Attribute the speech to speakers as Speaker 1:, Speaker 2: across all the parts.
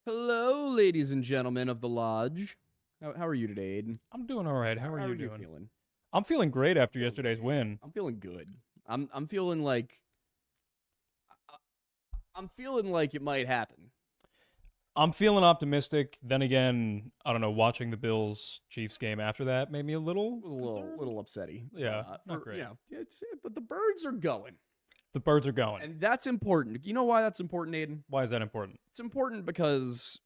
Speaker 1: Hello, ladies and gentlemen of the lodge. How are you today, Aiden?
Speaker 2: I'm doing all right. How are
Speaker 1: How
Speaker 2: you
Speaker 1: are you
Speaker 2: doing?
Speaker 1: feeling?
Speaker 2: I'm feeling great after
Speaker 1: Feeling
Speaker 2: yesterday's
Speaker 1: great.
Speaker 2: win.
Speaker 1: I'm feeling good. I'm feeling like I'm feeling like it might happen.
Speaker 2: I'm feeling optimistic. Then again, I don't know, watching the Bills Chiefs game after that made me a
Speaker 1: It
Speaker 2: little
Speaker 1: was a little
Speaker 2: concerned.
Speaker 1: little upsetty, but
Speaker 2: Yeah, not great.
Speaker 1: but the birds are going,
Speaker 2: The birds are going.
Speaker 1: and that's important. You know why that's important, Aiden?
Speaker 2: Why is that important?
Speaker 1: It's important because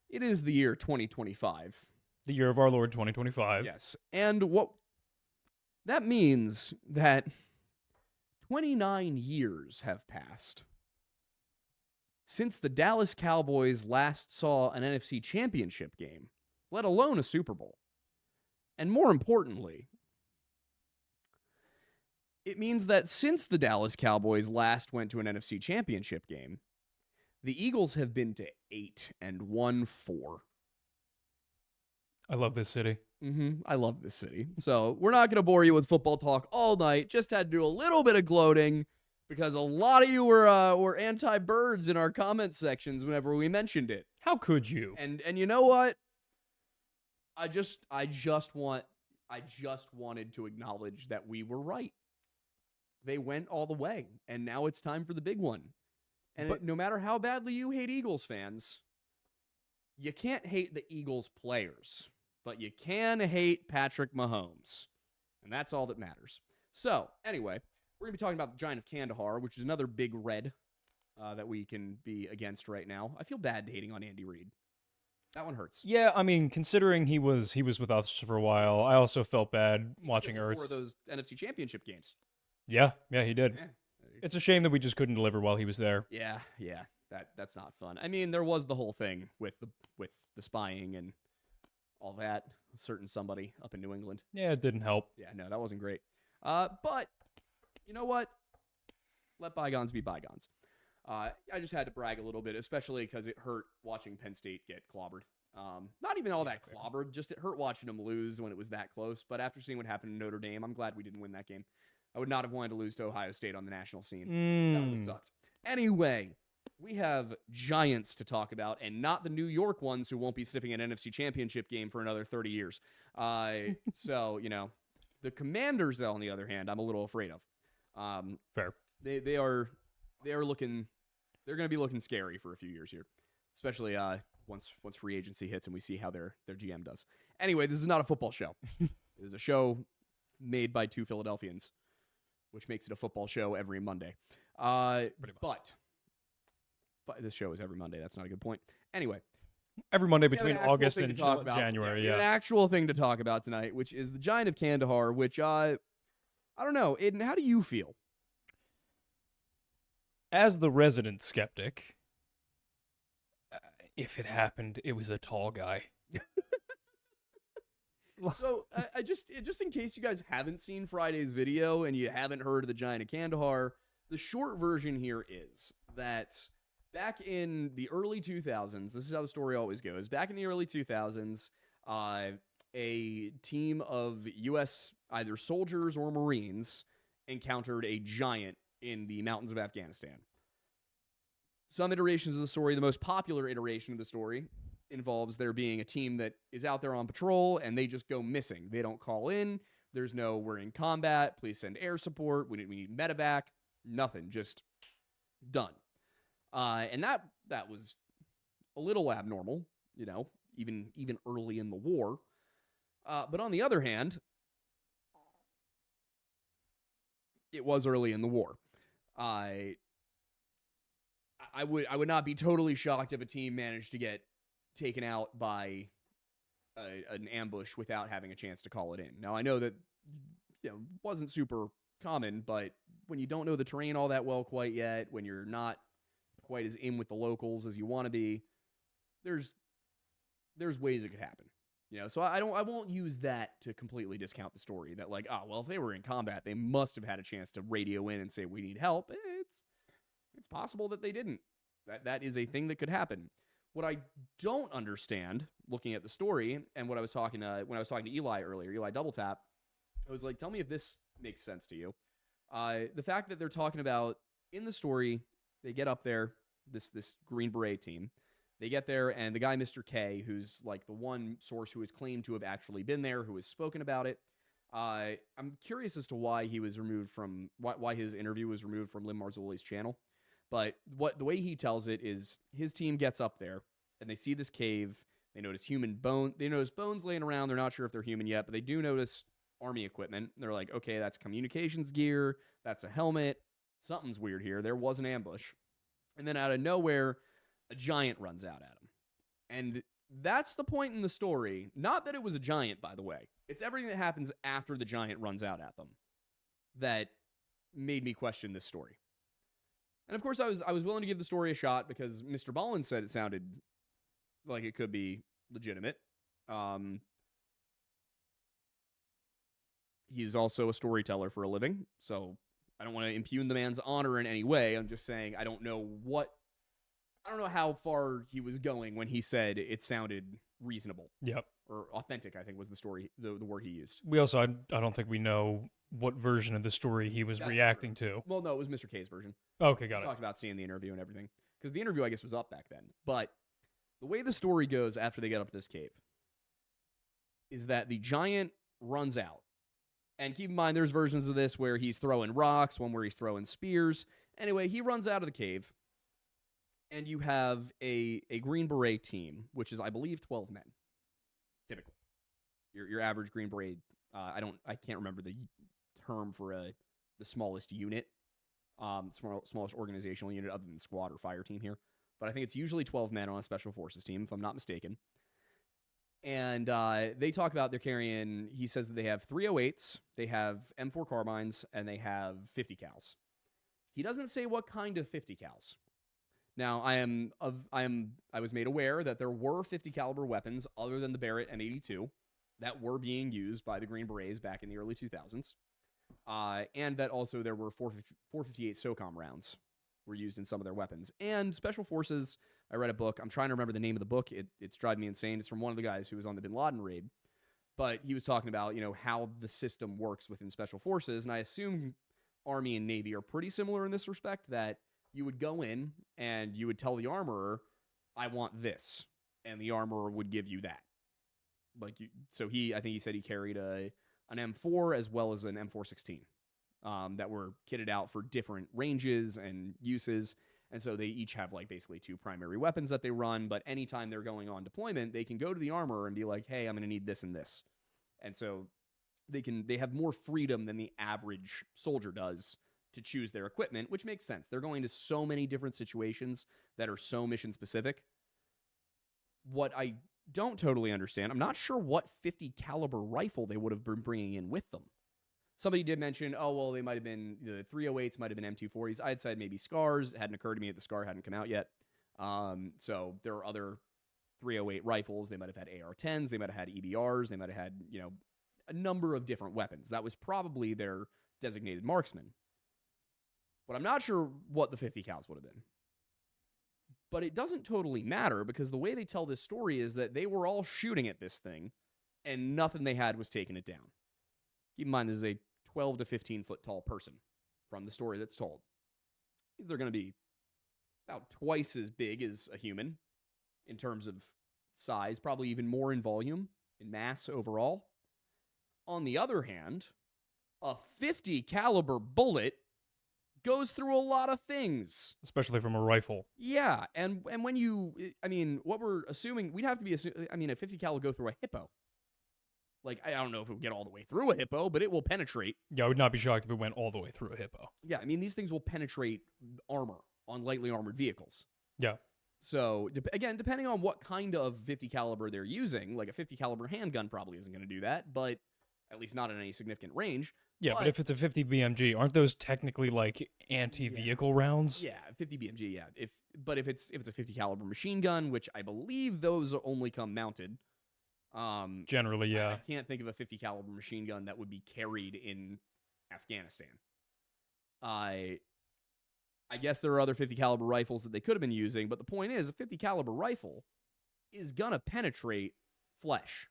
Speaker 1: it is the year 2025.
Speaker 2: The year of our Lord 2025.
Speaker 1: Yes, and what that means that 29 years have passed since the Dallas Cowboys last saw an NFC championship game, let alone a Super Bowl. And more importantly, it means that since the Dallas Cowboys last went to an NFC championship game, the Eagles have been to 8 and won 4.
Speaker 2: I love this city.
Speaker 1: I love this city. So we're not going to bore you with football talk all night. Just had to do a little bit of gloating because a lot of you were anti-birds in our comment sections whenever we mentioned it.
Speaker 2: How could you?
Speaker 1: And you know what? I just wanted to acknowledge that we were right. They went all the way, and now it's time for the big one. And no matter how badly you hate Eagles fans, you can't hate the Eagles players, but you can hate Patrick Mahomes. And that's all that matters. So, anyway, we're going to be talking about the Giant of Kandahar, which is another big red that we can be against right now. I feel bad hating on Andy Reid. That one hurts.
Speaker 2: Yeah, I mean, considering he was with us for a while, I also felt bad watching
Speaker 1: Just
Speaker 2: Ertz.
Speaker 1: before those NFC Championship games.
Speaker 2: Yeah, he did.
Speaker 1: Yeah.
Speaker 2: It's a shame that we just couldn't deliver while he was there.
Speaker 1: Yeah. That's not fun. I mean, there was the whole thing with the spying and all that. A certain somebody up in New England.
Speaker 2: Yeah, it didn't help.
Speaker 1: Yeah, no, that wasn't great. But you know what? Let bygones be bygones. I just had to brag a little bit, especially because it hurt watching Penn State get clobbered. Not even all that clobbered, just it hurt watching them lose when it was that close. But after seeing what happened in Notre Dame, I'm glad we didn't win that game. I would not have wanted to lose to Ohio State on the national scene. That would have sucked. Anyway, we have Giants to talk about, and not the New York ones who won't be sniffing an NFC Championship game for another 30 years. So, the Commanders, though, on the other hand, I'm a little afraid of.
Speaker 2: Fair.
Speaker 1: They are looking. They're going to be looking scary for a few years here, especially once free agency hits and we see how their GM does. Anyway, this is not a football show. It is a show made by two Philadelphians, which makes it a football show every Monday.
Speaker 2: Pretty much.
Speaker 1: But this show is every Monday. That's not a good point. Anyway,
Speaker 2: every Monday between August and January.
Speaker 1: Yeah, an actual thing to talk about tonight, which is the Giant of Kandahar. Which I don't know, Aiden. How do you feel?
Speaker 2: As the resident skeptic, if it happened, it was a tall guy.
Speaker 1: So I just in case you guys haven't seen Friday's video and you haven't heard of the Giant of Kandahar, the short version here is that back in the early 2000s, this is how the story always goes. Back in the early 2000s, a team of U.S. either soldiers or Marines encountered a giant in the mountains of Afghanistan. Some iterations of the story, the most popular iteration of the story, involves there being a team that is out there on patrol and they just go missing. They don't call in. There's no, we're in combat. Please send air support. We need medevac. Nothing. Just done. And that was a little abnormal, even early in the war. But on the other hand, it was early in the war. I would not be totally shocked if a team managed to get taken out by an ambush without having a chance to call it in. Now, I know that wasn't super common, but when you don't know the terrain all that well quite yet, when you're not quite as in with the locals as you want to be, there's ways it could happen. So I won't use that to completely discount the story that if they were in combat, they must have had a chance to radio in and say we need help. It's possible that they didn't. That is a thing that could happen. What I don't understand, looking at the story, and what I was talking to when I was talking to Eli earlier, Eli Double Tap, I was like, tell me if this makes sense to you. The fact that they're talking about in the story, they get up there, this Green Beret team, They get there, and the guy, Mr. K, who's like the one source who has claimed to have actually been there, who has spoken about it. I'm curious as to why he was removed from why his interview was removed from Lim Marzulli's channel. But the way he tells it is his team gets up there and they see this cave. They notice human bone. They notice bones laying around. They're not sure if they're human yet, but they do notice army equipment. They're like, okay, that's communications gear. That's a helmet. Something's weird here. There was an ambush. And then out of nowhere, a giant runs out at him. And that's the point in the story. Not that it was a giant, by the way. It's everything that happens after the giant runs out at them that made me question this story. And of course, I was willing to give the story a shot because Mr. Ballin said it sounded like it could be legitimate. He's also a storyteller for a living, so I don't want to impugn the man's honor in any way. I'm just saying I don't know how far he was going when he said it sounded reasonable.
Speaker 2: Yep.
Speaker 1: Or authentic, I think was the word he used.
Speaker 2: We also, I don't think we know what version of the story he was reacting to.
Speaker 1: Well, no, it was Mr. K's version.
Speaker 2: Okay, got it.
Speaker 1: Talked about seeing the interview and everything. Because the interview, I guess, was up back then. But the way the story goes after they get up to this cave is that the giant runs out. And keep in mind, there's versions of this where he's throwing rocks, one where he's throwing spears. Anyway, he runs out of the cave. And you have a Green Beret team, which is, I believe, 12 men, typically. Your average Green Beret, I can't remember the term for the smallest unit, smallest organizational unit other than squad or fire team here. But I think it's usually 12 men on a special forces team, if I'm not mistaken. And they talk about they're carrying, he says that they have 308s, they have M4 carbines, and they have 50 cals. He doesn't say what kind of 50 cals. Now, I was made aware that there were 50 caliber weapons other than the Barrett M82 that were being used by the Green Berets back in the early 2000s, and that also there were 458 SOCOM rounds were used in some of their weapons. And Special Forces, I read a book. I'm trying to remember the name of the book. It's driving me insane. It's from one of the guys who was on the Bin Laden raid, but he was talking about how the system works within Special Forces, and I assume Army and Navy are pretty similar in this respect, that you would go in and you would tell the armorer, I want this. And the armorer would give you that. I think he said he carried an M4 as well as an M416 that were kitted out for different ranges and uses. And so they each have basically two primary weapons that they run. But anytime they're going on deployment, they can go to the armorer and be like, hey, I'm going to need this and this. And so they have more freedom than the average soldier does to choose their equipment, which makes sense. They're going to so many different situations that are so mission specific. What I don't totally understand, I'm not sure what 50 caliber rifle they would have been bringing in with them. Somebody did mention, they might have been, the 308s might have been M240s. I had said maybe SCARs. It hadn't occurred to me that the SCAR hadn't come out yet. So there are other 308 rifles. They might have had AR-10s. They might have had EBRs. They might have had, a number of different weapons. That was probably their designated marksman. But I'm not sure what the 50 cals would have been. But it doesn't totally matter because the way they tell this story is that they were all shooting at this thing and nothing they had was taking it down. Keep in mind, this is a 12 to 15 foot tall person from the story that's told. They're going to be about twice as big as a human in terms of size, probably even more in volume, in mass overall. On the other hand, a 50 caliber bullet goes through a lot of things.
Speaker 2: Especially from a rifle.
Speaker 1: Yeah, and when what we're assuming, we'd have to be a 50 cal will go through a hippo. I don't know if it would get all the way through a hippo, but it will penetrate.
Speaker 2: Yeah, I would not be shocked if it went all the way through a hippo.
Speaker 1: Yeah, these things will penetrate armor on lightly armored vehicles.
Speaker 2: Yeah.
Speaker 1: So, again, depending on what kind of 50 caliber they're using, a 50 caliber handgun probably isn't going to do that, but at least not in any significant range.
Speaker 2: Yeah, but if it's a 50 BMG, aren't those technically anti-vehicle rounds?
Speaker 1: Yeah, 50 BMG, yeah. If it's a 50 caliber machine gun, which I believe those only come mounted.
Speaker 2: Generally, yeah.
Speaker 1: I can't think of a 50 caliber machine gun that would be carried in Afghanistan. I guess there are other 50 caliber rifles that they could have been using, but the point is, a 50 caliber rifle is gonna penetrate flesh.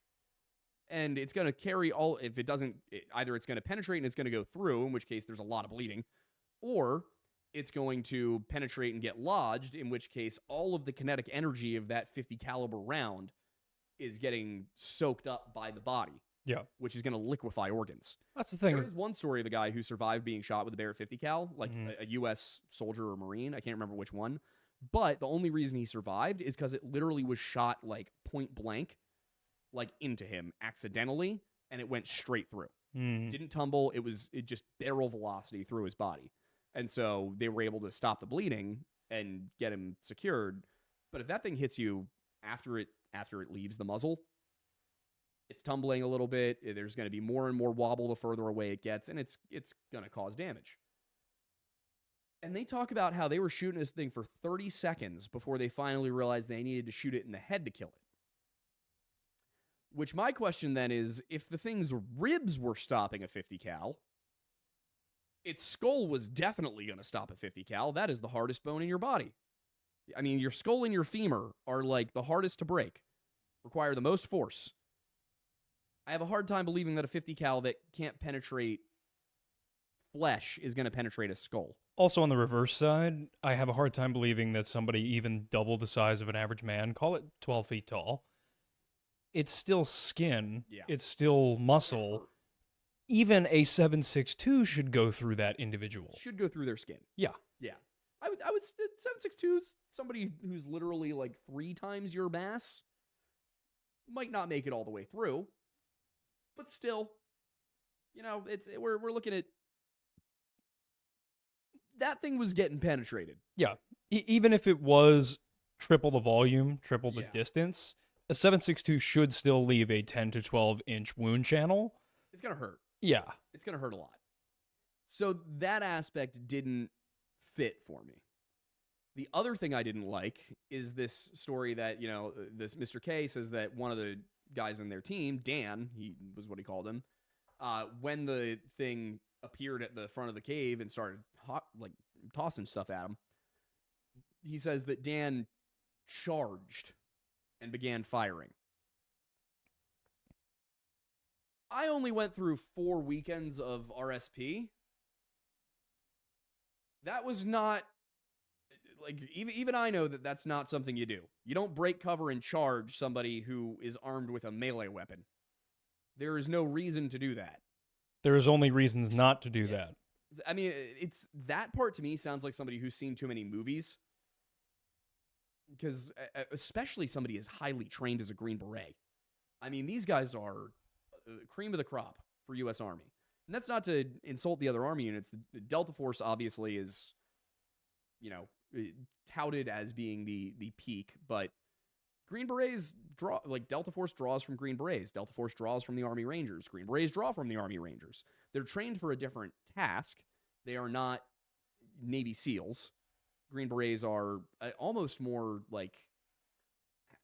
Speaker 1: And it's going to carry either it's going to penetrate and it's going to go through, in which case there's a lot of bleeding, or it's going to penetrate and get lodged, in which case all of the kinetic energy of that 50 caliber round is getting soaked up by the body.
Speaker 2: Yeah.
Speaker 1: Which is going to liquefy organs.
Speaker 2: That's the thing.
Speaker 1: There is one story of a guy who survived being shot with a Barrett 50 cal, like a U.S. soldier or Marine. I can't remember which one. But the only reason he survived is because it literally was shot like point blank, like into him accidentally, and it went straight through. Didn't tumble. It just barrel velocity through his body. And so they were able to stop the bleeding and get him secured. But if that thing hits you after it leaves the muzzle, it's tumbling a little bit. There's going to be more and more wobble the further away it gets, and it's going to cause damage. And they talk about how they were shooting this thing for 30 seconds before they finally realized they needed to shoot it in the head to kill it. Which my question then is, if the thing's ribs were stopping a 50 cal, its skull was definitely going to stop a 50 cal. That is the hardest bone in your body. I mean, your skull and your femur are like the hardest to break, require the most force. I have a hard time believing that a 50 cal that can't penetrate flesh is going to penetrate a skull.
Speaker 2: Also, on the reverse side, I have a hard time believing that somebody even double the size of an average man, call it 12 feet tall, it's still skin, it's still muscle. Even a 7.62 should go through that individual.
Speaker 1: Should go through their skin.
Speaker 2: Yeah.
Speaker 1: Yeah. I would 7.62 is somebody who's literally like 3 times your mass. Might not make it all the way through. But still, we're looking at that thing was getting penetrated.
Speaker 2: Yeah. Even if it was triple the volume, triple the distance, a 7.62 should still leave a 10 to 12 inch wound channel.
Speaker 1: It's going to hurt.
Speaker 2: Yeah.
Speaker 1: It's going to hurt a lot. So that aspect didn't fit for me. The other thing I didn't like is this story that, this Mr. K says that one of the guys in their team, Dan, he was what he called him, when the thing appeared at the front of the cave and started tossing stuff at him, he says that Dan charged and began firing. I only went through 4 weekends of RSP. That was not, even I know that that's not something you do. You don't break cover and charge somebody who is armed with a melee weapon. There is no reason to do that.
Speaker 2: There is only reasons not to do that.
Speaker 1: I mean, it's that part to me sounds like somebody who's seen too many movies. Because especially somebody as highly trained as a Green Beret. I mean, these guys are cream of the crop for U.S. Army. And that's not to insult the other Army units. The Delta Force obviously is, touted as being the peak, but Green Berets Delta Force draws from Green Berets. Delta Force draws from the Army Rangers. Green Berets draw from the Army Rangers. They're trained for a different task. They are not Navy SEALs. Green Berets are almost more like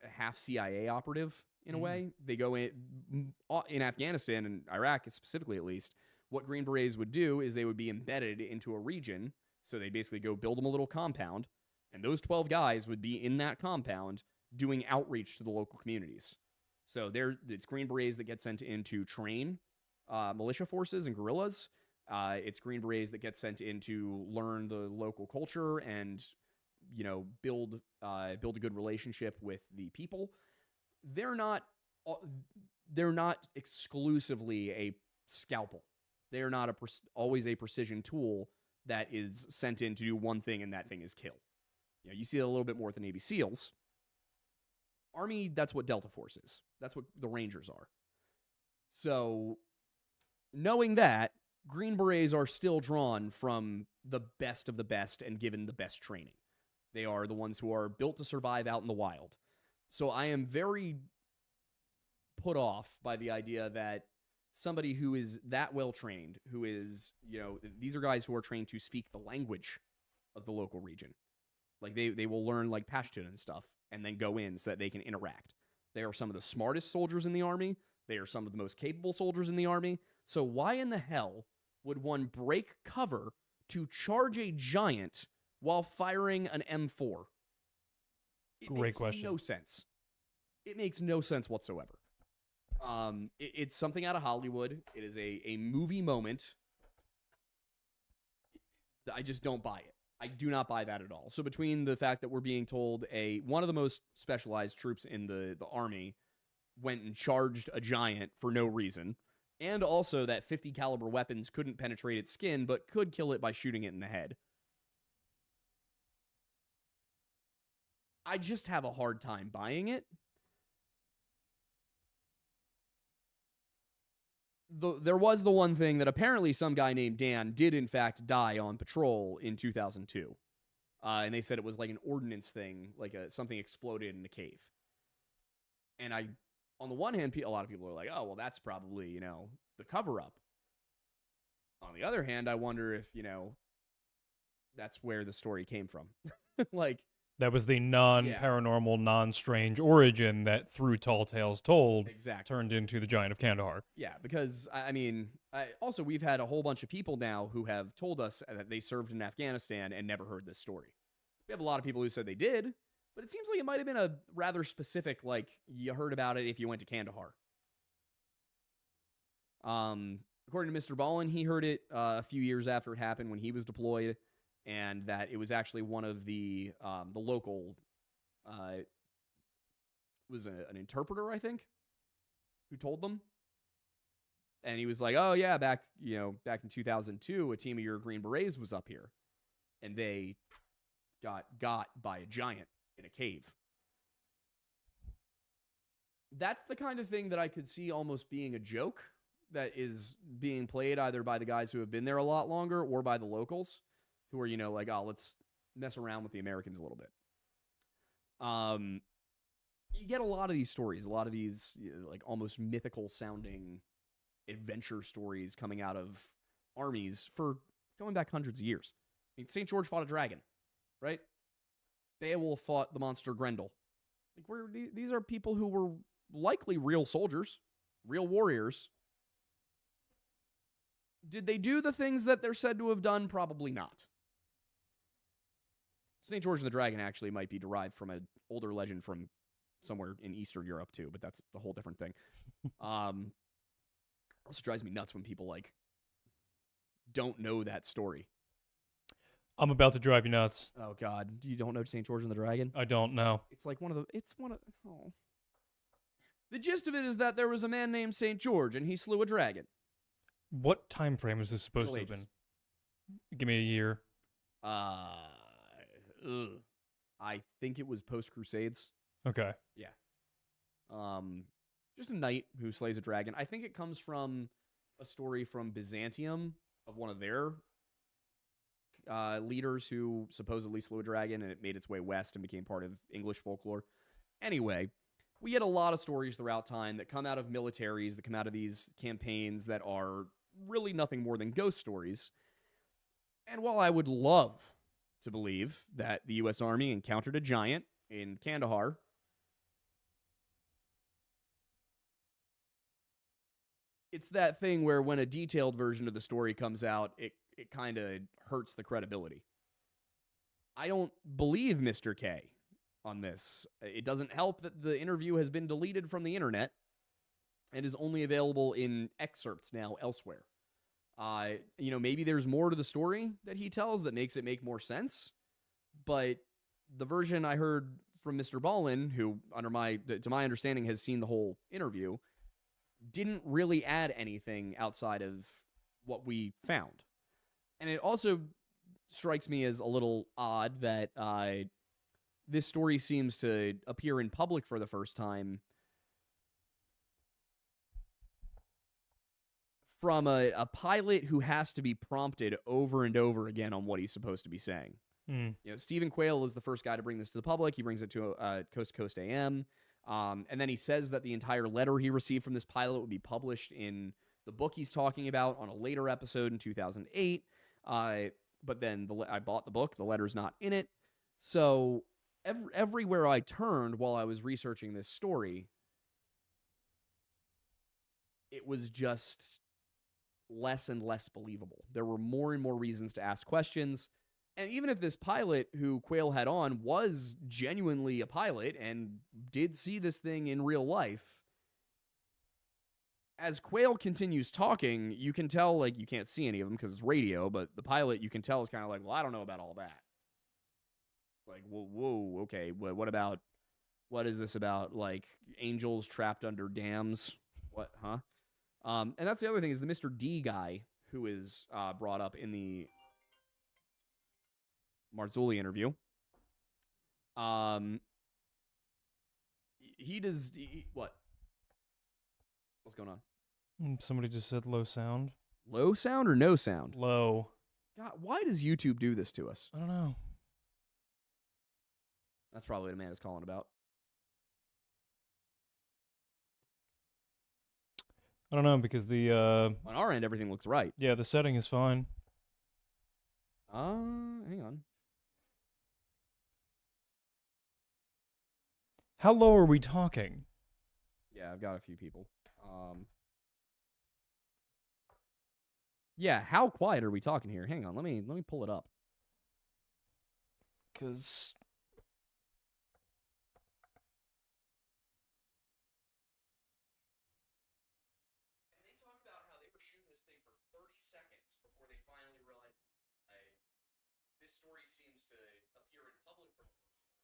Speaker 1: a half CIA operative in a way. They go in Afghanistan and Iraq, specifically at least. What Green Berets would do is they would be embedded into a region. So they basically go build them a little compound, and those 12 guys would be in that compound doing outreach to the local communities. So it's Green Berets that get sent in to train militia forces and guerrillas. It's Green Berets that get sent in to learn the local culture and, build a good relationship with the people. They're not exclusively a scalpel. They are not always a precision tool that is sent in to do one thing, and that thing is kill. You see it a little bit more with the Navy SEALs. Army, that's what Delta Force is. That's what the Rangers are. So, knowing that, Green Berets are still drawn from the best of the best and given the best training. They are the ones who are built to survive out in the wild. So I am very put off by the idea that somebody who is that well trained, who is, these are guys who are trained to speak the language of the local region. Like they will learn like Pashtun and stuff and then go in so that they can interact. They are some of the smartest soldiers in the Army. They are some of the most capable soldiers in the Army. So why in the hell would one break cover to charge a giant while firing an M4?
Speaker 2: Great question.
Speaker 1: No sense. It makes no sense whatsoever. It's something out of Hollywood. It is a movie moment. I just don't buy it. I do not buy that at all. So between the fact that we're being told one of the most specialized troops in the army went and charged a giant for no reason, and also that 50 caliber weapons couldn't penetrate its skin but could kill it by shooting it in the head, I just have a hard time buying it. There was the one thing that apparently some guy named Dan did in fact die on patrol in 2002. And they said it was like an ordnance thing, like something exploded in a cave. And on the one hand, a lot of people are like, oh, well, that's probably, the cover-up. On the other hand, I wonder if, that's where the story came from. Like,
Speaker 2: that was the non-paranormal, non-strange origin that, through Tall Tales Told, turned into the Giant of Kandahar.
Speaker 1: Yeah, because, also, we've had a whole bunch of people now who have told us that they served in Afghanistan and never heard this story. We have a lot of people who said they did, but it seems like it might have been a rather specific, like, you heard about it if you went to Kandahar. According to Mr. Ballin, he heard it a few years after it happened when he was deployed, and that it was actually one of the local, was an interpreter, I think, who told them. And he was like, oh yeah, back in 2002, a team of your Green Berets was up here, and they got by a giant in a cave. That's the kind of thing that I could see almost being a joke that is being played either by the guys who have been there a lot longer or by the locals who are, like, oh, let's mess around with the Americans a little bit. You get a lot of these stories, a lot of these like almost mythical sounding adventure stories coming out of armies for going back hundreds of years. I mean, St. George fought a dragon, right? Beowulf fought the monster Grendel. Like, these are people who were likely real soldiers, real warriors. Did they do the things that they're said to have done? Probably not. St. George and the Dragon actually might be derived from an older legend from somewhere in Eastern Europe too, but that's a whole different thing. Also drives me nuts when people like don't know that story.
Speaker 2: I'm about to drive you nuts.
Speaker 1: Oh God, you don't know St. George and the Dragon?
Speaker 2: I don't know.
Speaker 1: It's like oh. The gist of it is that there was a man named St. George and he slew a dragon.
Speaker 2: What time frame is this supposed to have been? Give me a year.
Speaker 1: I think it was post-Crusades.
Speaker 2: Okay.
Speaker 1: Yeah. Just a knight who slays a dragon. I think it comes from a story from Byzantium of one of their leaders who supposedly slew a dragon, and it made its way west and became part of English folklore. Anyway, we get a lot of stories throughout time that come out of militaries, that come out of these campaigns that are really nothing more than ghost stories. And while I would love to believe that the U.S. Army encountered a giant in Kandahar, it's that thing where when a detailed version of the story comes out, it kind of hurts the credibility. I don't believe Mr. K on this. It doesn't help that the interview has been deleted from the internet and is only available in excerpts now elsewhere. Maybe there's more to the story that he tells that makes it make more sense, but the version I heard from Mr. Ballin, who, to my understanding, has seen the whole interview, didn't really add anything outside of what we found. And it also strikes me as a little odd that this story seems to appear in public for the first time from a pilot who has to be prompted over and over again on what he's supposed to be saying. Stephen Quayle is the first guy to bring this to the public. He brings it to Coast to Coast AM. And then he says that the entire letter he received from this pilot would be published in the book he's talking about on a later episode in 2008. But then I bought the book. The letter's not in it. So everywhere I turned while I was researching this story, it was just less and less believable. There were more and more reasons to ask questions. And even if this pilot who Quayle had on was genuinely a pilot and did see this thing in real life, as Quayle continues talking, you can tell, like, you can't see any of them because it's radio, but the pilot, you can tell, is kind of like, well, I don't know about all that. Like, whoa, okay. What is this about? Like, angels trapped under dams? What, huh? And that's the other thing is the Mr. D guy who is brought up in the Marzulli interview. What? What's going on?
Speaker 2: Somebody just said low sound.
Speaker 1: Low sound or no sound?
Speaker 2: Low.
Speaker 1: God, why does YouTube do this to us?
Speaker 2: I don't know.
Speaker 1: That's probably what Amanda's calling about.
Speaker 2: I don't know because the
Speaker 1: on our end everything looks right.
Speaker 2: Yeah, the setting is fine.
Speaker 1: Hang on.
Speaker 2: How low are we talking?
Speaker 1: Yeah, I've got a few people. Yeah, how quiet are we talking here? Hang on, let me pull it up.
Speaker 2: Cause
Speaker 1: and they talk about how they were shooting this thing for 30 seconds before they finally realized this story seems to appear in public for the first time.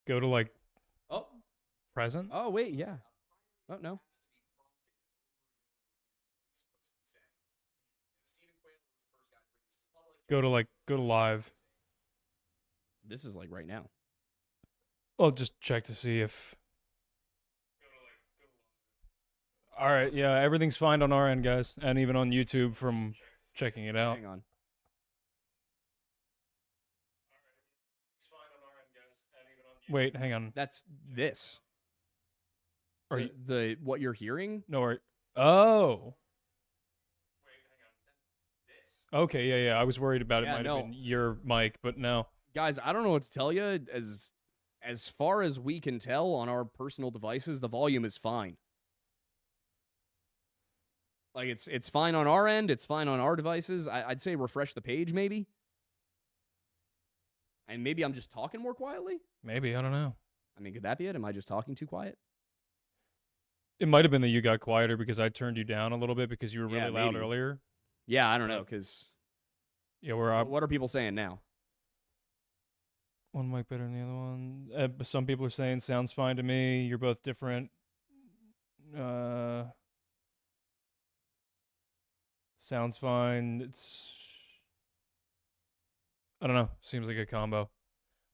Speaker 2: Go to like
Speaker 1: Oh.
Speaker 2: present?
Speaker 1: Oh wait, yeah. Oh no.
Speaker 2: Go to live.
Speaker 1: This is like right now.
Speaker 2: I'll just check to see if. All right, yeah, everything's fine on our end, guys, and even on YouTube from checking it out.
Speaker 1: Hang on.
Speaker 2: Wait, hang on.
Speaker 1: That's this.
Speaker 2: Are you
Speaker 1: the what you're hearing?
Speaker 2: No, oh. Okay, yeah. I was worried about it might have been your mic, but no.
Speaker 1: Guys, I don't know what to tell you. As far as we can tell on our personal devices, the volume is fine. Like it's fine on our end. It's fine on our devices. I'd say refresh the page maybe. And maybe I'm just talking more quietly?
Speaker 2: Maybe, I don't know.
Speaker 1: I mean, could that be it? Am I just talking too quiet?
Speaker 2: It might have been that you got quieter because I turned you down a little bit because you were really loud
Speaker 1: maybe.
Speaker 2: earlier.
Speaker 1: Yeah, I don't know, because...
Speaker 2: Yeah, we're up.
Speaker 1: What are people saying now?
Speaker 2: One mic better than the other one. Some people are saying sounds fine to me. You're both different. Sounds fine. It's... I don't know. Seems like a combo.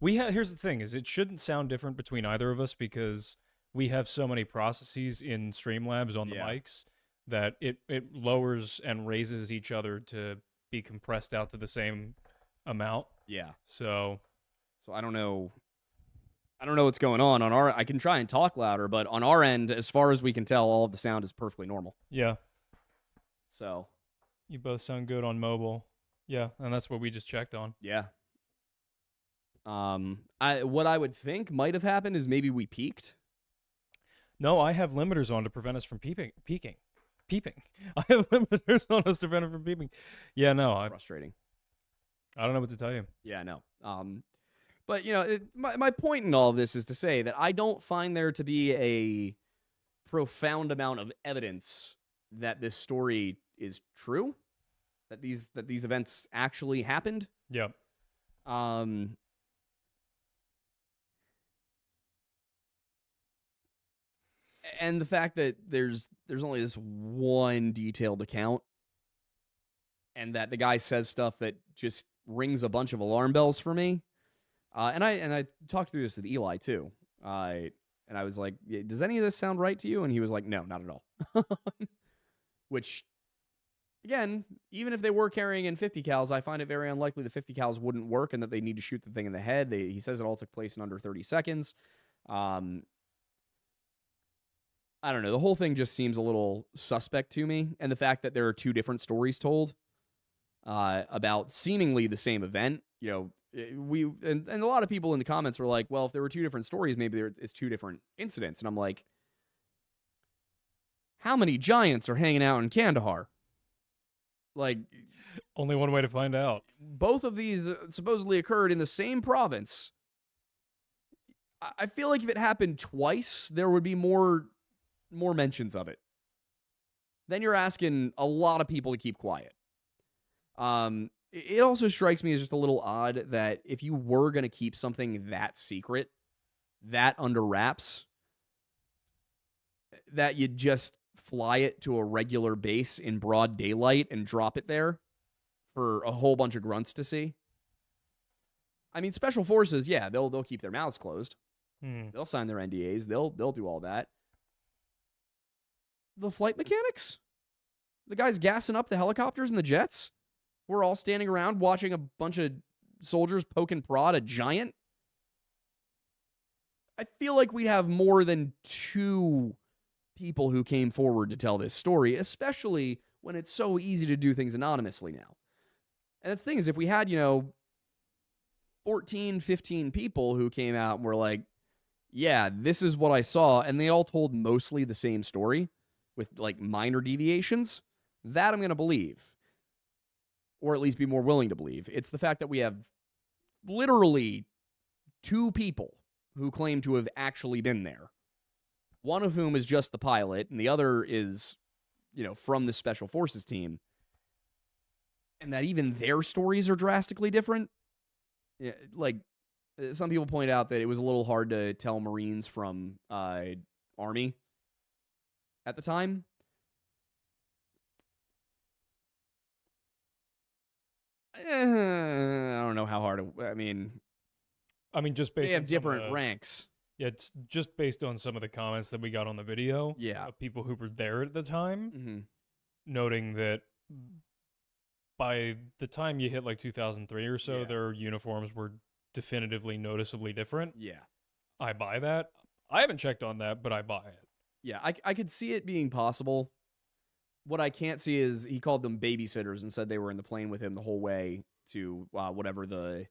Speaker 2: Here's the thing, is it shouldn't sound different between either of us because we have so many processes in Streamlabs on the mics that it lowers and raises each other to be compressed out to the same amount.
Speaker 1: Yeah.
Speaker 2: So
Speaker 1: I don't know. I don't know what's going on our. I can try and talk louder, but on our end, as far as we can tell, all of the sound is perfectly normal.
Speaker 2: Yeah.
Speaker 1: So
Speaker 2: you both sound good on mobile. Yeah, and that's what we just checked on.
Speaker 1: Yeah. What I would think might have happened is maybe we peaked.
Speaker 2: No, I have limiters on to prevent us from peaking. I have limiters on us to prevent us from peaking. Yeah, no.
Speaker 1: Frustrating.
Speaker 2: I don't know what to tell you.
Speaker 1: Yeah, no. But, you know, my point in all of this is to say that I don't find there to be a profound amount of evidence that this story is true, that these events actually happened.
Speaker 2: Yep.
Speaker 1: And the fact that there's only this one detailed account, and that the guy says stuff that just rings a bunch of alarm bells for me. And I talked through this with Eli too. And I was like, does any of this sound right to you? And he was like, no, not at all. Which, again, even if they were carrying in 50 cals, I find it very unlikely the 50 cals wouldn't work and that they need to shoot the thing in the head. He says it all took place in under 30 seconds. I don't know. The whole thing just seems a little suspect to me. And the fact that there are two different stories told about seemingly the same event, you know, and a lot of people in the comments were like, well, if there were two different stories, maybe it's two different incidents. And I'm like, how many giants are hanging out in Kandahar? Like,
Speaker 2: only one way to find out.
Speaker 1: Both of these supposedly occurred in the same province. I feel like if it happened twice, there would be more mentions of it. Then you're asking a lot of people to keep quiet. it also strikes me as just a little odd that if you were going to keep something that secret, that under wraps, that you'd just fly it to a regular base in broad daylight and drop it there for a whole bunch of grunts to see. I mean, special forces, yeah, they'll keep their mouths closed. They'll sign their NDAs. They'll do all that. The flight mechanics? The guys gassing up the helicopters and the jets? We're all standing around watching a bunch of soldiers poke and prod a giant? I feel like we have more than 2 people who came forward to tell this story, especially when it's so easy to do things anonymously now. And that's the thing is, if we had, 14, 15 people who came out and were like, yeah, this is what I saw, and they all told mostly the same story with, like, minor deviations, that I'm going to believe. Or at least be more willing to believe. It's the fact that we have literally 2 people who claim to have actually been there. One of whom is just the pilot, and the other is, from the Special Forces team. And that even their stories are drastically different. Yeah, like, some people point out that it was a little hard to tell Marines from Army at the time. I don't know how hard. I mean,
Speaker 2: just based
Speaker 1: they have
Speaker 2: on
Speaker 1: different ranks.
Speaker 2: Yeah, it's just based on some of the comments that we got on the video.
Speaker 1: Yeah,
Speaker 2: of people who were there at the time, noting that by the time you hit like 2003 or so, their uniforms were definitively noticeably different.
Speaker 1: Yeah,
Speaker 2: I buy that. I haven't checked on that, but I buy it.
Speaker 1: Yeah, I could see it being possible. What I can't see is he called them babysitters and said they were in the plane with him the whole way to whatever the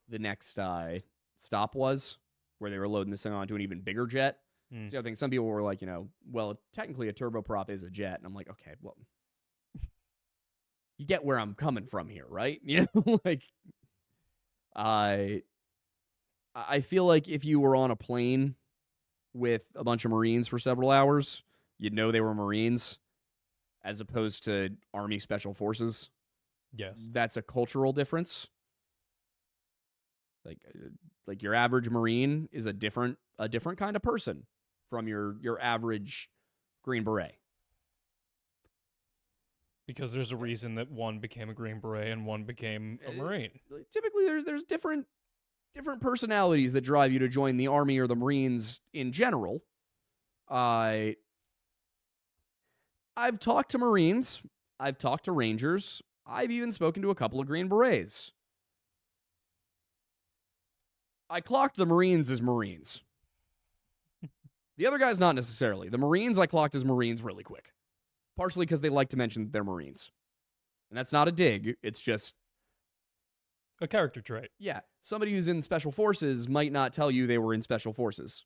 Speaker 1: next stop was, where they were loading this thing onto an even bigger jet. So I think some people were like, well, technically a turboprop is a jet. And I'm like, okay, well, you get where I'm coming from here, right? Like, I feel like if you were on a plane with a bunch of Marines for several hours, you'd know they were Marines, as opposed to Army Special Forces.
Speaker 2: Yes.
Speaker 1: That's a cultural difference. Like your average Marine is a different kind of person from your average Green Beret.
Speaker 2: Because there's a reason that one became a Green Beret and one became a Marine.
Speaker 1: Typically, there's different personalities that drive you to join the Army or the Marines in general. I've talked to Marines. I've talked to Rangers. I've even spoken to a couple of Green Berets. I clocked the Marines as Marines. The other guys, not necessarily. The Marines, I clocked as Marines really quick. Partially because they like to mention that they're Marines. And that's not a dig. It's just
Speaker 2: a character trait.
Speaker 1: Yeah. Somebody who's in Special Forces might not tell you they were in Special Forces.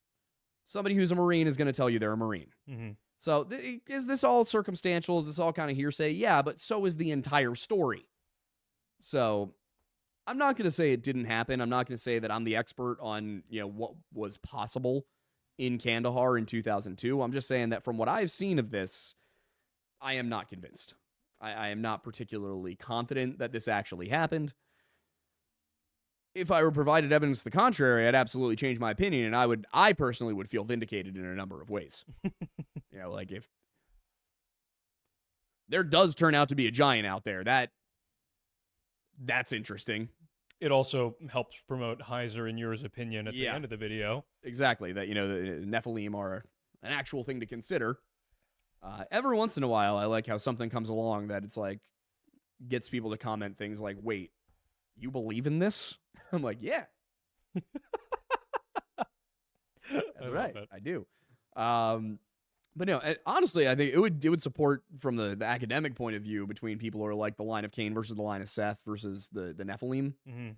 Speaker 1: Somebody who's a Marine is going to tell you they're a Marine.
Speaker 2: Mm-hmm.
Speaker 1: So is this all circumstantial? Is this all kind of hearsay? Yeah, but so is the entire story. So I'm not going to say it didn't happen. I'm not going to say that I'm the expert on, what was possible in Kandahar in 2002. I'm just saying that from what I've seen of this, I am not convinced. I am not particularly confident that this actually happened. If I were provided evidence to the contrary, I'd absolutely change my opinion, and I personally would feel vindicated in a number of ways. Like if there does turn out to be a giant out there, that's interesting.
Speaker 2: It also helps promote Heiser and yours opinion at the end of the video.
Speaker 1: Exactly, that, the Nephilim are an actual thing to consider. Every once in a while, I like how something comes along that it's like, gets people to comment things like, wait, you believe in this? I'm like, yeah. That's right. I do. But no, honestly, I think it would support from the academic point of view between people who are like the line of Cain versus the line of Seth versus the Nephilim.
Speaker 2: Mm-hmm.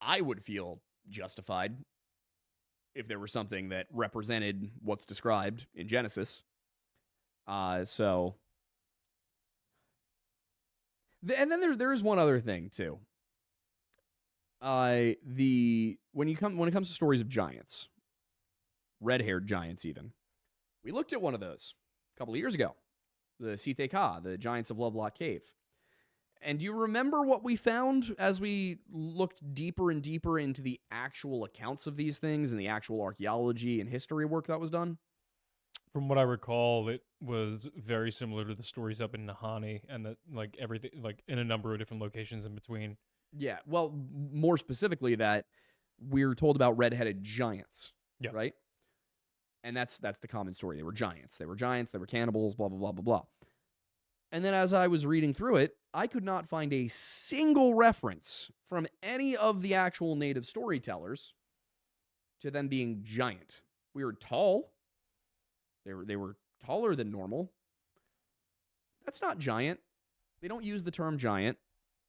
Speaker 1: I would feel justified if there was something that represented what's described in Genesis. And then there is one other thing too. When it comes to stories of giants, red-haired giants even, we looked at one of those a couple of years ago, the Site Ka, the Giants of Lovelock Cave. And do you remember what we found as we looked deeper and deeper into the actual accounts of these things and the actual archaeology and history work that was done?
Speaker 2: From what I recall, it was very similar to the stories up in Nahani, and that like everything, like in a number of different locations in between.
Speaker 1: Yeah, well, more specifically, that we're told about red-headed giants,
Speaker 2: Yeah.
Speaker 1: right? And that's the common story. They were giants. They were giants. They were cannibals. Blah blah blah blah blah. And then as I was reading through it, I could not find a single reference from any of the actual native storytellers to them being giant. We were tall. They were taller than normal. That's not giant. They don't use the term giant.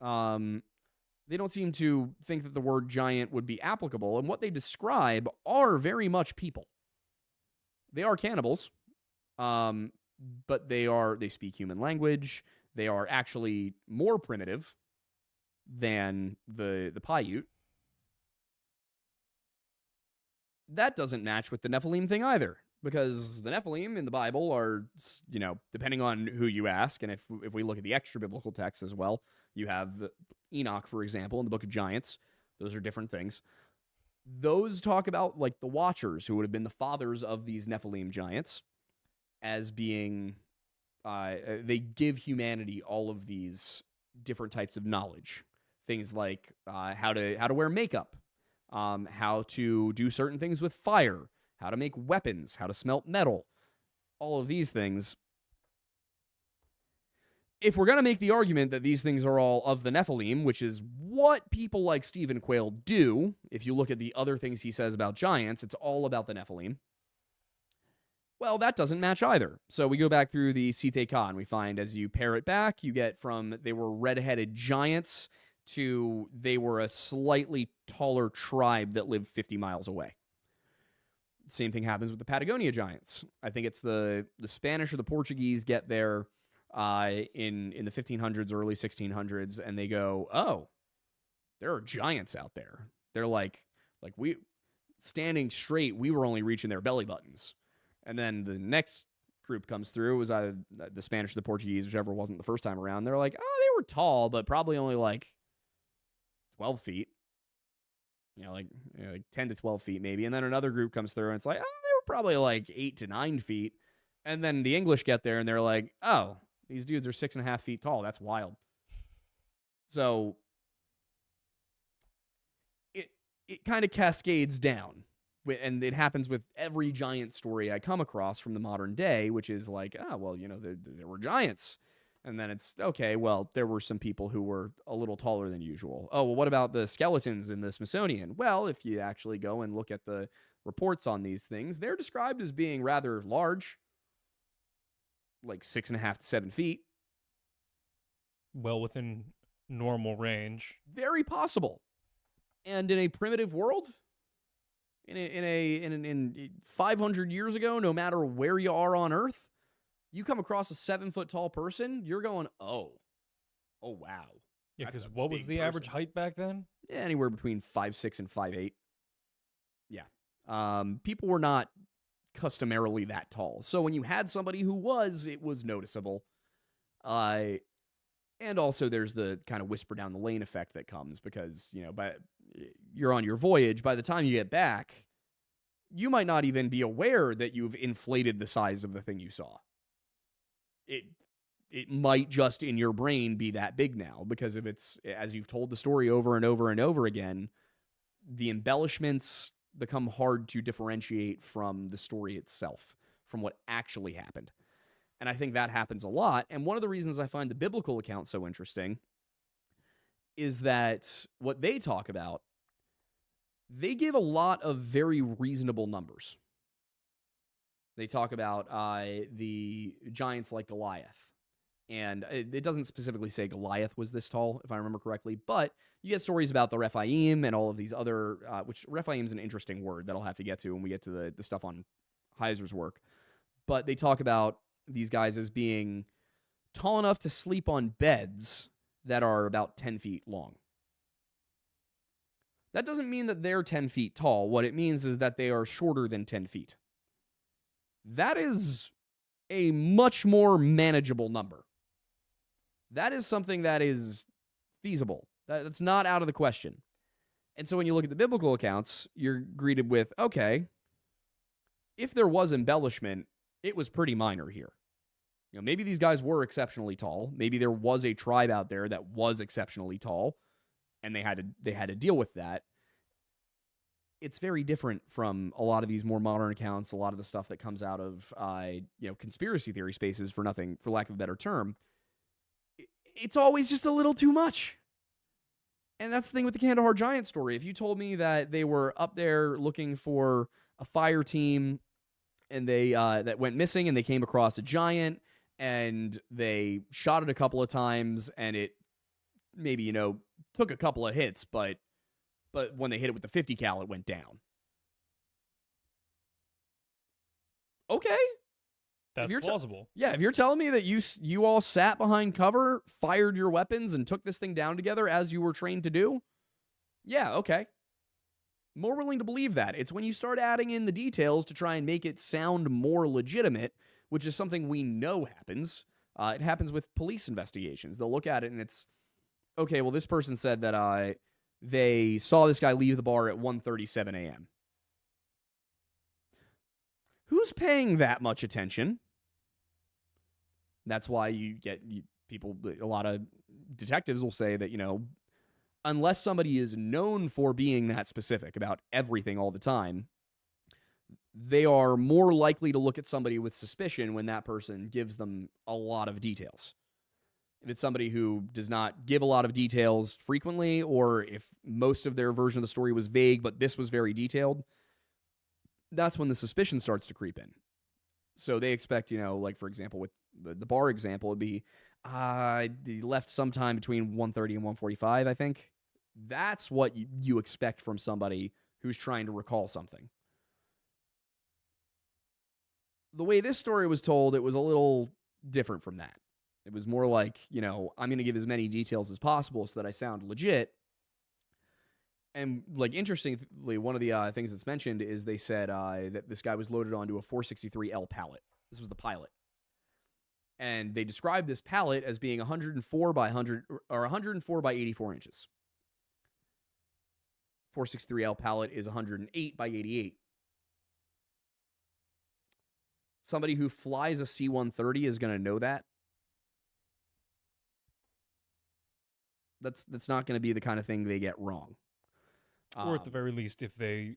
Speaker 1: They don't seem to think that the word giant would be applicable. And what they describe are very much people. They are cannibals, but they speak human language. They are actually more primitive than the Paiute. That doesn't match with the Nephilim thing either, because the Nephilim in the Bible are, depending on who you ask, and if we look at the extra biblical texts as well, you have Enoch, for example, in the Book of Giants. Those are different things. Those talk about like the Watchers, who would have been the fathers of these Nephilim giants, as being, they give humanity all of these different types of knowledge. Things like how to wear makeup, how to do certain things with fire, how to make weapons, how to smelt metal, all of these things. If we're going to make the argument that these things are all of the Nephilim, which is what people like Stephen Quayle do, if you look at the other things he says about giants, it's all about the Nephilim. Well, that doesn't match either. So we go back through the Site Ka, and we find as you pare it back, you get from they were red-headed giants to they were a slightly taller tribe that lived 50 miles away. Same thing happens with the Patagonia giants. I think it's the Spanish or the Portuguese get there in the 1500s, early 1600s, and they go, oh, there are giants out there. They're like we standing straight, we were only reaching their belly buttons. And then the next group comes through, was either the Spanish or the Portuguese, whichever wasn't the first time around. They're like, oh, they were tall, but probably only like 12 feet. Like 10 to 12 feet maybe. And then another group comes through and it's like, oh, they were probably like 8 to 9 feet. And then the English get there and they're like, oh, these dudes are 6.5 feet tall. That's wild. So it kind of cascades down. And it happens with every giant story I come across from the modern day, which is like, oh, well, there were giants. And then it's, okay, well, there were some people who were a little taller than usual. Oh, well, what about the skeletons in the Smithsonian? Well, if you actually go and look at the reports on these things, they're described as being rather large, like 6.5 to 7 feet.
Speaker 2: Well within normal range.
Speaker 1: Very possible. And in a primitive world, in 500 years ago, no matter where you are on Earth, you come across a 7-foot tall person, you're going, oh wow.
Speaker 2: Yeah, because what was the average height back then?
Speaker 1: Yeah, anywhere between 5'6" and 5'8". Yeah. People were not customarily that tall. So when you had somebody who was, it was noticeable. And also there's the kind of whisper down the lane effect that comes because, you're on your voyage. By the time you get back, you might not even be aware that you've inflated the size of the thing you saw. It might just in your brain be that big now because if it's, as you've told the story over and over and over again, the embellishments become hard to differentiate from the story itself, from what actually happened. And I think that happens a lot. And one of the reasons I find the biblical account so interesting is that what they talk about, they give a lot of very reasonable numbers. They talk about the giants like Goliath. And it doesn't specifically say Goliath was this tall, if I remember correctly. But you get stories about the Rephaim and all of these other, which Rephaim is an interesting word that I'll have to get to when we get to the stuff on Heiser's work. But they talk about these guys as being tall enough to sleep on beds that are about 10 feet long. That doesn't mean that they're 10 feet tall. What it means is that they are shorter than 10 feet. That is a much more manageable number. That is something that is feasible. That's not out of the question. And so when you look at the biblical accounts, you're greeted with, okay, if there was embellishment, it was pretty minor here. Maybe these guys were exceptionally tall. Maybe there was a tribe out there that was exceptionally tall, and they had to deal with that. It's very different from a lot of these more modern accounts, a lot of the stuff that comes out of conspiracy theory spaces, for lack of a better term. It's always just a little too much. And that's the thing with the Kandahar Giant story. If you told me that they were up there looking for a fire team and they that went missing and they came across a giant and they shot it a couple of times and it maybe, took a couple of hits, but when they hit it with the 50 cal, it went down. Okay.
Speaker 2: That's plausible.
Speaker 1: Yeah, if you're telling me that you all sat behind cover, fired your weapons, and took this thing down together as you were trained to do, yeah, okay. More willing to believe that. It's when you start adding in the details to try and make it sound more legitimate, which is something we know happens. It happens with police investigations. They'll look at it and it's, okay, well, this person said that they saw this guy leave the bar at 1:37 a.m. Who's paying that much attention? That's why you get people, a lot of detectives will say that, unless somebody is known for being that specific about everything all the time, they are more likely to look at somebody with suspicion when that person gives them a lot of details. If it's somebody who does not give a lot of details frequently, or if most of their version of the story was vague, but this was very detailed, that's when the suspicion starts to creep in. So they expect, like, for example, with the bar example, it'd be, he left sometime between 1:30 and 1:45, I think. That's what you expect from somebody who's trying to recall something. The way this story was told, it was a little different from that. It was more like, I'm going to give as many details as possible so that I sound legit. And, like, interestingly, one of the things that's mentioned is they said that this guy was loaded onto a 463L pallet. This was the pilot. And they described this pallet as being 104 by 100 or 104 by 84 inches. 463L pallet is 108 by 88. Somebody who flies a C-130 is going to know that. That's not going to be the kind of thing they get wrong.
Speaker 2: Or at the very least, if they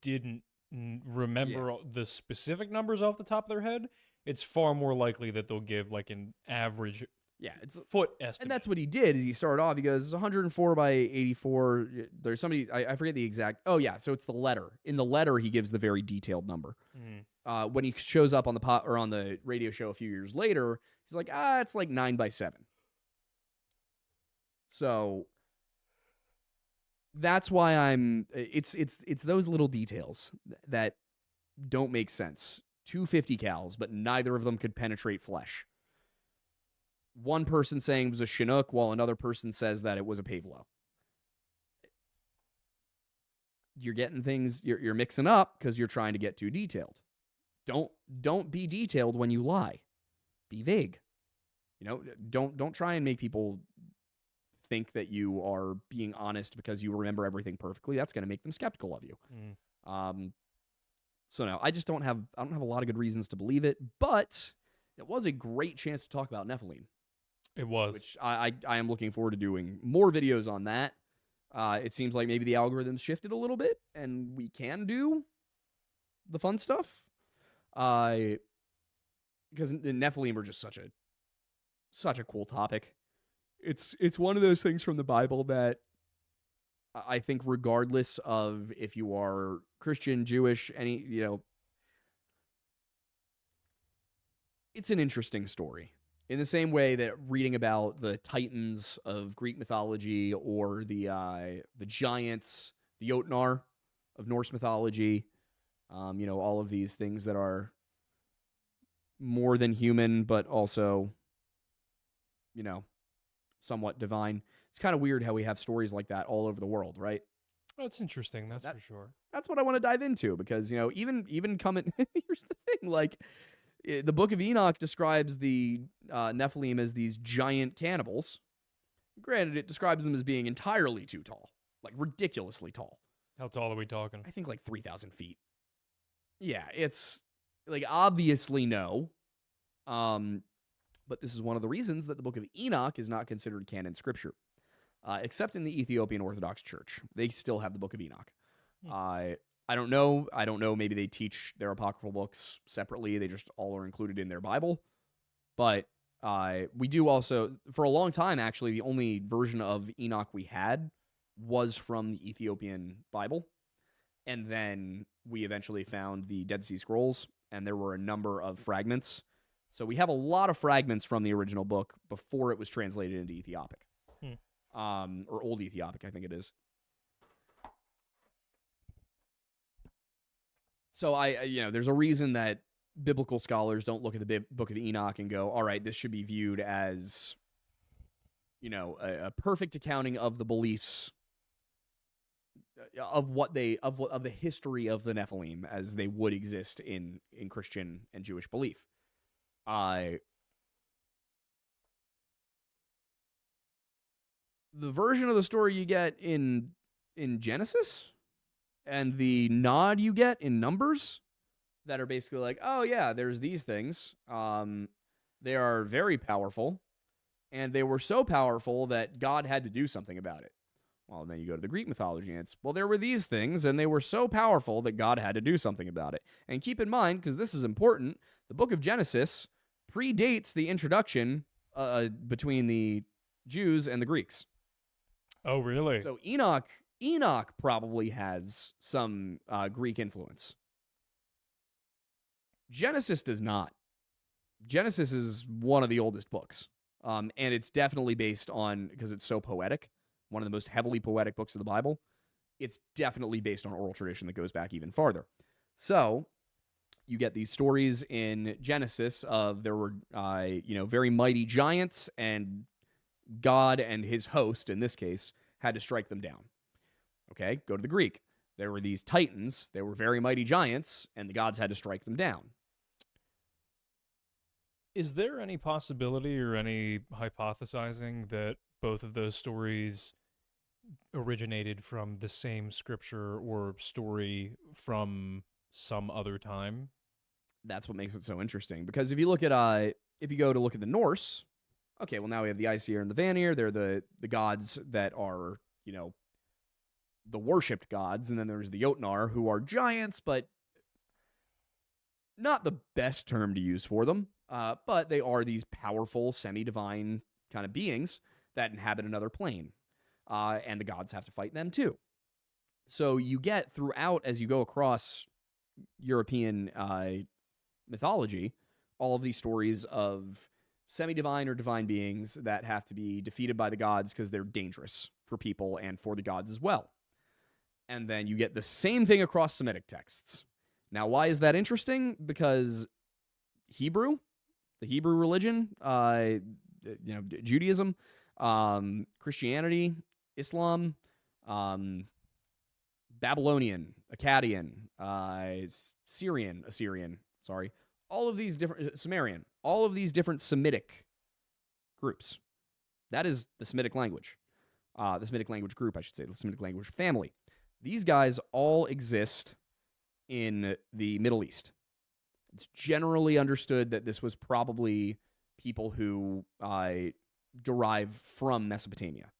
Speaker 2: didn't remember the specific numbers off the top of their head, it's far more likely that they'll give like an average it's foot estimate. And that's
Speaker 1: what he did. Is he started off, he goes, 104 by 84. There's somebody, I forget the exact, so it's the letter. In the letter, he gives the very detailed number. Mm-hmm. When he shows up on the radio show a few years later, he's like, it's like 9 by 7. So that's why it's those little details that don't make sense. 250 cals, but neither of them could penetrate flesh. One person saying it was a Chinook, while another person says that it was a Pavlo. You're getting things, you're mixing up because you're trying to get too detailed. Don't be detailed when you lie. Be vague. Don't try and make people think that you are being honest because you remember everything perfectly. That's going to make them skeptical of you. So no, I don't have a lot of good reasons to believe it, but it was a great chance to talk about Nephilim.
Speaker 2: It was.
Speaker 1: Which I am looking forward to doing more videos on that. It seems like maybe the algorithm's shifted a little bit and we can do the fun stuff. Because Nephilim are just such a cool topic. It's one of those things from the Bible that I think regardless of if you are Christian, Jewish, it's an interesting story. In the same way that reading about the Titans of Greek mythology or the giants, the Jotnar of Norse mythology, all of these things that are more than human, but also, somewhat divine. It's kind of weird how we have stories like that all over the world, right?
Speaker 2: That's interesting. That's for sure.
Speaker 1: That's what I want to dive into because, even coming, here's the thing, like, The Book of Enoch describes the Nephilim as these giant cannibals. Granted, it describes them as being entirely too tall, like ridiculously tall.
Speaker 2: How tall are we talking?
Speaker 1: I think like 3,000 feet. Yeah, it's like obviously no. But this is one of the reasons that the Book of Enoch is not considered canon scripture, except in the Ethiopian Orthodox Church. They still have the Book of Enoch. I don't know. Maybe they teach their apocryphal books separately. They just all are included in their Bible. But we do also, for a long time, actually, the only version of Enoch we had was from the Ethiopian Bible. And then we eventually found the Dead Sea Scrolls, and there were a number of fragments. So we have a lot of fragments from the original book before it was translated into Ethiopic. Or Old Ethiopic, I think it is. So there's a reason that biblical scholars don't look at the Book of Enoch and go, all right, this should be viewed as, a perfect accounting of the beliefs of the history of the Nephilim as they would exist in Christian and Jewish belief. The version of the story you get in Genesis and the nod you get in Numbers that are basically like, oh yeah, there's these things. They are very powerful, and they were so powerful that God had to do something about it. Well, then you go to the Greek mythology, and it's, well, there were these things, and they were so powerful that God had to do something about it. And keep in mind, because this is important, the book of Genesis predates the introduction between the Jews and the Greeks.
Speaker 2: Oh, really?
Speaker 1: So Enoch probably has some Greek influence. Genesis does not. Genesis is one of the oldest books, and it's definitely based on, because it's so poetic, one of the most heavily poetic books of the Bible, it's definitely based on oral tradition that goes back even farther. So you get these stories in Genesis of there were, very mighty giants, and God and his host, in this case, had to strike them down. Okay, go to the Greek. There were these titans. They were very mighty giants, and the gods had to strike them down.
Speaker 2: Is there any possibility or any hypothesizing that both of those stories originated from the same scripture or story from some other time?
Speaker 1: That's what makes it so interesting. Because if you look at, if you go to look at the Norse, okay, well now we have the Aesir and the Vanir. They're the gods that are, the worshipped gods, and then there's the Jotnar, who are giants, but not the best term to use for them. But they are these powerful, semi-divine kind of beings that inhabit another plane. And the gods have to fight them too. So you get throughout, as you go across European mythology, all of these stories of semi-divine or divine beings that have to be defeated by the gods because they're dangerous for people and for the gods as well. And then you get the same thing across Semitic texts. Now, why is that interesting? Because the Hebrew religion, Judaism, Christianity, Islam, Babylonian, Akkadian, Assyrian, all of these different, Sumerian, all of these different Semitic groups. That is the Semitic language. The Semitic language group, I should say, the Semitic language family. These guys all exist in the Middle East. It's generally understood that this was probably people who derive from Mesopotamia.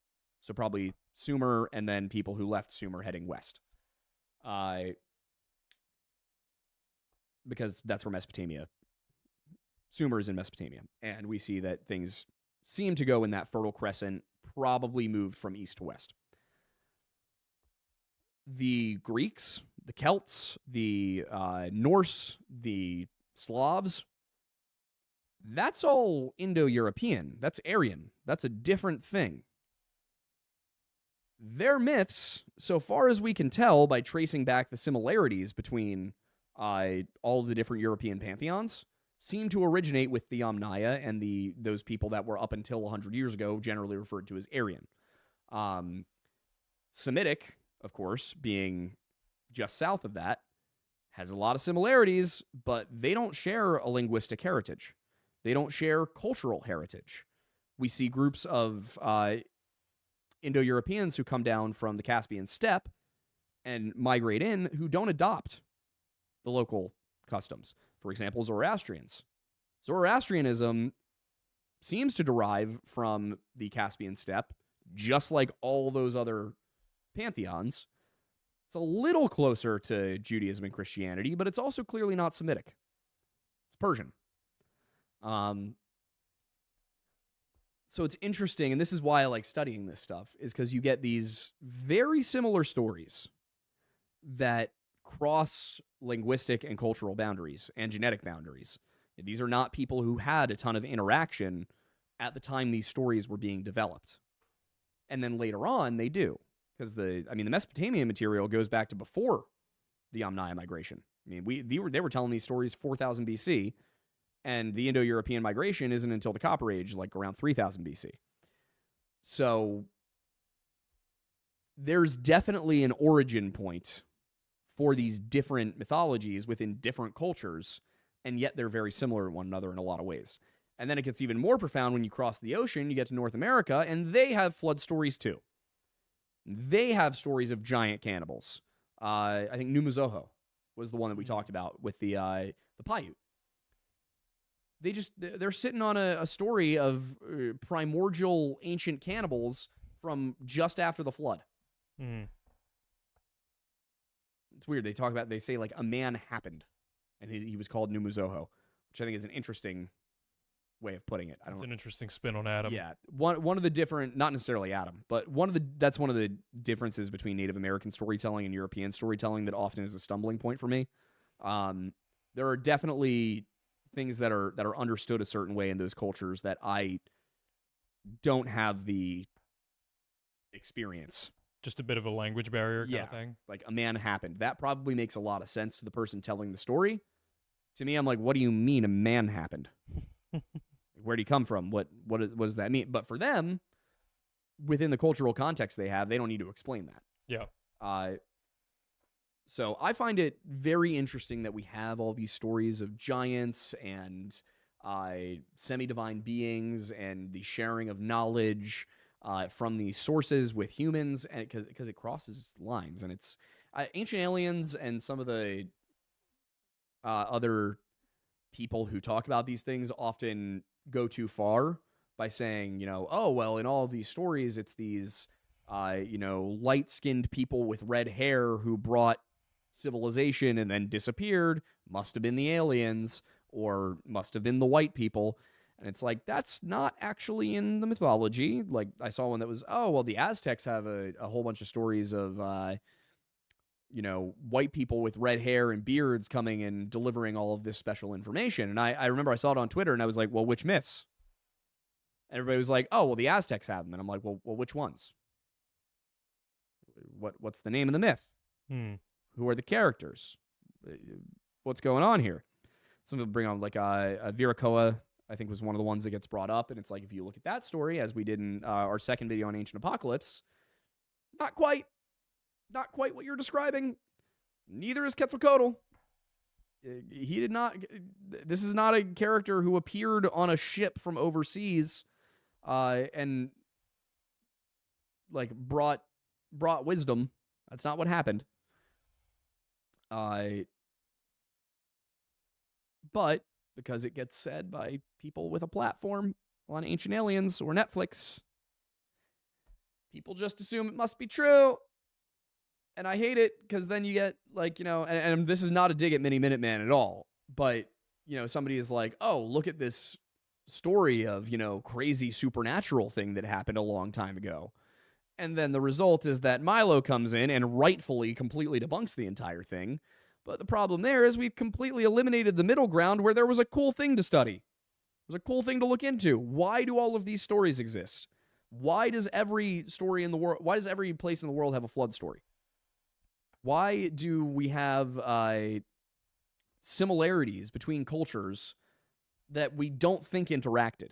Speaker 1: So probably Sumer, and then people who left Sumer heading west. Because that's where Sumer is in Mesopotamia. And we see that things seem to go in that Fertile Crescent, probably moved from east to west. The Greeks, the Celts, the Norse, the Slavs, that's all Indo-European. That's Aryan. That's a different thing. Their myths, so far as we can tell by tracing back the similarities between all of the different European pantheons, seem to originate with the Omnia and those people that were up until 100 years ago generally referred to as Aryan. Semitic, of course, being just south of that, has a lot of similarities, but they don't share a linguistic heritage. They don't share cultural heritage. We see groups of Indo-Europeans who come down from the Caspian steppe and migrate in who don't adopt the local customs. For example, Zoroastrians. Zoroastrianism seems to derive from the Caspian steppe, just like all those other pantheons. It's a little closer to Judaism and Christianity, but it's also clearly not Semitic. It's Persian. So it's interesting, and this is why I like studying this stuff, is because you get these very similar stories that cross linguistic and cultural boundaries and genetic boundaries. These are not people who had a ton of interaction at the time these stories were being developed. And then later on, they do. Because the Mesopotamian material goes back to before the Yamnaya migration. I mean, they were telling these stories 4000 BC, and the Indo-European migration isn't until the Copper Age, like around 3000 BC. So there's definitely an origin point for these different mythologies within different cultures, and yet they're very similar to one another in a lot of ways. And then it gets even more profound when you cross the ocean, you get to North America, and they have flood stories too. They have stories of giant cannibals. I think Numazoho was the one that we talked about with the Paiute. They're sitting on a story of primordial ancient cannibals from just after the flood.
Speaker 2: Mm.
Speaker 1: It's weird. They say like a man happened, and he was called Numazoho, which I think is an interesting way of putting it.
Speaker 2: It's an interesting spin on Adam.
Speaker 1: Yeah, one of the different, not necessarily Adam, but that's one of the differences between Native American storytelling and European storytelling that often is a stumbling point for me. There are definitely things that are understood a certain way in those cultures that I don't have the experience.
Speaker 2: Just a bit of a language barrier kind of thing.
Speaker 1: Like a man happened. That probably makes a lot of sense to the person telling the story. To me, I'm like, what do you mean a man happened? Where do you come from? What does that mean? But for them, within the cultural context they have, they don't need to explain that.
Speaker 2: Yeah.
Speaker 1: So I find it very interesting that we have all these stories of giants and semi-divine beings and the sharing of knowledge from these sources with humans, and because it crosses lines. And it's Ancient Aliens and some of the other people who talk about these things often go too far by saying, oh, well, in all of these stories, it's these, light-skinned people with red hair who brought civilization and then disappeared, must have been the aliens, or must have been the white people. And it's like, that's not actually in the mythology. Like, I saw one that was, oh, well, the Aztecs have a whole bunch of stories of, white people with red hair and beards coming and delivering all of this special information. And I remember I saw it on Twitter, and I was like, well, which myths? And everybody was like, oh, well, the Aztecs have them. And I'm like, well, which ones? What's the name of the myth? Who are the characters? What's going on here? Some people bring on like Viracoa, I think was one of the ones that gets brought up. And it's like, if you look at that story, as we did in our second video on Ancient Apocalypse, not quite what you're describing. Neither is Quetzalcoatl. He did not. This is not a character who appeared on a ship from overseas, and like brought wisdom. That's not what happened. But because it gets said by people with a platform on Ancient Aliens or Netflix, people just assume it must be true. And I hate it because then you get like, and this is not a dig at Mini Minuteman at all, but, somebody is like, oh, look at this story of, crazy supernatural thing that happened a long time ago. And then the result is that Milo comes in and rightfully completely debunks the entire thing. But the problem there is we've completely eliminated the middle ground where there was a cool thing to study. It was a cool thing to look into. Why do all of these stories exist? Why does every place in the world have a flood story? Why do we have similarities between cultures that we don't think interacted?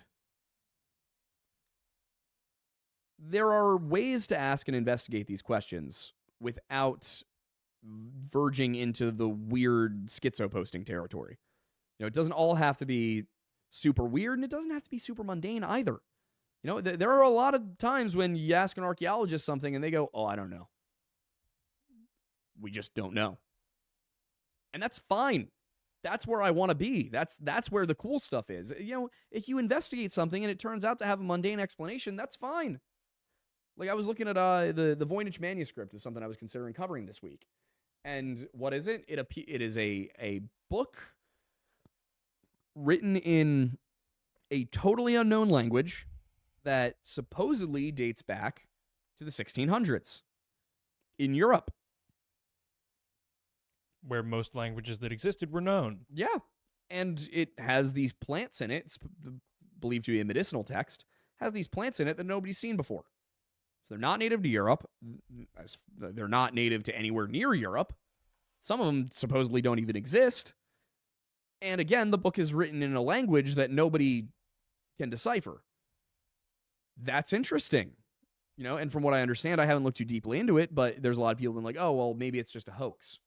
Speaker 1: There are ways to ask and investigate these questions without verging into the weird schizo posting territory. It doesn't all have to be super weird, and it doesn't have to be super mundane either. There are a lot of times when you ask an archaeologist something and they go, "Oh, I don't know. We just don't know." And that's fine. That's where I want to be. That's where the cool stuff is. If you investigate something and it turns out to have a mundane explanation, that's fine. Like I was looking at the Voynich manuscript is something I was considering covering this week. And what is it? It is a book written in a totally unknown language that supposedly dates back to the 1600s in Europe,
Speaker 2: where most languages that existed were known.
Speaker 1: Yeah, and it has these plants in it. It's believed to be a medicinal text. Has these plants in it that nobody's seen before. So they're not native to Europe. They're not native to anywhere near Europe. Some of them supposedly don't even exist. And again, the book is written in a language that nobody can decipher. That's interesting. And from what I understand, I haven't looked too deeply into it, but there's a lot of people been like, "Oh, well, maybe it's just a hoax."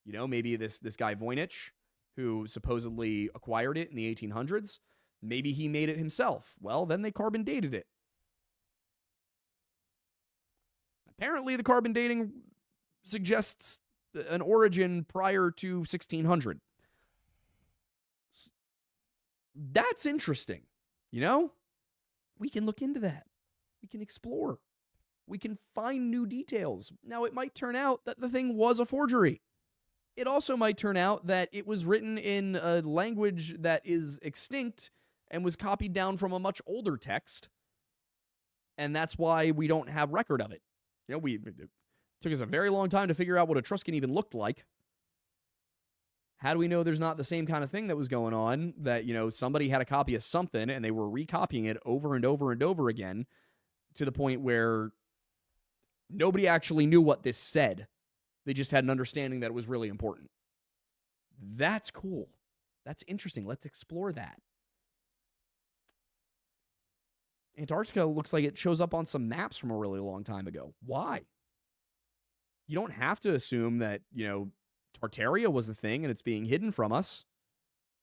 Speaker 1: Maybe this guy Voynich, who supposedly acquired it in the 1800s, maybe he made it himself. Well, then they carbon dated it. Apparently, the carbon dating suggests an origin prior to 1600. That's interesting. We can look into that. We can explore. We can find new details. Now, it might turn out that the thing was a forgery. It also might turn out that it was written in a language that is extinct and was copied down from a much older text, and that's why we don't have record of it. It took us a very long time to figure out what Etruscan even looked like. How do we know there's not the same kind of thing that was going on, that, somebody had a copy of something and they were recopying it over and over and over again to the point where nobody actually knew what this said. They just had an understanding that it was really important. That's cool. That's interesting. Let's explore that. Antarctica looks like it shows up on some maps from a really long time ago. Why? You don't have to assume that, Tartaria was the thing and it's being hidden from us.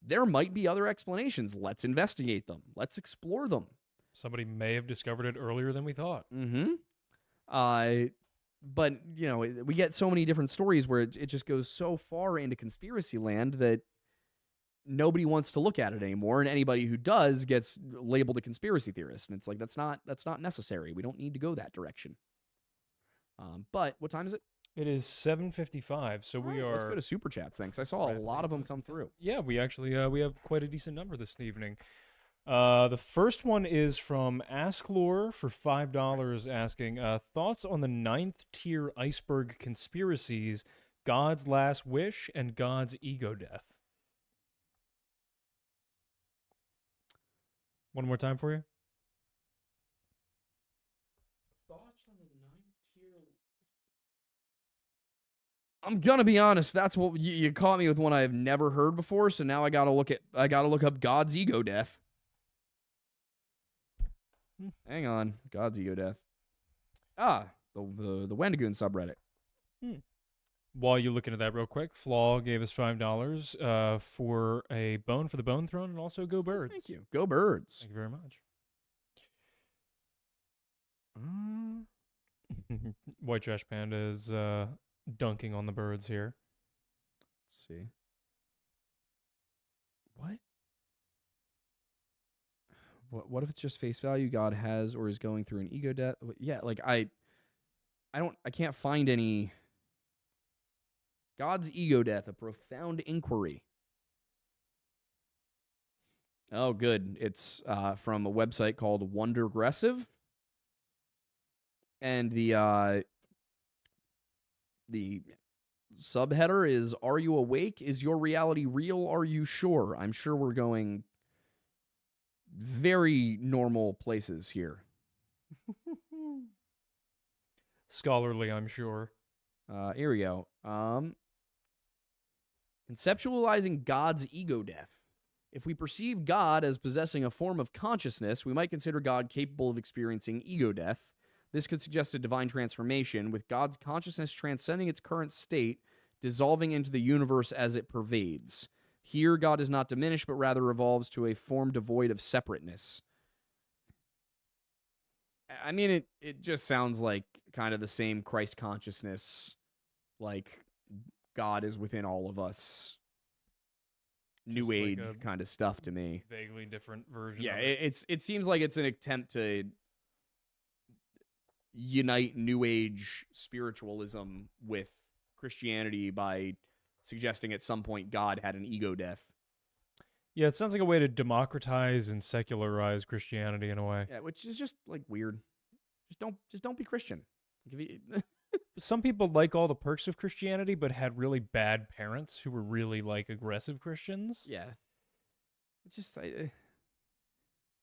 Speaker 1: There might be other explanations. Let's investigate them. Let's explore them.
Speaker 2: Somebody may have discovered it earlier than we thought.
Speaker 1: Mm-hmm. But, we get so many different stories where it just goes so far into conspiracy land that nobody wants to look at it anymore, and anybody who does gets labeled a conspiracy theorist. And it's like, that's not necessary. We don't need to go that direction. But what time is it?
Speaker 2: It is 7:55, so we are...
Speaker 1: Let's go to Super Chats, thanks. I saw a lot of them come through.
Speaker 2: Yeah, we actually we have quite a decent number this evening. The first one is from Asklore for $5, asking, thoughts on the 9th tier iceberg conspiracies, God's Last Wish, and God's Ego Death. One more time for you.
Speaker 1: Thoughts on the 9th tier... I'm gonna be honest, that's what you caught me with one I've never heard before, so now I gotta look up God's Ego Death. Hang on. God's Ego Death. The Wendigoon subreddit.
Speaker 2: While you're looking at that real quick, Flaw gave us $5 for a bone for the Bone Throne, and also Go Birds.
Speaker 1: Thank you. Go Birds.
Speaker 2: Thank you very much. White Trash Panda is dunking on the birds here.
Speaker 1: Let's see. What if it's just face value? God has or is going through an ego death? Yeah, like I can't find any. God's Ego Death, a profound inquiry. Oh, good. It's from a website called Wondergressive. And the subheader is, "Are you awake? Is your reality real? Are you sure?" I'm sure we're going very normal places here.
Speaker 2: Scholarly, I'm sure.
Speaker 1: Here we go. Conceptualizing God's ego death. If we perceive God as possessing a form of consciousness, we might consider God capable of experiencing ego death. This could suggest a divine transformation, with God's consciousness transcending its current state, dissolving into the universe as it pervades. Here, God is not diminished, but rather evolves to a form devoid of separateness. I mean, it just sounds like kind of the same Christ consciousness, like God is within all of us. New Age kind of stuff to me.
Speaker 2: Vaguely different version.
Speaker 1: Yeah,
Speaker 2: of it.
Speaker 1: it seems like it's an attempt to unite New Age spiritualism with Christianity by suggesting at some point God had an ego death.
Speaker 2: Yeah, it sounds like a way to democratize and secularize Christianity in a way.
Speaker 1: Yeah, which is just like weird. Just don't be Christian.
Speaker 2: Some people like all the perks of Christianity, but had really bad parents who were really like aggressive Christians.
Speaker 1: Yeah, it's just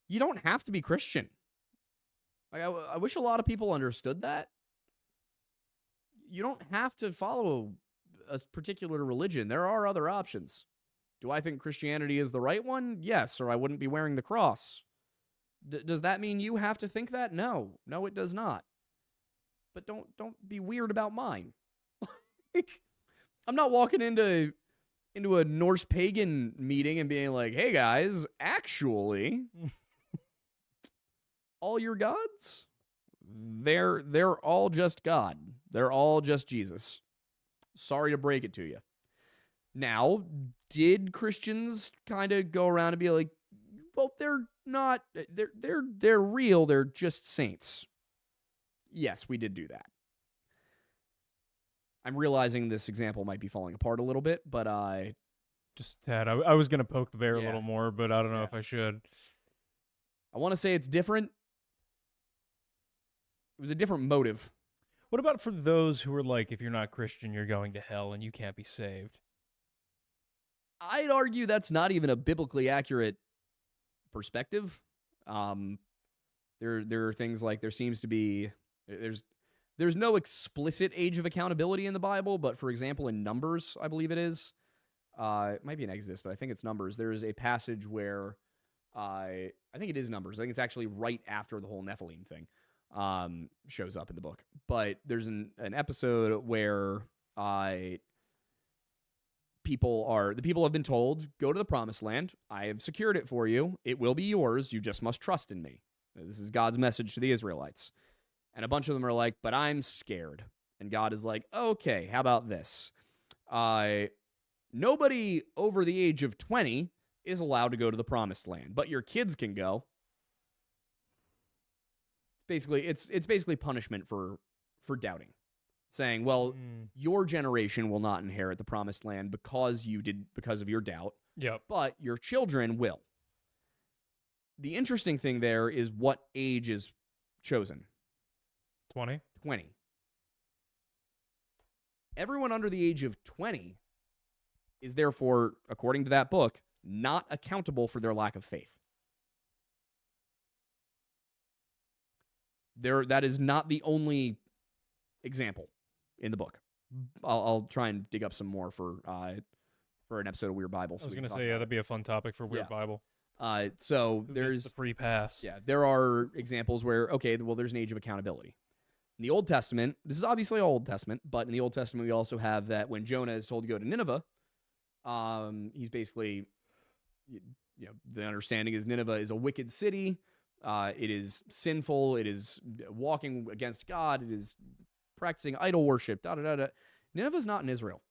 Speaker 1: you don't have to be Christian. Like I wish a lot of people understood that. You don't have to follow a particular religion. There are other options. Do I think Christianity is the right one? Yes, or I wouldn't be wearing the cross. Does that mean you have to think that? No, it does not. But don't be weird about mine. I'm not walking into a Norse pagan meeting and being like, "Hey guys, actually, all your gods, they're all just God. They're all just Jesus. Sorry to break it to you." Now, did Christians kind of go around and be like, "Well, they're not. They're real. They're just saints." Yes, we did do that. I'm realizing this example might be falling apart a little bit, but
Speaker 2: just tad. I was gonna poke the bear a little more, but I don't know if I should.
Speaker 1: I want to say it's different. It was a different motive.
Speaker 2: What about for those who are like, if you're not Christian, you're going to hell and you can't be saved?
Speaker 1: I'd argue that's not even a biblically accurate perspective. There are things like there seems to be there's no explicit age of accountability in the Bible, but for example, in Numbers, I believe it is, it might be in Exodus, but I think it's Numbers. There is a passage where I think it is Numbers. I think it's actually right after the whole Nephilim thing shows up in the book. But there's an episode where the people have been told, go to the promised land. I have secured it for you. It will be yours. You just must trust in me. This is God's message to the Israelites. And a bunch of them are like, but I'm scared. And God is like, okay, how about this? Nobody over the age of 20 is allowed to go to the promised land, but your kids can go. It's basically punishment for doubting. Saying, well, your generation will not inherit the promised land because of your doubt.
Speaker 2: Yep.
Speaker 1: But your children will. The interesting thing there is what age is chosen.
Speaker 2: 20.
Speaker 1: Everyone under the age of 20 is therefore, according to that book, not accountable for their lack of faith. That is not the only example in the book. I'll try and dig up some more for an episode of Weird Bible.
Speaker 2: I was going to say, that'd be a fun topic for Weird Bible.
Speaker 1: So
Speaker 2: Who
Speaker 1: there's
Speaker 2: gets the free pass.
Speaker 1: Yeah, there are examples where, okay, well, there's an age of accountability. In the Old Testament, this is obviously Old Testament, but in the Old Testament, we also have that when Jonah is told to go to Nineveh, he's basically, the understanding is Nineveh is a wicked city. It is sinful. It is walking against God. It is practicing idol worship. Nineveh's not in Israel.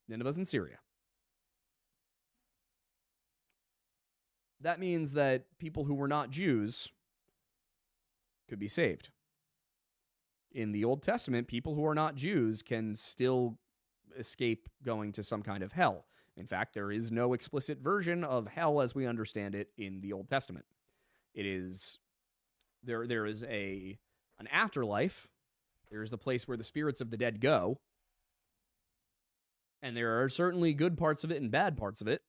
Speaker 1: Nineveh's in Syria. That means that people who were not Jews could be saved. In the Old Testament, people who are not Jews can still escape going to some kind of hell. In fact, there is no explicit version of hell as we understand it in the Old Testament. It is there is an afterlife. There is the place where the spirits of the dead go. And there are certainly good parts of it and bad parts of it.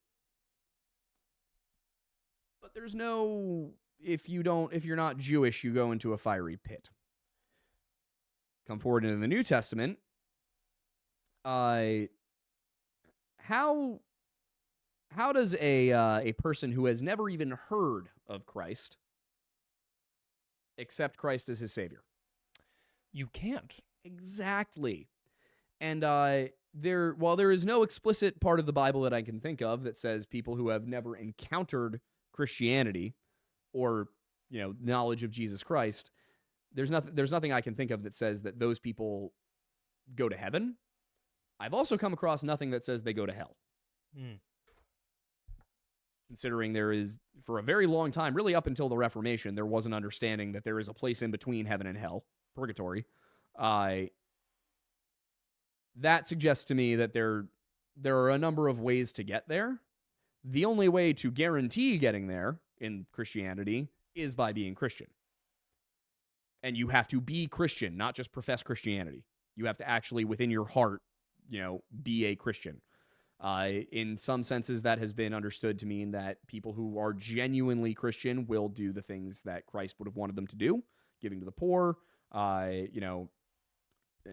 Speaker 1: But there's no if you're not Jewish, you go into a fiery pit. Come forward into the New Testament. How does a person who has never even heard of Christ accept Christ as his Savior?
Speaker 2: You can't.
Speaker 1: Exactly. And while there is no explicit part of the Bible that I can think of that says people who have never encountered Christianity or, knowledge of Jesus Christ, there's nothing I can think of that says that those people go to heaven. I've also come across nothing that says they go to hell. Considering there is, for a very long time, really up until the Reformation, there was an understanding that there is a place in between heaven and hell, purgatory. That suggests to me that there are a number of ways to get there. The only way to guarantee getting there in Christianity is by being Christian. And you have to be Christian, not just profess Christianity. You have to actually, within your heart, be a Christian. In some senses, that has been understood to mean that people who are genuinely Christian will do the things that Christ would have wanted them to do, giving to the poor,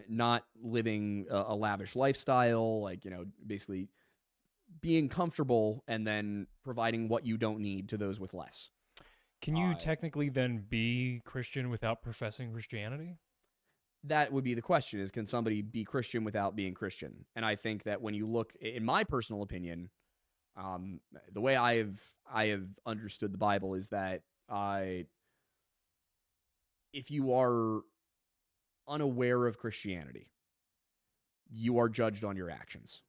Speaker 1: not living a lavish lifestyle, basically being comfortable and then providing what you don't need to those with less.
Speaker 2: Can you technically then be Christian without professing Christianity?
Speaker 1: That would be the question, is can somebody be Christian without being Christian? And I think that when you look, in my personal opinion, the way I have understood the Bible is that if you are unaware of Christianity, you are judged on your actions.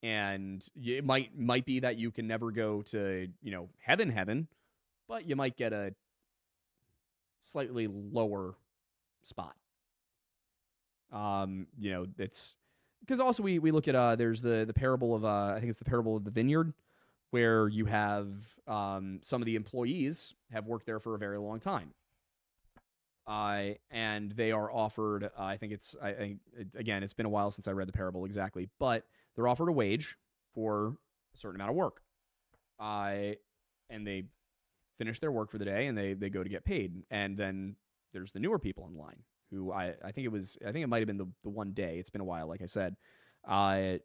Speaker 1: And it might be that you can never go to, heaven, but you might get a slightly lower spot. It's because also we look at there's the parable of I think it's the parable of the vineyard, where you have some of the employees have worked there for a very long time. And they are offered, again, it's been a while since I read the parable exactly, but they're offered a wage for a certain amount of work. And they finish their work for the day and they go to get paid. And then there's the newer people in line who I think it might have been the one day. It's been a while, like I said. And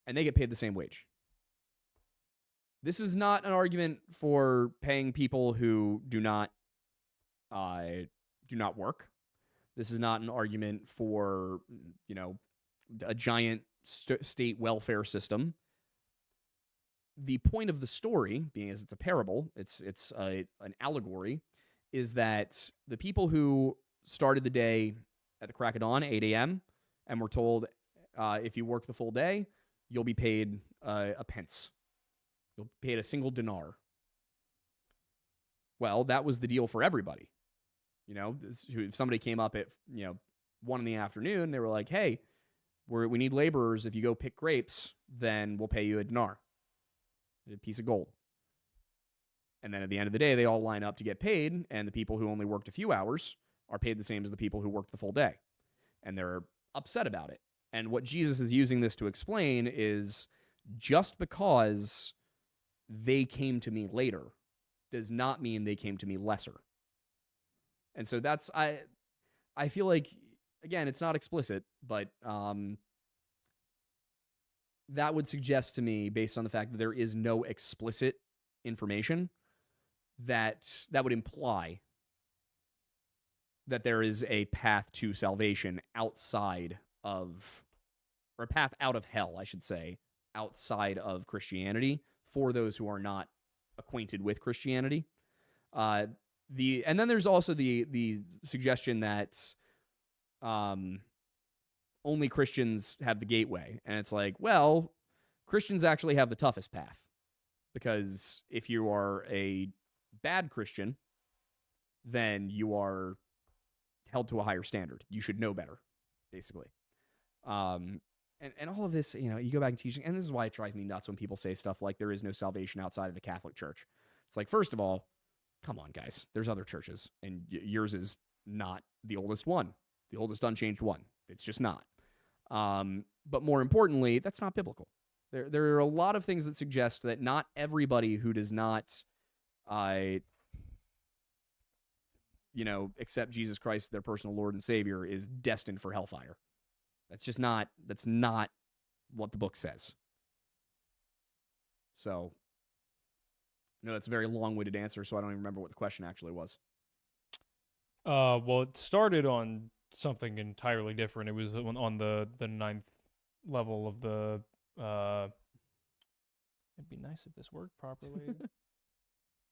Speaker 1: they get paid the same wage. This is not an argument for paying people who do not work. This is not an argument for, a giant state welfare system. The point of the story, being as it's a parable, it's an allegory, is that the people who started the day at the crack of dawn, 8 a.m., and were told, if you work the full day, you'll be paid a pence. You'll be paid a single dinar. Well, that was the deal for everybody. If somebody came up at 1 in the afternoon, they were like, "Hey, we need laborers. If you go pick grapes, then we'll pay you a dinar, a piece of gold." And then at the end of the day, they all line up to get paid, and the people who only worked a few hours are paid the same as the people who worked the full day, and they're upset about it. And what Jesus is using this to explain is just because they came to me later does not mean they came to me lesser. And so that's, I feel like, again, it's not explicit, but that would suggest to me, based on the fact that there is no explicit information, that would imply that there is a path to salvation outside of, or a path out of hell, I should say, outside of Christianity for those who are not acquainted with Christianity. And then there's also the suggestion that only Christians have the gateway. And it's like, well, Christians actually have the toughest path, because if you are a bad Christian, then you are held to a higher standard. You should know better, basically. And all of this, you go back and teaching, and this is why it drives me nuts when people say stuff like there is no salvation outside of the Catholic Church. It's like, first of all, come on, guys. There's other churches, and yours is not the oldest one, the oldest unchanged one. It's just not. But more importantly, that's not biblical. There are a lot of things that suggest that not everybody who does not, accept Jesus Christ as their personal Lord and Savior is destined for hellfire. That's not what the book says. So, no, that's a very long-winded answer, so I don't even remember what the question actually was.
Speaker 2: Well, it started on something entirely different. It was on the ninth level of the. It'd be nice if this worked properly.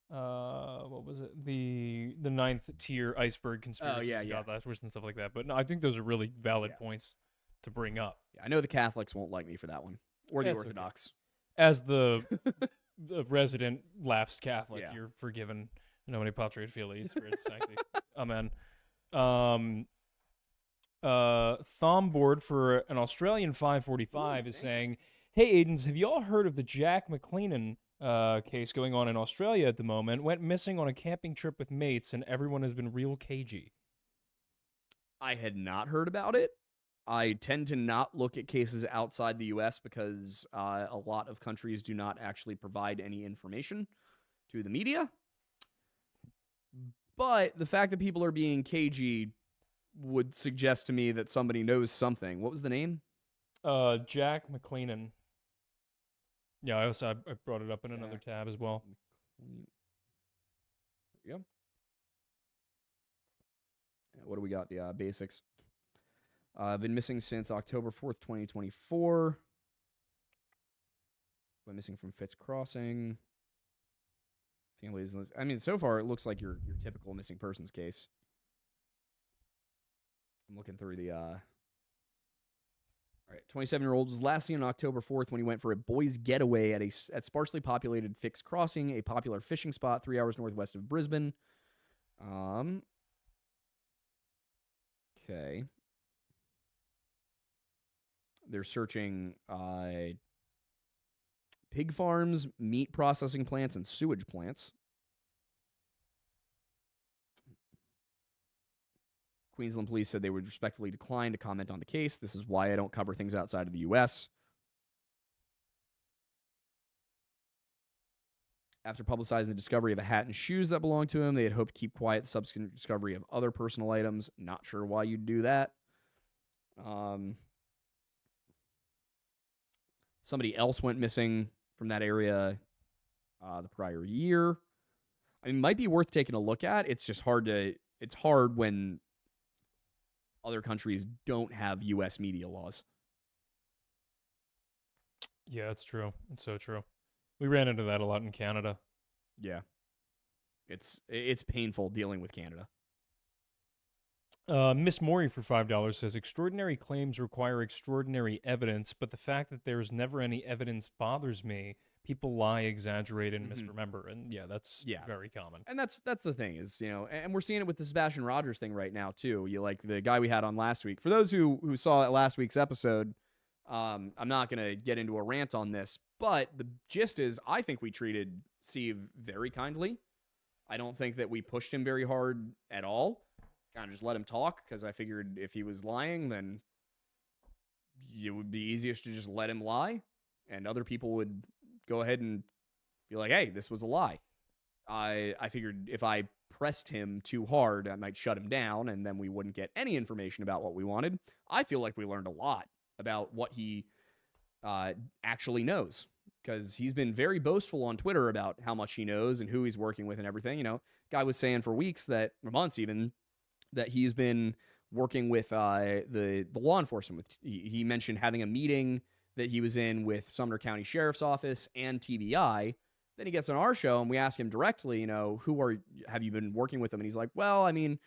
Speaker 2: What was it? The ninth tier iceberg conspiracy.
Speaker 1: Oh, yeah.
Speaker 2: Last wish and stuff like that. But no, I think those are really valid points to bring up.
Speaker 1: Yeah, I know the Catholics won't like me for that one, or the
Speaker 2: That's
Speaker 1: Orthodox.
Speaker 2: Okay. As the resident lapsed Catholic,
Speaker 1: Yeah.
Speaker 2: you're forgiven. Nomine Patri et Filii et Spiritus Sancti. Amen. Thomboard for an Australian 545 is saying, "Hey Aidens, have you all heard of the Jack McLennan case going on in Australia at the moment? Went missing on a camping trip with mates, and everyone has been real cagey."
Speaker 1: I had not heard about it. I tend to not look at cases outside the U.S. because a lot of countries do not actually provide any information to the media. But the fact that people are being cagey would suggest to me that somebody knows something. What was the name?
Speaker 2: Jack McLennan. Yeah, I brought it up in another tab as well.
Speaker 1: Yep. What do we got? The basics. Been missing since October 4th, 2024. Been missing from Fitz Crossing. Families. I mean, so far it looks like your typical missing persons case. I'm looking through the. All right, 27-year-old was last seen on October 4th when he went for a boys' getaway at sparsely populated Fitz Crossing, a popular fishing spot 3 hours northwest of Brisbane. Okay. They're searching pig farms, meat processing plants, and sewage plants. Queensland police said they would respectfully decline to comment on the case. This is why I don't cover things outside of the U.S. After publicizing the discovery of a hat and shoes that belonged to him, they had hoped to keep quiet the subsequent discovery of other personal items. Not sure why you'd do that. Somebody else went missing from that area the prior year. I mean, it might be worth taking a look at. It's just hard when other countries don't have U.S. media laws.
Speaker 2: Yeah, it's true. It's so true. We ran into that a lot in Canada.
Speaker 1: Yeah. It's painful dealing with Canada.
Speaker 2: Miss Maury for $5 says, extraordinary claims require extraordinary evidence, but the fact that there's never any evidence bothers me. People lie, exaggerate, and misremember. And yeah, that's very common.
Speaker 1: And that's the thing is, and we're seeing it with the Sebastian Rogers thing right now too. You like the guy we had on last week. For those who saw last week's episode, I'm not going to get into a rant on this, but the gist is I think we treated Steve very kindly. I don't think that we pushed him very hard at all. Kind of just let him talk because I figured if he was lying, then it would be easiest to just let him lie, and other people would go ahead and be like, hey, this was a lie. I figured if I pressed him too hard, I might shut him down, and then we wouldn't get any information about what we wanted. I feel like we learned a lot about what he actually knows, because he's been very boastful on Twitter about how much he knows and who he's working with and everything. Guy was saying for weeks or months even, that he's been working with the law enforcement. He mentioned having a meeting that he was in with Sumner County Sheriff's Office and TBI. Then he gets on our show and we ask him directly, have you been working with them? And he's like, well, I mean,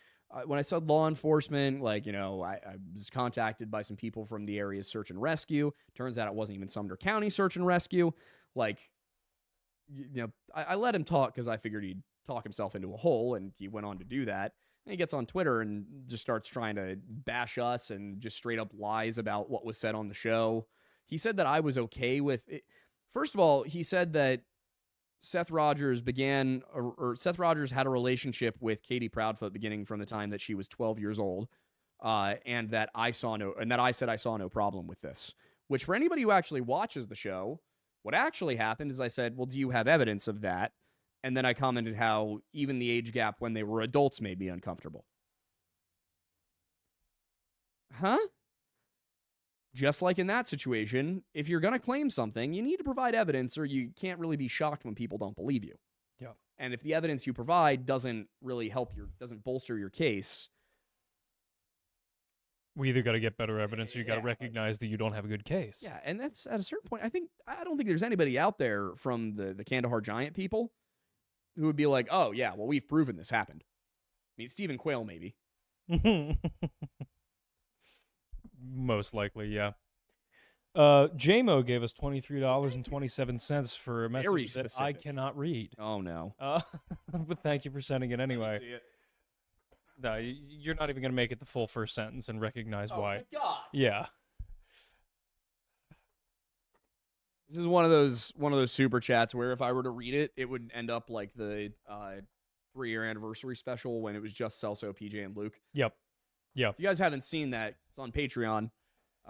Speaker 1: when I said law enforcement, I was contacted by some people from the area's search and rescue. Turns out it wasn't even Sumner County search and rescue. I let him talk because I figured he'd talk himself into a hole, and he went on to do that. And he gets on Twitter and just starts trying to bash us and just straight up lies about what was said on the show. He said that I was okay with it. First of all, he said that Seth Rogers had a relationship with Katie Proudfoot beginning from the time that she was 12 years old, and that I said I saw no problem with this. Which, for anybody who actually watches the show, what actually happened is I said, well, do you have evidence of that? And then I commented how even the age gap when they were adults made me uncomfortable. Huh? Just like in that situation, if you're going to claim something, you need to provide evidence, or you can't really be shocked when people don't believe you.
Speaker 2: Yeah.
Speaker 1: And if the evidence you provide doesn't really doesn't bolster your case,
Speaker 2: we either got to get better evidence or you got to recognize that you don't have a good case.
Speaker 1: Yeah, and that's at a certain point. I don't think there's anybody out there from the Kandahar Giant people who would be like, oh yeah, well, we've proven this happened. I mean, Stephen Quayle maybe.
Speaker 2: Most likely, yeah. JMO gave us $23.27 for a message that I cannot read.
Speaker 1: Oh no.
Speaker 2: But thank you for sending it anyway. No, you're not even going to make it the full first sentence and recognize why.
Speaker 1: Oh my God.
Speaker 2: Yeah.
Speaker 1: This is one of those super chats where if I were to read it, it would end up like the 3-year anniversary special when it was just Celso, PJ, and Luke.
Speaker 2: Yep.
Speaker 1: If you guys haven't seen that, it's on Patreon.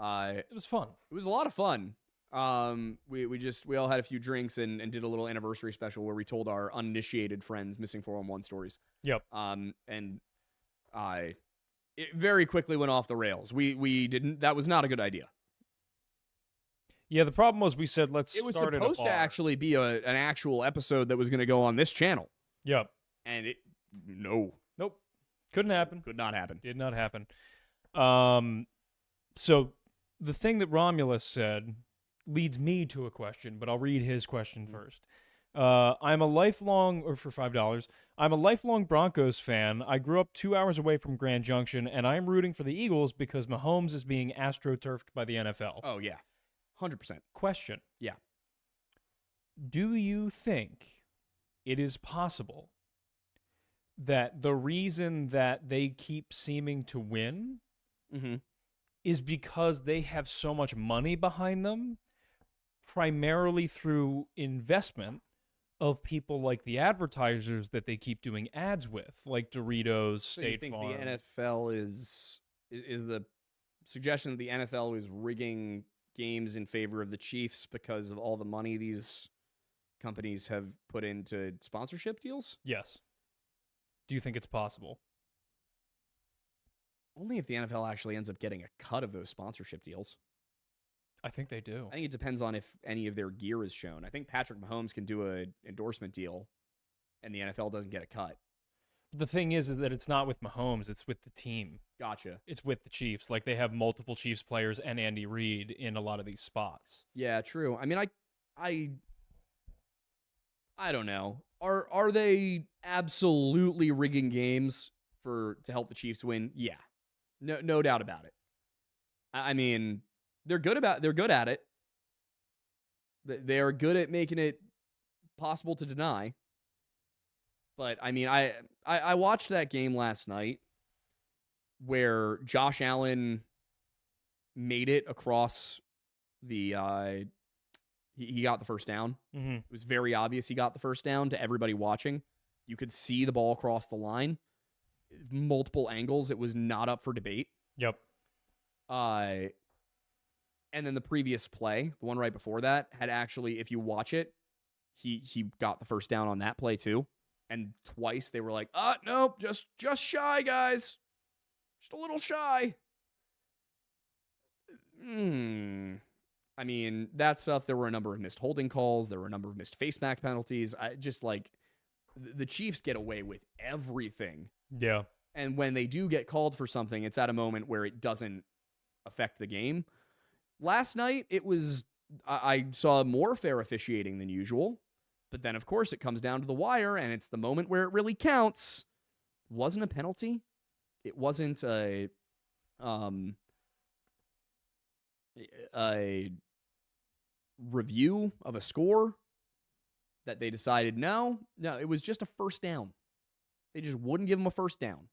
Speaker 2: It was fun.
Speaker 1: It was a lot of fun. We all had a few drinks and did a little anniversary special where we told our uninitiated friends missing 411 stories.
Speaker 2: Yep.
Speaker 1: It very quickly went off the rails. We didn't. That was not a good idea.
Speaker 2: Yeah, the problem was we said let's.
Speaker 1: It was
Speaker 2: start
Speaker 1: supposed to actually be an actual episode that was going to go on this channel.
Speaker 2: Yep.
Speaker 1: And
Speaker 2: nope, couldn't happen.
Speaker 1: Could not happen.
Speaker 2: Did not happen. So the thing that Romulus said leads me to a question, but I'll read his question first. I'm a lifelong, or for $5, I'm a lifelong Broncos fan. I grew up 2 hours away from Grand Junction, and I'm rooting for the Eagles because Mahomes is being astroturfed by the NFL.
Speaker 1: Oh, yeah. 100%.
Speaker 2: Question.
Speaker 1: Yeah.
Speaker 2: Do you think it is possible that the reason that they keep seeming to win is because they have so much money behind them, primarily through investment of people like the advertisers that they keep doing ads with, like Doritos, State Farm?
Speaker 1: So you think the NFL is the suggestion that the NFL is rigging games in favor of the Chiefs because of all the money these companies have put into sponsorship deals?
Speaker 2: Yes. Do you think it's possible?
Speaker 1: Only if the NFL actually ends up getting a cut of those sponsorship deals.
Speaker 2: I think they do.
Speaker 1: I think it depends on if any of their gear is shown. I think Patrick Mahomes can do an endorsement deal, and the NFL doesn't get a cut.
Speaker 2: The thing is that it's not with Mahomes, it's with the team.
Speaker 1: Gotcha.
Speaker 2: It's with the Chiefs. Like, they have multiple Chiefs players and Andy Reid in a lot of these spots.
Speaker 1: Yeah, true. I mean, I don't know. Are they absolutely rigging games to help the Chiefs win? Yeah. No doubt about it. I mean, they're good at it. They are good at making it possible to deny. But I mean, I watched that game last night where Josh Allen made it across the he got the first down.
Speaker 2: Mm-hmm.
Speaker 1: It was very obvious he got the first down to everybody watching. You could see the ball cross the line. Multiple angles. It was not up for debate.
Speaker 2: Yep.
Speaker 1: And then the previous play, the one right before that, had actually, if you watch it, he got the first down on that play too. And twice they were like, nope, just shy, guys. Just a little shy. I mean, that stuff, there were a number of missed holding calls. There were a number of missed face mask penalties. The Chiefs get away with everything.
Speaker 2: Yeah.
Speaker 1: And when they do get called for something, it's at a moment where it doesn't affect the game. Last night, I saw more fair officiating than usual. But then, of course, it comes down to the wire, and it's the moment where it really counts. It wasn't a penalty. It wasn't a review of a score that they decided, no, it was just a first down. They just wouldn't give him a first down.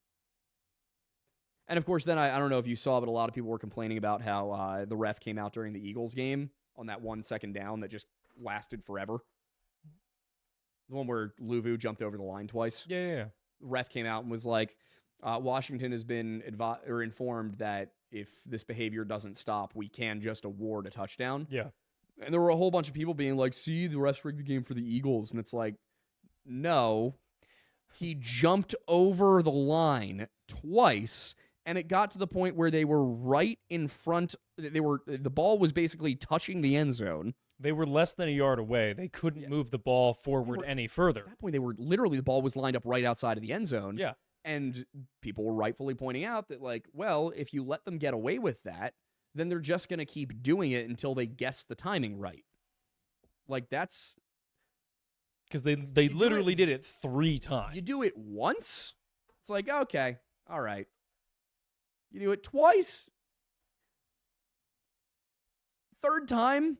Speaker 1: And, of course, then I don't know if you saw, but a lot of people were complaining about how the ref came out during the Eagles game on that 1 second down that just lasted forever. The one where Luvu jumped over the line twice.
Speaker 2: Yeah.
Speaker 1: The ref came out and was like, Washington has been informed that if this behavior doesn't stop, we can just award a touchdown.
Speaker 2: Yeah.
Speaker 1: And there were a whole bunch of people being like, see, the refs rigged the game for the Eagles. And it's like, no. He jumped over the line twice, and it got to the point where they were right in front. The ball was basically touching the end zone.
Speaker 2: They were less than a yard away. They couldn't move the ball forward any further.
Speaker 1: At that point, they were literally, the ball was lined up right outside of the end zone.
Speaker 2: Yeah.
Speaker 1: And people were rightfully pointing out that, like, well, if you let them get away with that, then they're just going to keep doing it until they guess the timing right. Like, that's...
Speaker 2: Because they literally did it 3 times.
Speaker 1: You do it once, it's like, okay, all right. You do it twice. Third time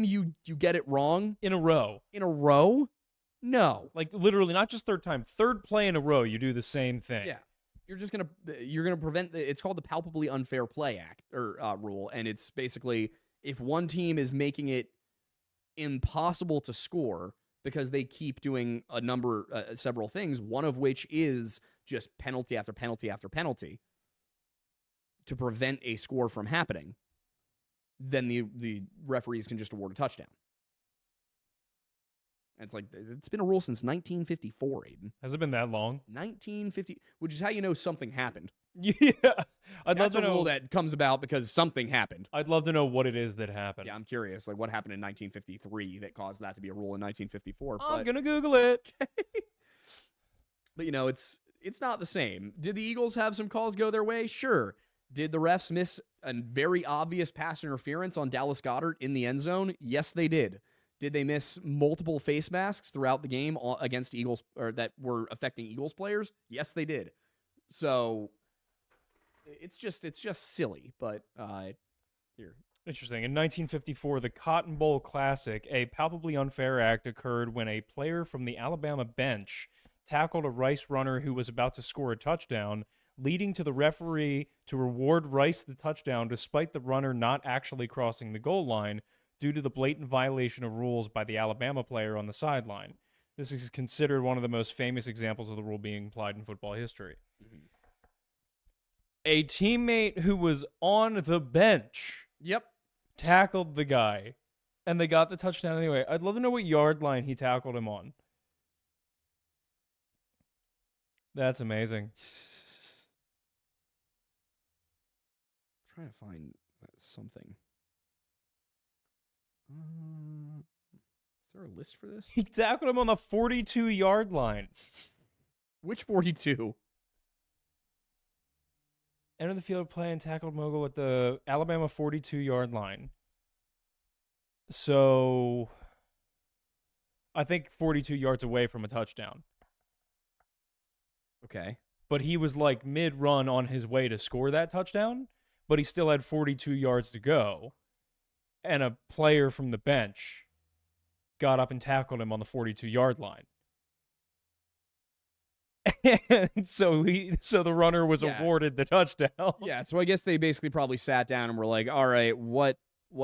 Speaker 1: you get it wrong.
Speaker 2: In a row.
Speaker 1: No.
Speaker 2: Like, literally, not just third time. Third play in a row, you do the same thing.
Speaker 1: Yeah. You're gonna prevent it's called the palpably unfair play act or rule, and it's basically if one team is making it impossible to score because they keep doing several things, one of which is just penalty after penalty after penalty to prevent a score from happening, then the referees can just award a touchdown. And it's like, it's been a rule since 1954, Aiden.
Speaker 2: Has it been that long?
Speaker 1: 1950, which is how you know something happened.
Speaker 2: Yeah.
Speaker 1: That's a rule that comes about because something happened.
Speaker 2: I'd love to know what it is that happened.
Speaker 1: Yeah, I'm curious. Like, what happened in 1953 that caused that to be a rule in 1954?
Speaker 2: I'm going to Google it.
Speaker 1: But, it's not the same. Did the Eagles have some calls go their way? Sure. Did the refs miss a very obvious pass interference on Dallas Goedert in the end zone? Yes, they did. Did they miss multiple face masks throughout the game against Eagles, or that were affecting Eagles players? Yes, they did. So it's just silly, but here.
Speaker 2: Interesting. In 1954, the Cotton Bowl Classic, a palpably unfair act occurred when a player from the Alabama bench tackled a Rice runner who was about to score a touchdown, leading to the referee to reward Rice the touchdown despite the runner not actually crossing the goal line, due to the blatant violation of rules by the Alabama player on the sideline. This is considered one of the most famous examples of the rule being applied in football history. Mm-hmm. A teammate who was on the bench tackled the guy, and they got the touchdown anyway. I'd love to know what yard line he tackled him on. That's amazing.
Speaker 1: Trying to find something. Is there a list for this?
Speaker 2: He tackled him on the 42-yard line.
Speaker 1: Which 42?
Speaker 2: Enter the field of play and tackled Mogul at the Alabama 42-yard line. So, I think 42 yards away from a touchdown.
Speaker 1: Okay.
Speaker 2: But he was like mid-run on his way to score that touchdown, but he still had 42 yards to go. And a player from the bench got up and tackled him on the 42-yard line. And so the runner was awarded the touchdown.
Speaker 1: Yeah, so I guess they basically probably sat down and were like, all right, what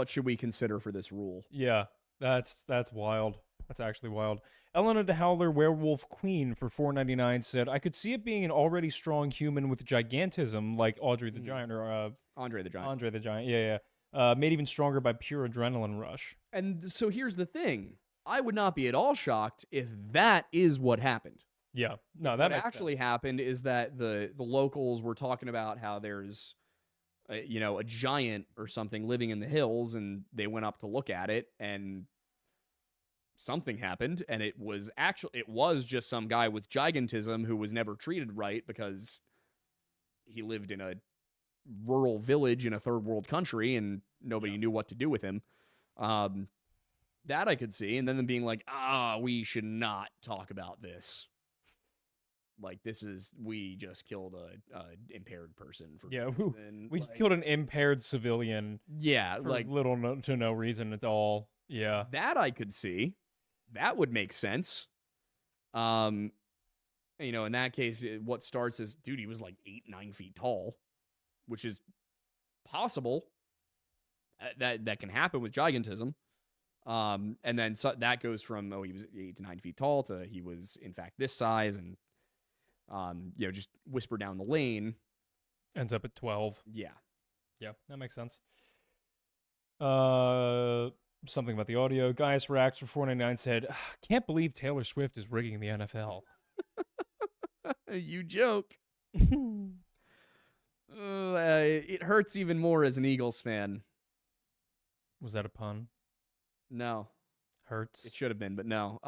Speaker 1: should we consider for this rule?
Speaker 2: Yeah, that's wild. That's actually wild. Eleanor the Howler Werewolf Queen for $4.99 said, I could see it being an already strong human with gigantism like Audrey the Giant or
Speaker 1: Andre the Giant.
Speaker 2: Andre the Giant, yeah. Made even stronger by pure adrenaline rush.
Speaker 1: And so here's the thing. I would not be at all shocked if that is what happened.
Speaker 2: Yeah. No, that
Speaker 1: what actually happened is that the locals were talking about how there's a giant or something living in the hills, and they went up to look at it, and something happened, and it was just some guy with gigantism who was never treated right because he lived in a rural village in a third world country and nobody knew what to do with him. That I could see. And then them being like, we should not talk about this. Like, we just killed a impaired person.
Speaker 2: We killed an impaired civilian.
Speaker 1: Yeah.
Speaker 2: For little to no reason at all. Yeah.
Speaker 1: That I could see. That would make sense. In that case, what starts is, dude, he was like 8-9 feet tall, which is possible. That can happen with gigantism. And then that goes from, he was 8 to 9 feet tall to he was, in fact, this size, and, just whisper down the lane.
Speaker 2: Ends up at 12.
Speaker 1: Yeah.
Speaker 2: Yeah, that makes sense. Something about the audio. Gaius Rax for $4.99 said, can't believe Taylor Swift is rigging the NFL.
Speaker 1: You joke. It hurts even more as an Eagles fan.
Speaker 2: Was that a pun?
Speaker 1: No.
Speaker 2: Hurts.
Speaker 1: It should have been, but no.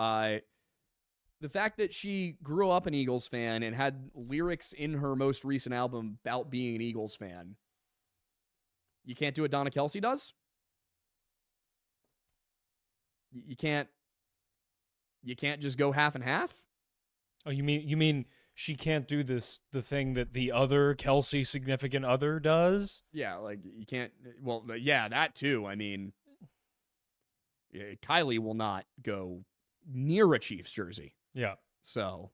Speaker 1: The fact that she grew up an Eagles fan and had lyrics in her most recent album about being an Eagles fan. You can't do what Donna Kelce does? You can't just go half and half?
Speaker 2: Oh, you mean she can't do the thing that the other Kelce significant other does?
Speaker 1: Yeah, like you can't. Well, yeah, that too. I mean, Kylie will not go near a Chiefs jersey.
Speaker 2: Yeah.
Speaker 1: So,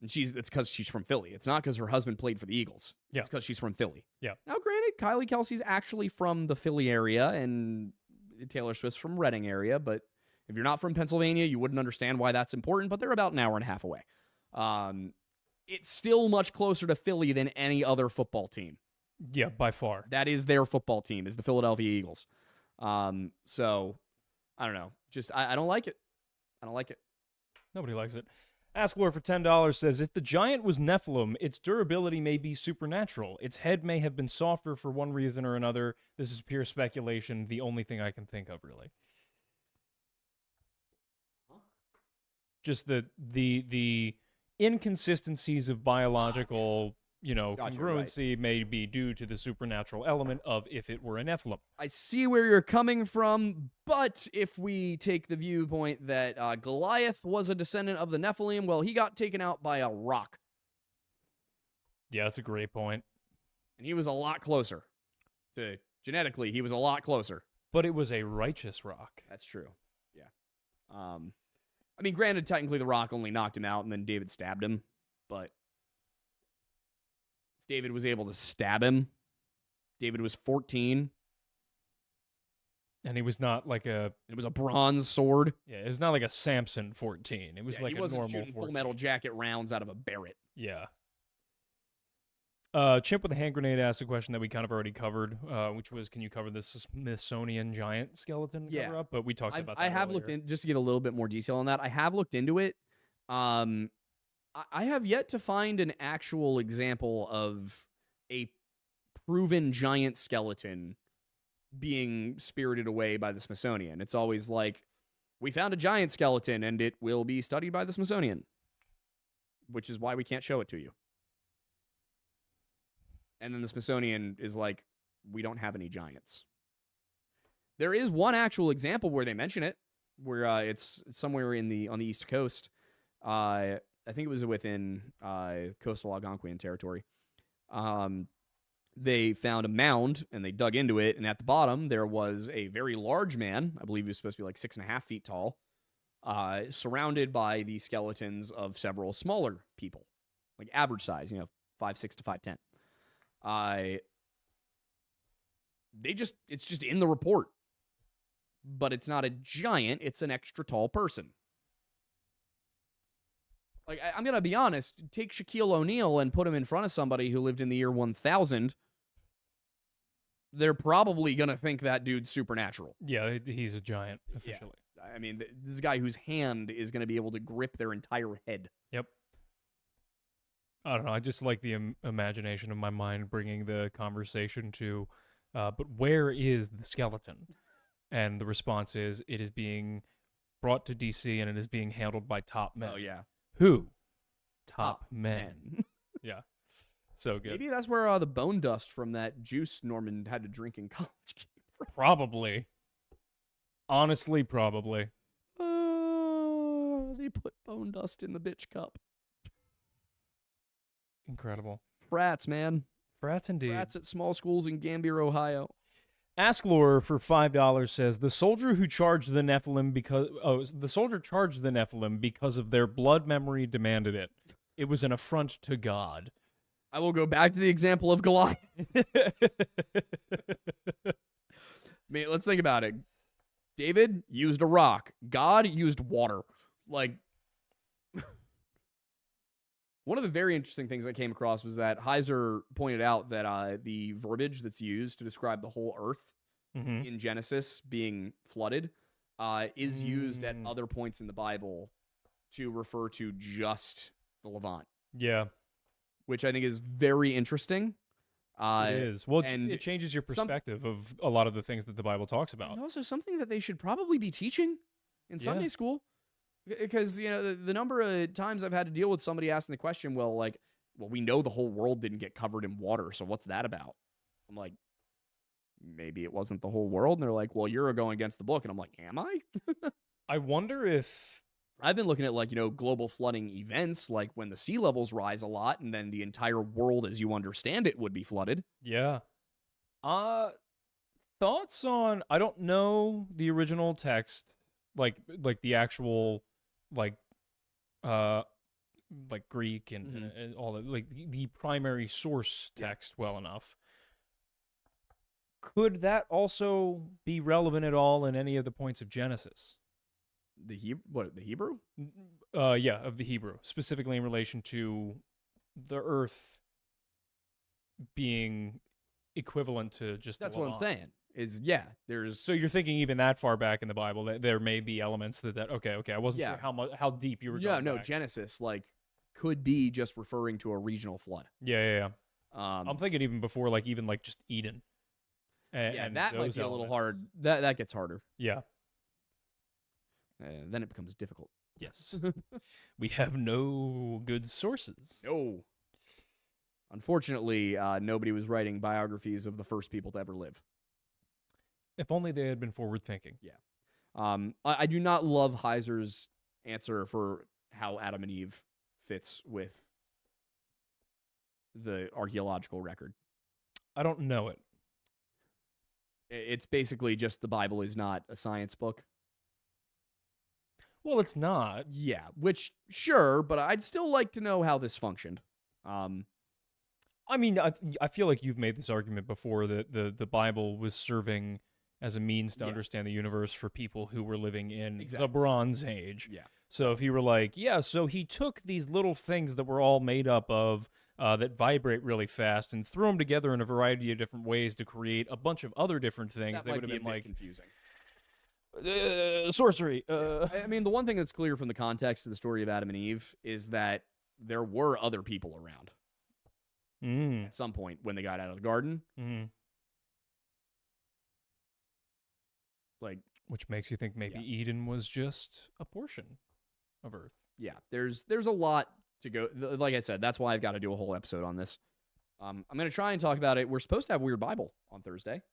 Speaker 1: and it's because she's from Philly. It's not because her husband played for the Eagles.
Speaker 2: Yeah.
Speaker 1: It's because she's from Philly.
Speaker 2: Yeah.
Speaker 1: Now, granted, Kylie Kelsey's actually from the Philly area, and Taylor Swift's from Reading area, but if you're not from Pennsylvania, you wouldn't understand why that's important, but they're about an hour and a half away. It's still much closer to Philly than any other football team.
Speaker 2: Yeah, by far.
Speaker 1: That is their football team, is the Philadelphia Eagles. So, I don't know. Just, I don't like it. I don't like it.
Speaker 2: Nobody likes it. Ask Lore for $10 says, if the giant was Nephilim, its durability may be supernatural. Its head may have been softer for one reason or another. This is pure speculation. The only thing I can think of, really. Just the inconsistencies of biological, congruency may be due to the supernatural element of if it were a Nephilim.
Speaker 1: I see where you're coming from, but if we take the viewpoint that Goliath was a descendant of the Nephilim, well, he got taken out by a rock.
Speaker 2: Yeah, that's a great point.
Speaker 1: And he was a lot closer. Genetically, he was a lot closer.
Speaker 2: But it was a righteous rock.
Speaker 1: That's true. Yeah. I mean, granted, technically the rock only knocked him out and then David stabbed him, but if David was able to stab him, David was 14.
Speaker 2: And he was not like
Speaker 1: it was a bronze sword.
Speaker 2: Yeah, it was not like a Samson 14. It was like
Speaker 1: he
Speaker 2: a
Speaker 1: wasn't
Speaker 2: normal
Speaker 1: shooting
Speaker 2: 14.
Speaker 1: Full Metal Jacket rounds out of a Barrett.
Speaker 2: Yeah. Chimp with a hand grenade asked a question that we kind of already covered, which was, can you cover the Smithsonian giant skeleton cover up? But we talked about that
Speaker 1: I have
Speaker 2: earlier.
Speaker 1: looked in, just to give a little bit more detail on that, I have looked into it. I have yet to find an actual example of a proven giant skeleton being spirited away by the Smithsonian. It's always like, we found a giant skeleton and it will be studied by the Smithsonian, which is why we can't show it to you. And then the Smithsonian is like, we don't have any giants. There is one actual example where they mention it, where it's somewhere on the East Coast. I think it was within coastal Algonquian territory. They found a mound and they dug into it, and at the bottom there was a very large man. I believe he was supposed to be like 6.5 feet tall, surrounded by the skeletons of several smaller people, like average size, 5'6" to 5'10". It's just in the report, but it's not a giant. It's an extra tall person. Like, I'm going to be honest, take Shaquille O'Neal and put him in front of somebody who lived in the year 1000. They're probably going to think that dude's supernatural.
Speaker 2: Yeah, he's a giant, officially.
Speaker 1: Yeah. I mean, this is a guy whose hand is going to be able to grip their entire head.
Speaker 2: Yep. I don't know. I just like the imagination of my mind bringing the conversation to, but where is the skeleton? And the response is, it is being brought to DC and it is being handled by top men.
Speaker 1: Oh, yeah.
Speaker 2: Who? Top men. Yeah. So good.
Speaker 1: Maybe that's where the bone dust from that juice Norman had to drink in college came from.
Speaker 2: Probably. Honestly, probably.
Speaker 1: They put bone dust in the bitch cup.
Speaker 2: Incredible.
Speaker 1: Frats, man.
Speaker 2: Frats indeed.
Speaker 1: Frats at small schools in Gambier, Ohio.
Speaker 2: Ask Lore for $5 says the soldier charged the Nephilim because of their blood memory demanded it. It was an affront to God.
Speaker 1: I will go back to the example of Goliath. Man, let's think about it. David used a rock. God used water. Like, one of the very interesting things I came across was that Heiser pointed out that the verbiage that's used to describe the whole earth in Genesis being flooded is used at other points in the Bible to refer to just the Levant.
Speaker 2: Yeah.
Speaker 1: Which I think is very interesting.
Speaker 2: It is. Well,
Speaker 1: and
Speaker 2: it changes your perspective of a lot of the things that the Bible talks about.
Speaker 1: And also something that they should probably be teaching in Sunday school. Because, the number of times I've had to deal with somebody asking the question, well, we know the whole world didn't get covered in water, so what's that about? I'm like, maybe it wasn't the whole world. And they're like, well, you're going against the book. And I'm like, am I?
Speaker 2: I wonder if...
Speaker 1: I've been looking at, global flooding events, like when the sea levels rise a lot and then the entire world as you understand it would be flooded.
Speaker 2: Yeah. Thoughts on... I don't know the original text, like the actual, Greek and all that, the primary source text well enough. Could that also be relevant at all in any of the points of Genesis?
Speaker 1: The Hebrew?
Speaker 2: Yeah, of the Hebrew, specifically in relation to the earth being equivalent to just
Speaker 1: That's
Speaker 2: the
Speaker 1: what I'm saying. There's...
Speaker 2: So you're thinking even that far back in the Bible that there may be elements that okay, I wasn't sure how deep you were going back.
Speaker 1: Genesis, could be just referring to a regional flood.
Speaker 2: Yeah. I'm thinking even before, even just Eden. And
Speaker 1: that might be a little hard. That gets harder.
Speaker 2: Yeah.
Speaker 1: Then it becomes difficult.
Speaker 2: Yes. We have no good sources.
Speaker 1: No. Unfortunately, nobody was writing biographies of the first people to ever live.
Speaker 2: If only they had been forward-thinking.
Speaker 1: Yeah. I do not love Heiser's answer for how Adam and Eve fits with the archaeological record.
Speaker 2: I don't know it.
Speaker 1: It's basically just the Bible is not a science book.
Speaker 2: Well, it's not.
Speaker 1: Yeah, which, sure, but I'd still like to know how this functioned.
Speaker 2: I mean, I feel like you've made this argument before that the Bible was serving as a means to understand the universe for people who were living in the Bronze Age.
Speaker 1: Yeah.
Speaker 2: So if you were so he took these little things that were all made up of that vibrate really fast and threw them together in a variety of different ways to create a bunch of other different things.
Speaker 1: That
Speaker 2: they
Speaker 1: would
Speaker 2: have
Speaker 1: be
Speaker 2: been
Speaker 1: a bit confusing.
Speaker 2: Sorcery.
Speaker 1: I mean, the one thing that's clear from the context of the story of Adam and Eve is that there were other people around at some point when they got out of the garden.
Speaker 2: Which makes you think maybe Eden was just a portion of Earth.
Speaker 1: Yeah, there's a lot to go. Like I said, that's why I've got to do a whole episode on this. I'm going to try and talk about it. We're supposed to have Weird Bible on Thursday,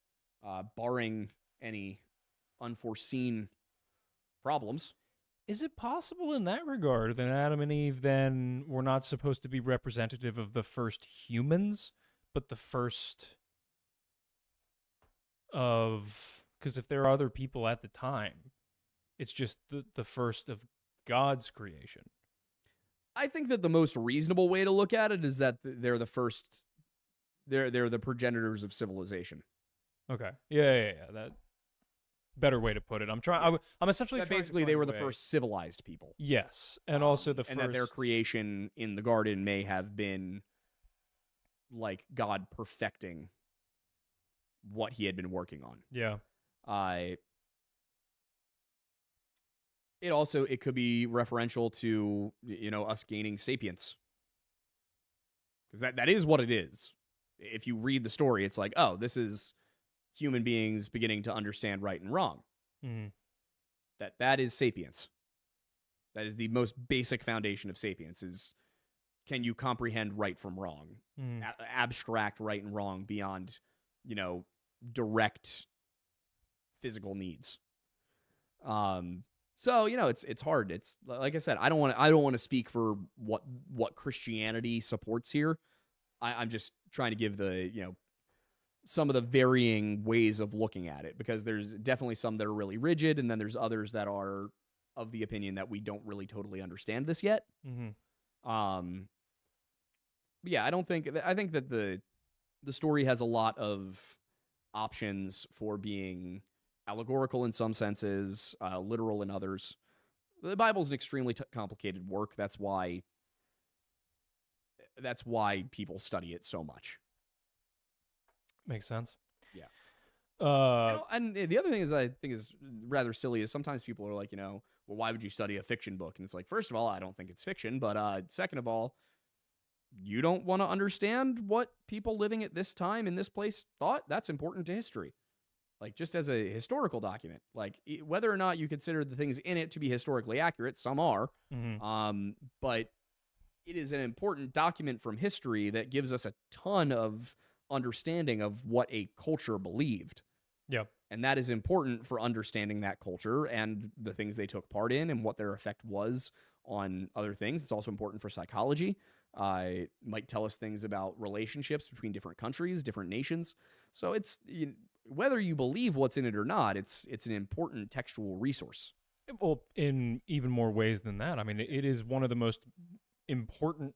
Speaker 1: barring any unforeseen problems.
Speaker 2: Is it possible in that regard that Adam and Eve then were not supposed to be representative of the first humans, but the first of... Because if there are other people at the time, it's just the first of God's creation.
Speaker 1: I think that the most reasonable way to look at it is that they're the first... They're the progenitors of civilization.
Speaker 2: Okay. Yeah. That better way to put it. I'm essentially trying
Speaker 1: basically they were the first civilized people.
Speaker 2: Yes, and also the first,
Speaker 1: and that their creation in the garden may have been God perfecting what he had been working on.
Speaker 2: Yeah.
Speaker 1: It could be referential to us gaining sapience, because that is what it is. If you read the story, it's like, oh, this is human beings beginning to understand right and wrong. That is sapience. That is the most basic foundation of sapience. Is can you comprehend right from wrong, abstract right and wrong beyond direct physical needs. So it's hard. It's like I said, I don't want to speak for what Christianity supports here. I'm just trying to give the some of the varying ways of looking at it, because there's definitely some that are really rigid, and then there's others that are of the opinion that we don't really totally understand this yet. But yeah, I think that the story has a lot of options for being allegorical in some senses, literal in others. The Bible's an extremely complicated work. That's why people study it so much.
Speaker 2: Makes sense.
Speaker 1: Yeah. And the other thing is I think is rather silly is sometimes people are like, well, why would you study a fiction book? And it's like, first of all, I don't think it's fiction, but second of all, you don't want to understand what people living at this time in this place thought, that's important to history. Like, just as a historical document, like whether or not you consider the things in it to be historically accurate, some are, but it is an important document from history that gives us a ton of understanding of what a culture believed.
Speaker 2: Yep.
Speaker 1: And that is important for understanding that culture and the things they took part in and what their effect was on other things. It's also important for psychology. It might tell us things about relationships between different countries, different nations. So it's, whether you believe what's in it or not, it's an important textual resource.
Speaker 2: Well, in even more ways than that. I mean, it is one of the most important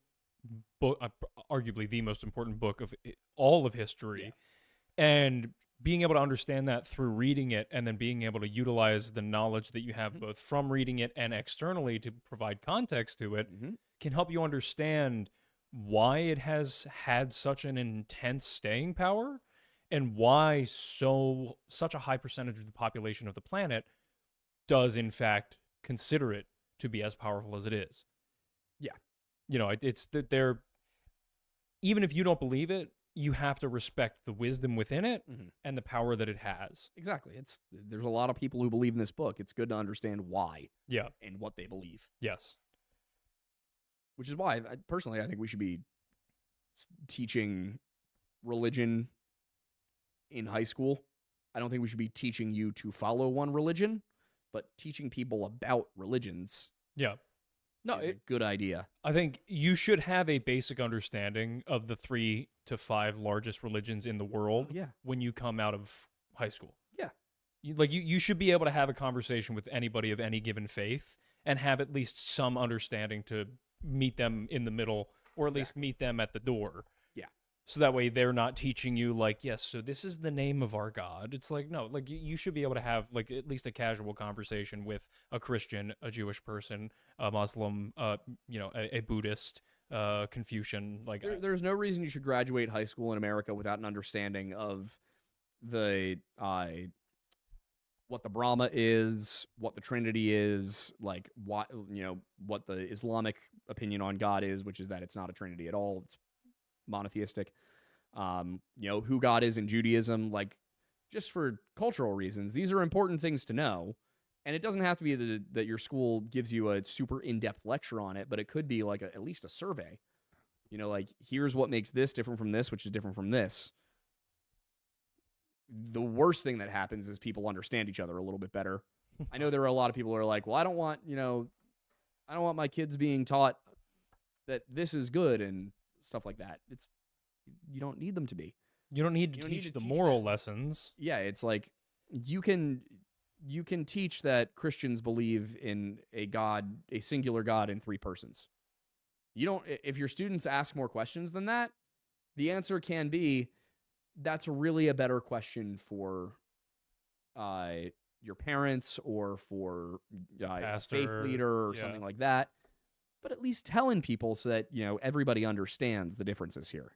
Speaker 2: book, arguably the most important book of all of history. Yeah. And being able to understand that through reading it and then being able to utilize the knowledge that you have both from reading it and externally to provide context to it can help you understand why it has had such an intense staying power and why such a high percentage of the population of the planet does in fact consider it to be as powerful as it is.
Speaker 1: Yeah.
Speaker 2: It's that they're, even if you don't believe it, you have to respect the wisdom within it and the power that it has.
Speaker 1: Exactly. There's a lot of people who believe in this book. It's good to understand why.
Speaker 2: Yeah.
Speaker 1: And what they believe.
Speaker 2: Yes.
Speaker 1: Which is why, personally, I think we should be teaching religion in high school. I don't think we should be teaching you to follow one religion, but teaching people about religions.
Speaker 2: Yeah. No,
Speaker 1: it's a good idea.
Speaker 2: I think you should have a basic understanding of the 3 to 5 largest religions in the world when you come out of high school.
Speaker 1: Yeah.
Speaker 2: You should be able to have a conversation with anybody of any given faith and have at least some understanding to meet them in the middle or at least meet them at the door.
Speaker 1: Yeah.
Speaker 2: So that way they're not teaching you like, yes, so this is the name of our God. It's like, no, like you should be able to have like at least a casual conversation with a Christian, a Jewish person, a Muslim, a Buddhist, Confucian. Like
Speaker 1: there's no reason you should graduate high school in America without an understanding of the what the Brahma is, what the Trinity is, like what what the Islamic opinion on God is, which is that it's not a Trinity at all. It's monotheistic. Who God is in Judaism, like just for cultural reasons. These are important things to know. And it doesn't have to be that your school gives you a super in-depth lecture on it, but it could be like at least a survey. Like here's what makes this different from this, which is different from this. The worst thing that happens is people understand each other a little bit better. I know there are a lot of people who are like, well, I don't want my kids being taught that this is good and stuff like that. You don't need them to be.
Speaker 2: You don't need to teach the moral lessons.
Speaker 1: Yeah, it's like you can teach that Christians believe in a singular God in 3 persons. If your students ask more questions than that, the answer can be, that's really a better question for your parents or for a faith leader or something like that. But at least telling people so that, everybody understands the differences here.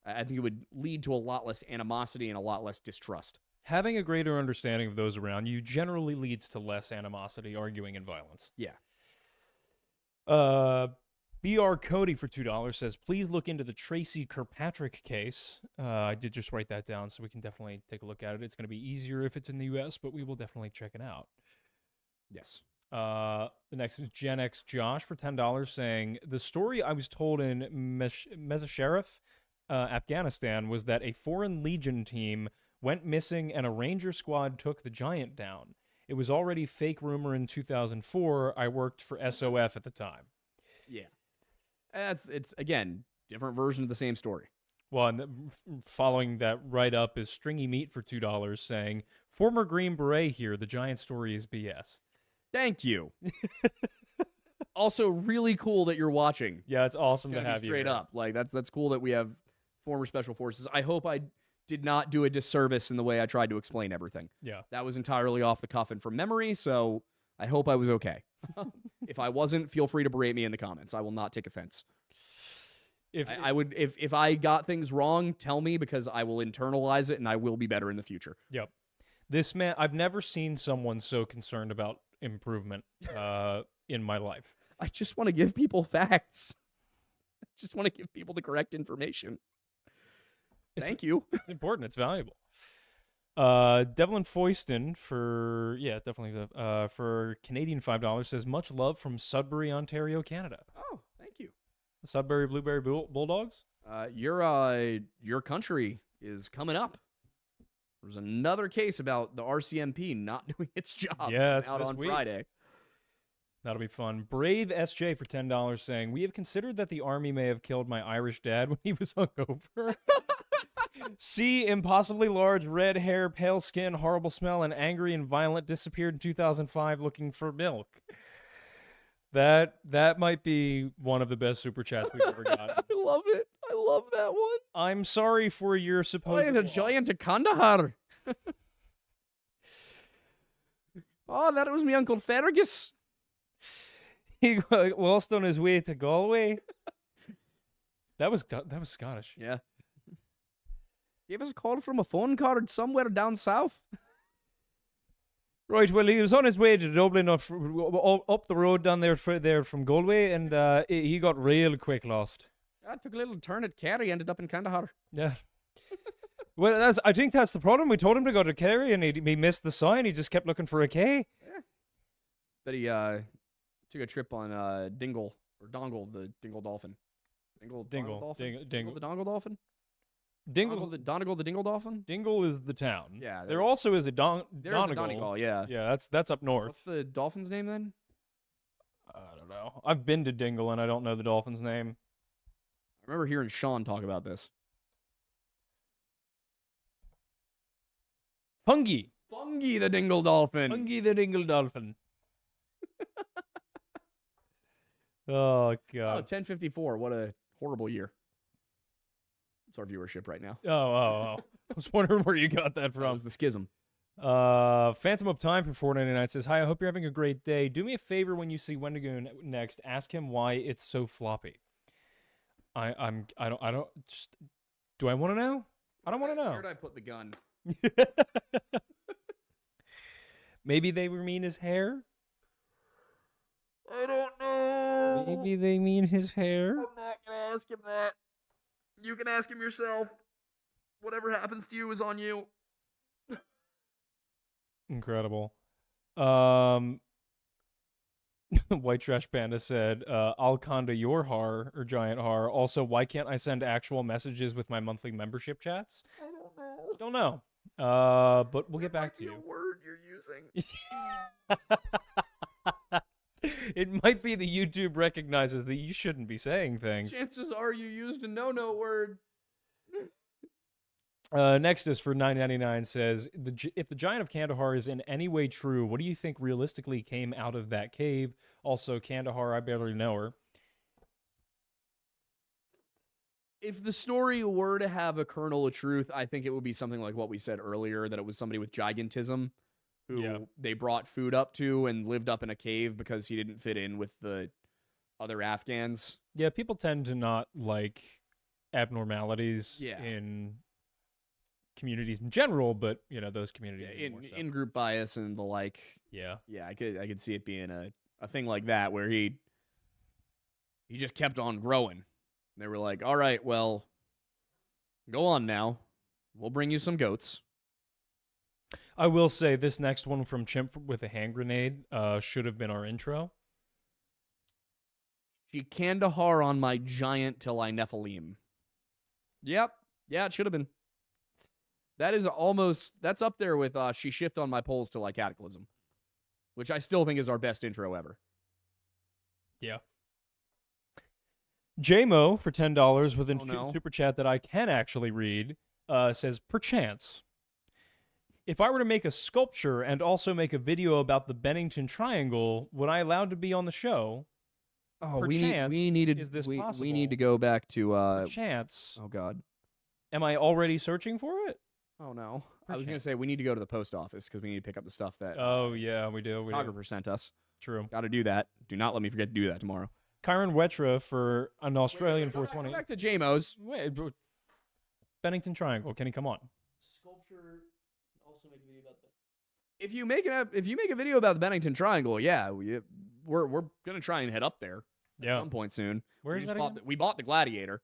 Speaker 1: I think it would lead to a lot less animosity and a lot less distrust.
Speaker 2: Having a greater understanding of those around you generally leads to less animosity, arguing, and violence.
Speaker 1: Yeah.
Speaker 2: BR Cody for $2 says, please look into the Tracy Kirkpatrick case. I did just write that down, so we can definitely take a look at it. It's going to be easier if it's in the U.S., but we will definitely check it out.
Speaker 1: Yes.
Speaker 2: The next is Gen X Josh for $10 saying, the story I was told in Mezasharif, Afghanistan, was that a foreign legion team went missing and a ranger squad took the giant down. It was already fake rumor in 2004. I worked for SOF at the time.
Speaker 1: Yeah. It's again, different version of the same story.
Speaker 2: Well, and following that write-up is Stringy Meat for $2 saying, former Green Beret here, the giant story is BS.
Speaker 1: Thank you. Also, really cool that you're watching.
Speaker 2: Yeah, it's awesome to have you
Speaker 1: straight up. Like that's cool that we have former special forces. I hope I did not do a disservice in the way I tried to explain everything.
Speaker 2: Yeah. That
Speaker 1: was entirely off the cuff and from memory, so I hope I was okay. If I wasn't, feel free to berate me in the comments. I will not take offense. If I got things wrong, tell me, because I will internalize it and I will be better in the future.
Speaker 2: Yep. This man, I've never seen someone so concerned about improvement in my life.
Speaker 1: I just want to give people facts. I Just want to give people the correct information. Thank you.
Speaker 2: It's important. It's valuable. Devlin Foyston for Canadian $5 says much love from Sudbury, Ontario, Canada.
Speaker 1: Oh, thank you.
Speaker 2: The Sudbury Blueberry Bulldogs.
Speaker 1: Your country is coming up. There's another case about the RCMP not doing its job.
Speaker 2: Yeah,
Speaker 1: out on Friday.
Speaker 2: That'll be fun. Brave SJ for $10 saying, we have considered that the army may have killed my Irish dad when he was hungover. C, impossibly large, red hair, pale skin, horrible smell, and angry and violent, disappeared in 2005 looking for milk. That might be one of the best super chats we've ever gotten.
Speaker 1: I love it. I love that one.
Speaker 2: I'm sorry for your supposed
Speaker 1: the Giant of Kandahar. Oh, that was me Uncle Fergus.
Speaker 2: He lost on his way to Galway. That was Scottish.
Speaker 1: Yeah. Gave us a call from a phone card somewhere down south.
Speaker 2: Right, well, he was on his way to Dublin up the road down there from Galway, and he got real quick lost.
Speaker 1: I took a little turn at Kerry, ended up in Kandahar.
Speaker 2: Yeah. Well, I think that's the problem. We told him to go to Kerry, and he missed the sign. He just kept looking for a K.
Speaker 1: Yeah. But he took a trip on Dingle, or Dongle, the Dingle Dolphin. Dingle the Dongle Dolphin?
Speaker 2: Dingle's
Speaker 1: the Donegal, the Dingle Dolphin.
Speaker 2: Dingle is the town.
Speaker 1: Yeah,
Speaker 2: there also is a
Speaker 1: There's
Speaker 2: Donegal.
Speaker 1: a Donegal, yeah.
Speaker 2: Yeah, that's up north.
Speaker 1: What's the dolphin's name then?
Speaker 2: I don't know. I've been to Dingle and I don't know the dolphin's name.
Speaker 1: I remember hearing Sean talk about this.
Speaker 2: Fungi
Speaker 1: the Dingle Dolphin.
Speaker 2: Fungi the Dingle Dolphin. Oh god.
Speaker 1: 1054. What a horrible year. It's our viewership right now.
Speaker 2: Oh. I was wondering where you got that from.
Speaker 1: That was the schism.
Speaker 2: Phantom of Time for $4.99 says, "Hi, I hope you're having a great day. Do me a favor when you see Wendigo next. Ask him why it's so floppy." I don't. Just, do I want to know? I don't want to know.
Speaker 1: Where did I put the gun?
Speaker 2: Maybe they mean his hair.
Speaker 1: I don't know.
Speaker 2: Maybe they mean his hair.
Speaker 1: I'm not gonna ask him that. You can ask him yourself. Whatever happens to you is on you.
Speaker 2: Incredible. White Trash Panda said, I'll conda your har, or giant har. Also, why can't I send actual messages with my monthly membership chats?
Speaker 1: I don't know.
Speaker 2: Don't know. But we'll get back to you.
Speaker 1: A word you're using.
Speaker 2: It might be the YouTube recognizes that you shouldn't be saying things.
Speaker 1: Chances are you used a no-no word.
Speaker 2: Next is for $9.99 says, if the Giant of Kandahar is in any way true, what do you think realistically came out of that cave? Also, Kandahar, I barely know her.
Speaker 1: If the story were to have a kernel of truth, I think it would be something like what we said earlier, that it was somebody with gigantism who they brought food up to and lived up in a cave because he didn't fit in with the other Afghans.
Speaker 2: Yeah, people tend to not like abnormalities in communities in general, but those communities
Speaker 1: in-group bias and the like.
Speaker 2: Yeah,
Speaker 1: I could see it being a thing like that where he just kept on growing. They were like, "All right, well, go on now. We'll bring you some goats."
Speaker 2: I will say this next one from Chimp with a hand grenade should have been our intro.
Speaker 1: She Kandahar on my giant till I Nephilim. Yep. Yeah, it should have been. That is that's up there with she shift on my poles till I cataclysm, which I still think is our best intro ever.
Speaker 2: Yeah. JMO for $10 with a super chat that I can actually read says, perchance, if I were to make a sculpture and also make a video about the Bennington Triangle, would I allowed to be on the show?
Speaker 1: Oh, we need to go back to
Speaker 2: perchance.
Speaker 1: Oh God.
Speaker 2: Am I already searching for it?
Speaker 1: Oh no. I was gonna say we need to go to the post office because we need to pick up the stuff that
Speaker 2: we do.
Speaker 1: Photographer sent us.
Speaker 2: True.
Speaker 1: Got to do that. Do not let me forget to do that tomorrow.
Speaker 2: Kyron Wetra for an Australian 420.
Speaker 1: Go back to JMO's.
Speaker 2: Wait, Bennington Triangle. Can he come on?
Speaker 1: Sculpture. Also make a video about that. If you make a video about the Bennington Triangle, we're gonna try and head up there. at some point soon.
Speaker 2: Where is that again?
Speaker 1: We bought the Gladiator.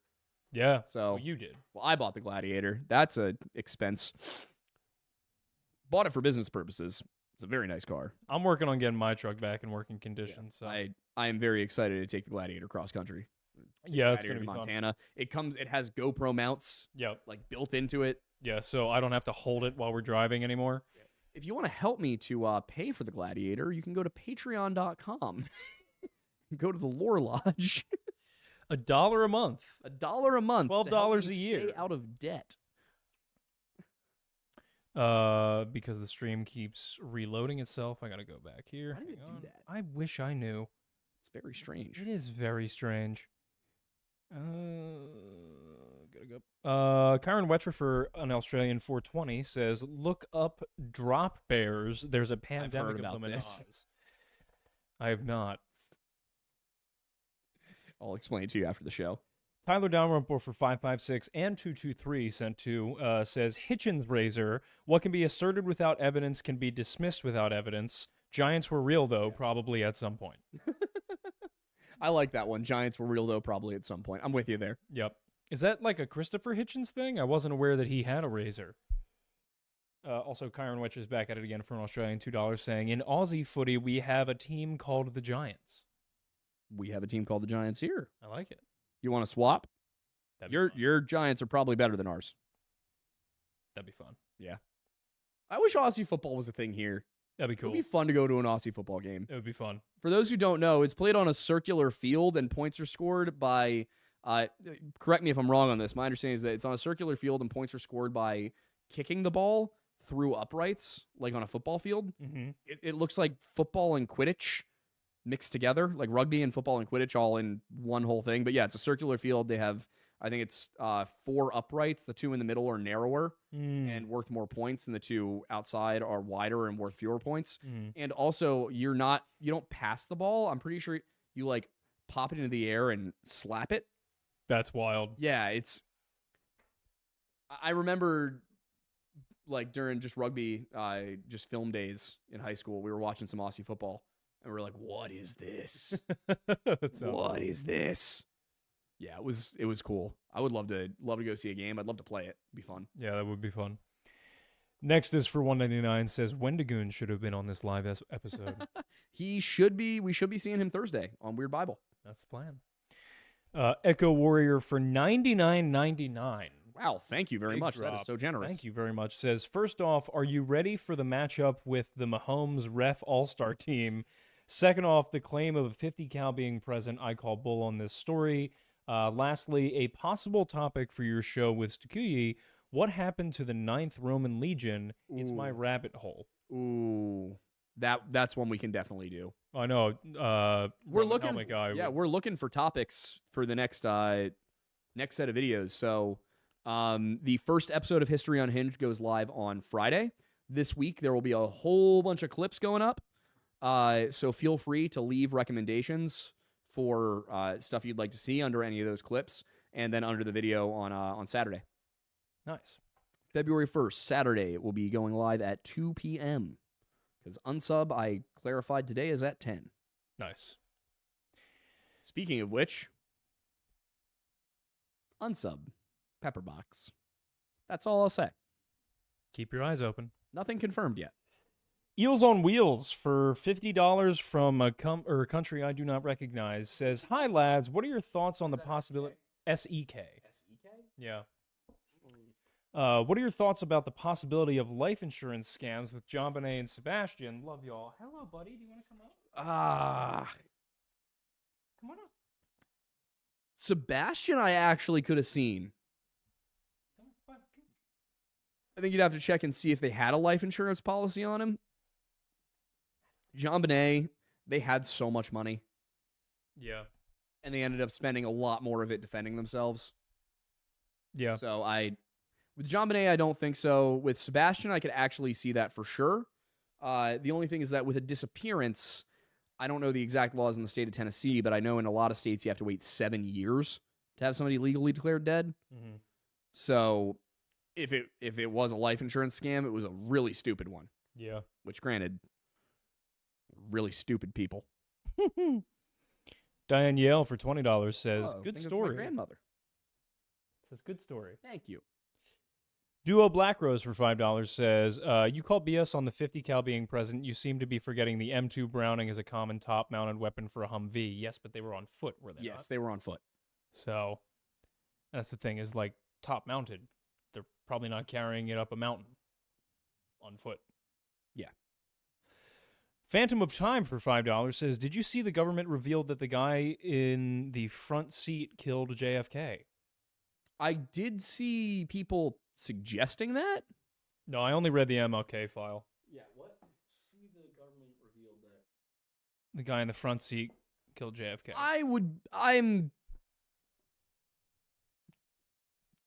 Speaker 2: Yeah.
Speaker 1: So
Speaker 2: well, you did.
Speaker 1: Well, I bought the Gladiator. That's a expense. Bought it for business purposes. It's a very nice car.
Speaker 2: I'm working on getting my truck back in working condition. So
Speaker 1: I am very excited to take the Gladiator cross country.
Speaker 2: Yeah, it's gonna be
Speaker 1: Montana. Fun. It has GoPro mounts.
Speaker 2: Yep.
Speaker 1: Like built into it.
Speaker 2: Yeah, so I don't have to hold it while we're driving anymore.
Speaker 1: If you want to help me to pay for the Gladiator, you can go to patreon.com. Go to the Lore Lodge.
Speaker 2: $1 a month.
Speaker 1: $1 a month.
Speaker 2: $12 a year.
Speaker 1: Stay out of debt.
Speaker 2: Because the stream keeps reloading itself. I gotta go back here.
Speaker 1: Why did it do that?
Speaker 2: I wish I knew.
Speaker 1: It's very strange.
Speaker 2: It is very strange. Gotta go. Kyron Wetcher for an Australian 420 says, "Look up drop bears. There's a pandemic of them in Oz." I have not.
Speaker 1: I'll explain it to you after the show.
Speaker 2: Tyler Dalrymple for 556 and 223 sent to says, "Hitchens razor. What can be asserted without evidence can be dismissed without evidence. Giants were real though, probably at some point."
Speaker 1: I like that one. Giants were real though, probably at some point. I'm with you there.
Speaker 2: Yep. Is that like a Christopher Hitchens thing? I wasn't aware that he had a razor. Also, Kyron Wetch is back at it again for an Australian $2 saying, "In Aussie footy, we have a team called the Giants."
Speaker 1: We have a team called the Giants here.
Speaker 2: I like it.
Speaker 1: You want to swap? Your Giants are probably better than ours.
Speaker 2: That'd be fun.
Speaker 1: Yeah. I wish Aussie football was a thing here.
Speaker 2: That'd be cool.
Speaker 1: It'd be fun to go to an Aussie football game.
Speaker 2: It would be fun.
Speaker 1: For those who don't know, it's played on a circular field and points are scored by, correct me if I'm wrong on this, my understanding is that it's on a circular field and points are scored by kicking the ball through uprights, like on a football field.
Speaker 2: Mm-hmm.
Speaker 1: It looks like football and Quidditch mixed together, like rugby and football and Quidditch all in one whole thing. But yeah, it's a circular field. They have, I think it's 4 uprights. The 2 in the middle are narrower and worth more points, and the 2 outside are wider and worth fewer points. And also, you don't pass the ball. I'm pretty sure you like pop it into the air and slap it.
Speaker 2: That's wild.
Speaker 1: Yeah, I remember like during just rugby, just film days in high school, we were watching some Aussie football. And we're like, what is this? What is this? Yeah, it was cool. I would love to go see a game. I'd love to play it. It'd be fun.
Speaker 2: Yeah, that would be fun. Next is for 199 says Wendigoon should have been on this live episode.
Speaker 1: He should be. We should be seeing him Thursday on Weird Bible.
Speaker 2: That's the plan. Echo Warrior for 99.99.
Speaker 1: Wow, thank you very much.
Speaker 2: Drop.
Speaker 1: That is so generous.
Speaker 2: Thank you very much. Says, first off, are you ready for the matchup with the Mahomes ref all-star team? Second off, the claim of a 50 cal being present, I call bull on this story. Lastly, a possible topic for your show with Stakuyi, what happened to the 9th Roman Legion? Ooh. It's my rabbit hole.
Speaker 1: Ooh, that's one we can definitely do.
Speaker 2: I know.
Speaker 1: We're looking for topics for the next set of videos. So the first episode of History Unhinged goes live on Friday. This week, there will be a whole bunch of clips going up. So feel free to leave recommendations for stuff you'd like to see under any of those clips, and then under the video on Saturday.
Speaker 2: Nice.
Speaker 1: February 1st, Saturday, it will be going live at 2 p.m. Because Unsub, I clarified today, is at 10.
Speaker 2: Nice.
Speaker 1: Speaking of which, Unsub, Pepperbox. That's all I'll say.
Speaker 2: Keep your eyes open.
Speaker 1: Nothing confirmed yet.
Speaker 2: Eels on Wheels for $50 from a country I do not recognize says, "Hi lads, what are your thoughts on the possibility?" SEK. SEK? Yeah. What are your thoughts about the possibility of life insurance scams with John Bonet and Sebastian? Love y'all. Hello, buddy. Do you want to come up? Come on up.
Speaker 1: Sebastian, I actually could have seen. I think you'd have to check and see if they had a life insurance policy on him. John Bonet, they had so much money.
Speaker 2: Yeah.
Speaker 1: And they ended up spending a lot more of it defending themselves.
Speaker 2: Yeah.
Speaker 1: So with John Bonet, I don't think so. With Sebastian, I could actually see that for sure. The only thing is that with a disappearance, I don't know the exact laws in the state of Tennessee, but I know in a lot of states you have to wait 7 years to have somebody legally declared dead.
Speaker 2: Mm-hmm.
Speaker 1: So if it was a life insurance scam, it was a really stupid one.
Speaker 2: Yeah.
Speaker 1: Which, granted, really stupid people.
Speaker 2: Diane Yale for $20 says,
Speaker 1: Oh,
Speaker 2: good
Speaker 1: I think
Speaker 2: story.
Speaker 1: That's my grandmother.
Speaker 2: Says, good story.
Speaker 1: Thank you.
Speaker 2: Duo Black Rose for $5 says, you call BS on the 50 cal being present. You seem to be forgetting the M2 Browning is a common top-mounted weapon for a Humvee. Yes, but they were on foot, were they not?
Speaker 1: Yes, they were on foot.
Speaker 2: So that's the thing is, like, top-mounted. They're probably not carrying it up a mountain on foot.
Speaker 1: Yeah.
Speaker 2: Phantom of Time for $5 says, did you see the government revealed that the guy in the front seat killed JFK?
Speaker 1: I did see people suggesting that.
Speaker 2: No, I only read the MLK file.
Speaker 1: Yeah, what? See the government revealed that.
Speaker 2: The guy in the front seat killed JFK.
Speaker 1: I'm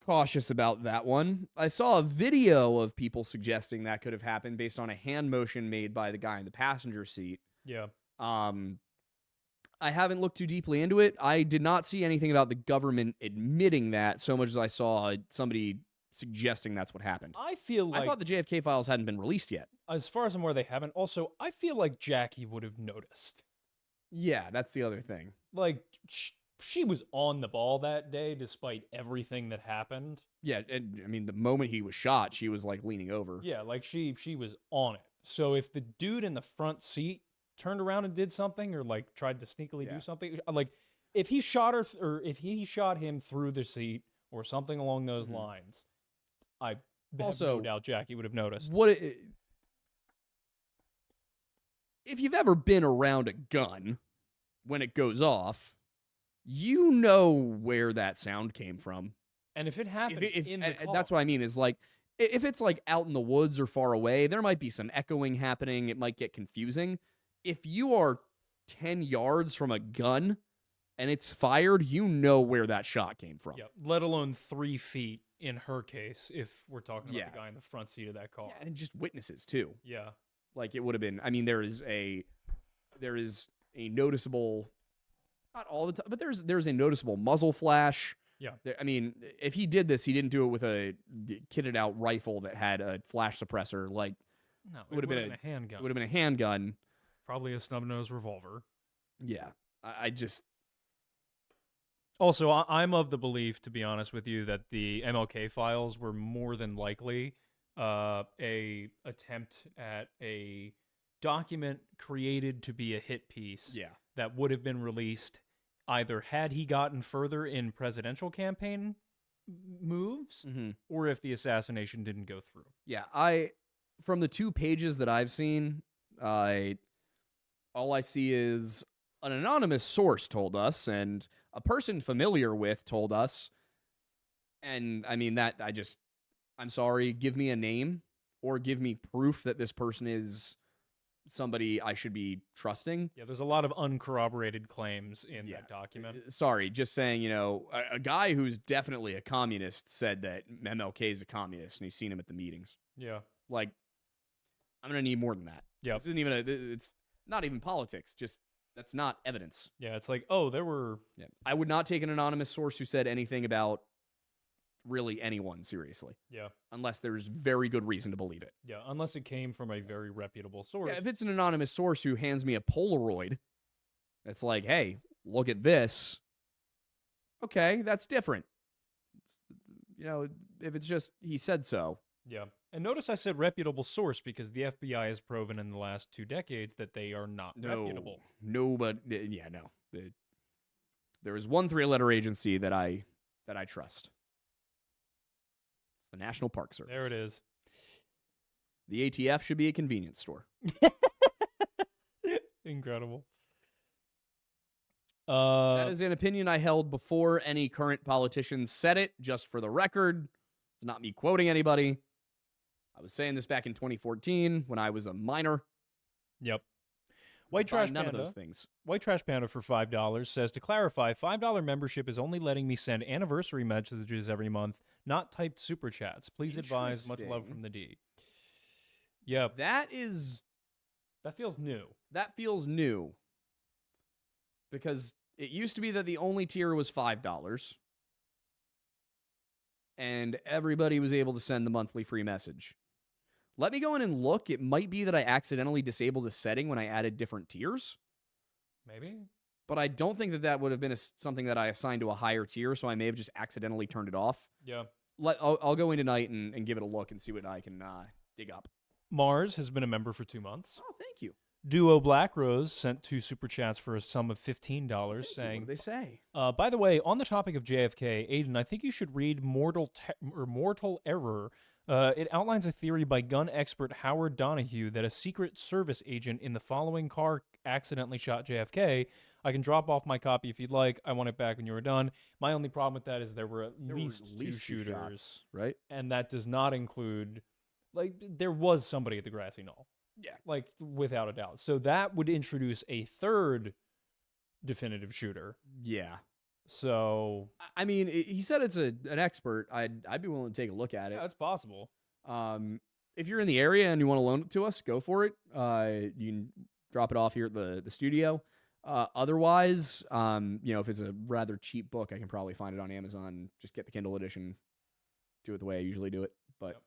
Speaker 1: cautious about that one. I saw a video of people suggesting that could have happened based on a hand motion made by the guy in the passenger seat.
Speaker 2: Yeah.
Speaker 1: I haven't looked too deeply into it. I did not see anything about the government admitting that so much as I saw somebody suggesting that's what happened.
Speaker 2: I feel like,
Speaker 1: I thought the JFK files hadn't been released yet.
Speaker 2: as far as I'm aware, they haven't. Also, I feel like Jackie would have noticed.
Speaker 1: Yeah, that's the other thing.
Speaker 2: Like, she was on the ball that day despite everything that happened.
Speaker 1: Yeah, and I mean, the moment he was shot, she was like leaning over.
Speaker 2: Yeah, like she was on it. So if the dude in the front seat turned around and did something, or like tried to sneakily do something, like if he shot her or if he shot him through the seat or something along those lines, I have no doubt Jackie would have noticed.
Speaker 1: If you've ever been around a gun when it goes off, you know where that sound came from.
Speaker 2: And if it happened in the car,
Speaker 1: that's what I mean is like, if it's like out in the woods or far away, there might be some echoing happening. It might get confusing. If you are 10 yards from a gun and it's fired, you know where that shot came from.
Speaker 2: Yeah, let alone 3 feet in her case, if we're talking about the guy in the front seat of that car.
Speaker 1: Yeah, and just witnesses too.
Speaker 2: Yeah.
Speaker 1: Like it would have been, I mean, there is a noticeable, not all the time, but there's a noticeable muzzle flash.
Speaker 2: Yeah.
Speaker 1: I mean, if he did this, he didn't do it with a kitted out rifle that had a flash suppressor. Like,
Speaker 2: no, it would have been a handgun.
Speaker 1: It would have been a handgun.
Speaker 2: Probably a snub-nosed revolver.
Speaker 1: Yeah. I just...
Speaker 2: Also, I'm of the belief, to be honest with you, that the MLK files were more than likely a attempt at a document created to be a hit piece that would have been released either had he gotten further in presidential campaign moves or if the assassination didn't go through.
Speaker 1: Yeah, from the 2 pages that I've seen, all I see is an anonymous source told us and a person familiar with told us. And I mean, I'm sorry, give me a name or give me proof that this person is somebody I should be trusting.
Speaker 2: Yeah, there's a lot of uncorroborated claims in that document.
Speaker 1: Sorry, just saying, you know, a guy who's definitely a communist said that MLK is a communist and he's seen him at the meetings.
Speaker 2: Yeah.
Speaker 1: Like, I'm going to need more than that.
Speaker 2: Yeah.
Speaker 1: This isn't even it's not even politics. Just, that's not evidence.
Speaker 2: Yeah, it's like, oh, there were...
Speaker 1: Yeah. I would not take an anonymous source who said anything about really anyone seriously.
Speaker 2: Yeah.
Speaker 1: Unless there's very good reason to believe it.
Speaker 2: Yeah, unless it came from a very reputable source.
Speaker 1: Yeah, if it's an anonymous source who hands me a Polaroid, it's like, hey, look at this. Okay, that's different. You know, if it's just, he said so.
Speaker 2: Yeah. And notice I said reputable source because the FBI has proven in the last 2 decades that they are not reputable.
Speaker 1: No, but yeah, no. There is one 3-letter agency that I trust. It's the National Park Service.
Speaker 2: There it is.
Speaker 1: The ATF should be a convenience store.
Speaker 2: Incredible.
Speaker 1: That is an opinion I held before any current politicians said it, just for the record. It's not me quoting anybody. I was saying this back in 2014 when I was a minor.
Speaker 2: Yep. White Trash
Speaker 1: none
Speaker 2: Panda.
Speaker 1: of those things.
Speaker 2: White Trash Panda for $5 says, to clarify, $5 membership is only letting me send anniversary messages every month, not typed super chats. Please advise. Much love from the D. Yep.
Speaker 1: That
Speaker 2: feels new.
Speaker 1: That feels new. Because it used to be that the only tier was $5. And everybody was able to send the monthly free message. Let me go in and look. It might be that I accidentally disabled a setting when I added different tiers.
Speaker 2: Maybe.
Speaker 1: but I don't think that would have been something that I assigned to a higher tier, so I may have just accidentally turned it off.
Speaker 2: Yeah.
Speaker 1: I'll go in tonight and give it a look and see what I can dig up.
Speaker 2: Mars has been a member for 2 months.
Speaker 1: Oh, thank you.
Speaker 2: Duo Black Rose sent 2 super chats for a sum of $15, saying,
Speaker 1: "What do they say?"
Speaker 2: By the way, on the topic of JFK, Aiden, I think you should read Mortal Error. It outlines a theory by gun expert Howard Donahue that a Secret Service agent in the following car accidentally shot JFK. I can drop off my copy if you'd like. I want it back when you were done. My only problem with that is there were at least two shooters,
Speaker 1: shots, right?
Speaker 2: And that does not include, like, there was somebody at the grassy knoll.
Speaker 1: Yeah.
Speaker 2: Like, without a doubt. So that would introduce a third definitive shooter.
Speaker 1: Yeah.
Speaker 2: So,
Speaker 1: I mean, he said it's an expert. I'd be willing to take a look at it.
Speaker 2: Yeah, that's possible.
Speaker 1: If you're in the area and you want to loan it to us, go for it. You can drop it off here at the studio. Otherwise, if it's a rather cheap book, I can probably find it on Amazon. Just get the Kindle edition. Do it the way I usually do it. But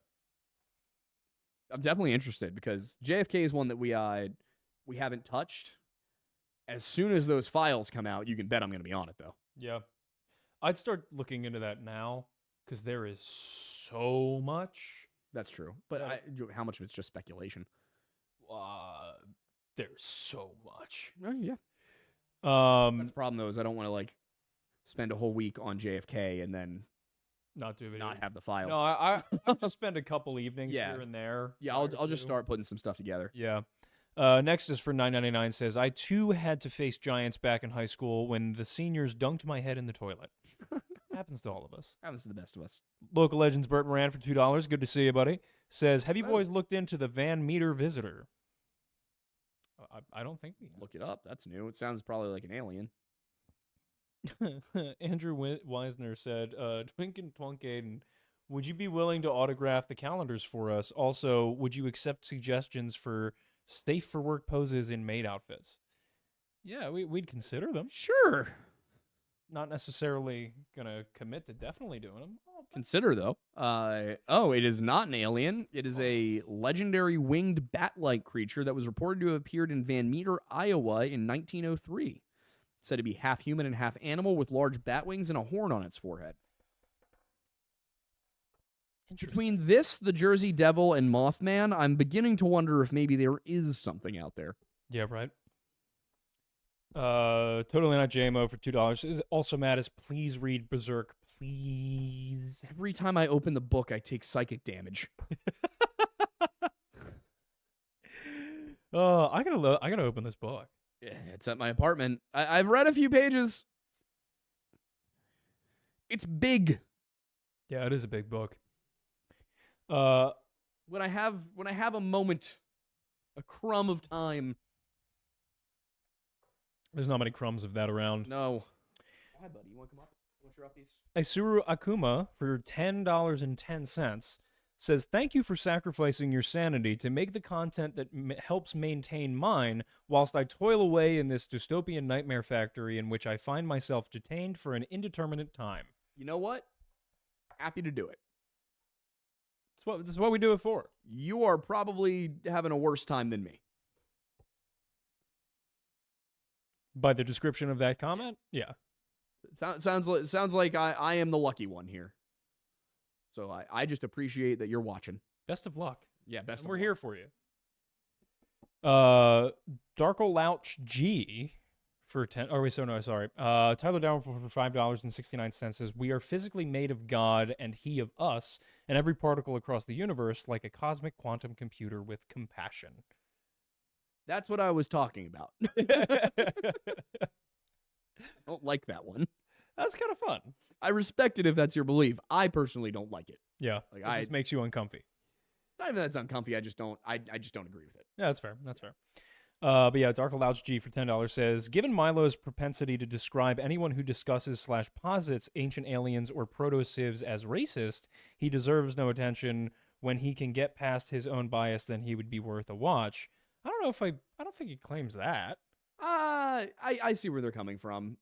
Speaker 2: Yep.
Speaker 1: I'm definitely interested because JFK is one that we haven't touched. As soon as those files come out, you can bet I'm going to be on it, though.
Speaker 2: Yeah. I'd start looking into that now because there is so much.
Speaker 1: That's true. But how much of it's just speculation?
Speaker 2: There's so much.
Speaker 1: Yeah. That's the problem, though, is I don't want to, spend a whole week on JFK and then
Speaker 2: not do it.
Speaker 1: Not have the files.
Speaker 2: No, I'll just spend a couple evenings
Speaker 1: Yeah.
Speaker 2: here and there.
Speaker 1: Yeah, I'll just start putting some stuff together.
Speaker 2: Yeah. Next is for $9.99 says, I too had to face Giants back in high school when the seniors dunked my head in the toilet. Happens to all of us.
Speaker 1: Happens to the best of us.
Speaker 2: Local Legends Burt Moran for $2. Good to see you, buddy. Says, have you boys looked into the Van Meter visitor? I don't think we have.
Speaker 1: Look it up. That's new. It sounds probably like an alien.
Speaker 2: Andrew Weisner said, Twink and Twunk Aiden, would you be willing to autograph the calendars for us? Also, would you accept suggestions for safe for work poses in maid outfits? Yeah, we'd consider them.
Speaker 1: Sure.
Speaker 2: Not necessarily going to commit to definitely doing them.
Speaker 1: Consider, though. It is not an alien. It is a legendary winged bat-like creature that was reported to have appeared in Van Meter, Iowa in 1903. It's said to be half human and half animal with large bat wings and a horn on its forehead. Between this, the Jersey Devil, and Mothman, I'm beginning to wonder if maybe there is something out there.
Speaker 2: Yeah, right. Totally Not JMO for $2. Also, Mattis, please read Berserk, please.
Speaker 1: Every time I open the book, I take psychic damage.
Speaker 2: I gotta open this book.
Speaker 1: Yeah, it's at my apartment. I've read a few pages. It's big.
Speaker 2: Yeah, it is a big book.
Speaker 1: When I have a moment, a crumb of time.
Speaker 2: There's not many crumbs of that around.
Speaker 1: No. Hi, buddy. You want to come up? You want your uppies?
Speaker 2: Isuru Akuma for $10.10 says, thank you for sacrificing your sanity to make the content that helps maintain mine whilst I toil away in this dystopian nightmare factory in which I find myself detained for an indeterminate time.
Speaker 1: You know what? Happy to do it.
Speaker 2: This is what we do it for.
Speaker 1: You are probably having a worse time than me.
Speaker 2: By the description of that comment? Yeah.
Speaker 1: Sounds like I am the lucky one here. So I just appreciate that you're watching.
Speaker 2: Best of luck.
Speaker 1: Yeah, best of luck.
Speaker 2: We're here for you. Darko Louch G for 10. Oh, wait, so no, sorry. Tyler Down for $5.69 says, we are physically made of God and he of us, and every particle across the universe like a cosmic quantum computer with compassion.
Speaker 1: That's what I was talking about. I don't like that one.
Speaker 2: That's kind of fun.
Speaker 1: I respect it if that's your belief. I personally don't like it.
Speaker 2: Yeah, it just makes you uncomfy.
Speaker 1: Not even that it's uncomfy. I just don't agree with it.
Speaker 2: Yeah, that's fair. That's fair. But yeah, Dark Allouch G for $10 says, given Milo's propensity to describe anyone who discusses / posits ancient aliens or proto-civs as racist, he deserves no attention. When he can get past his own bias, then he would be worth a watch. I don't think he claims that.
Speaker 1: I see where they're coming from.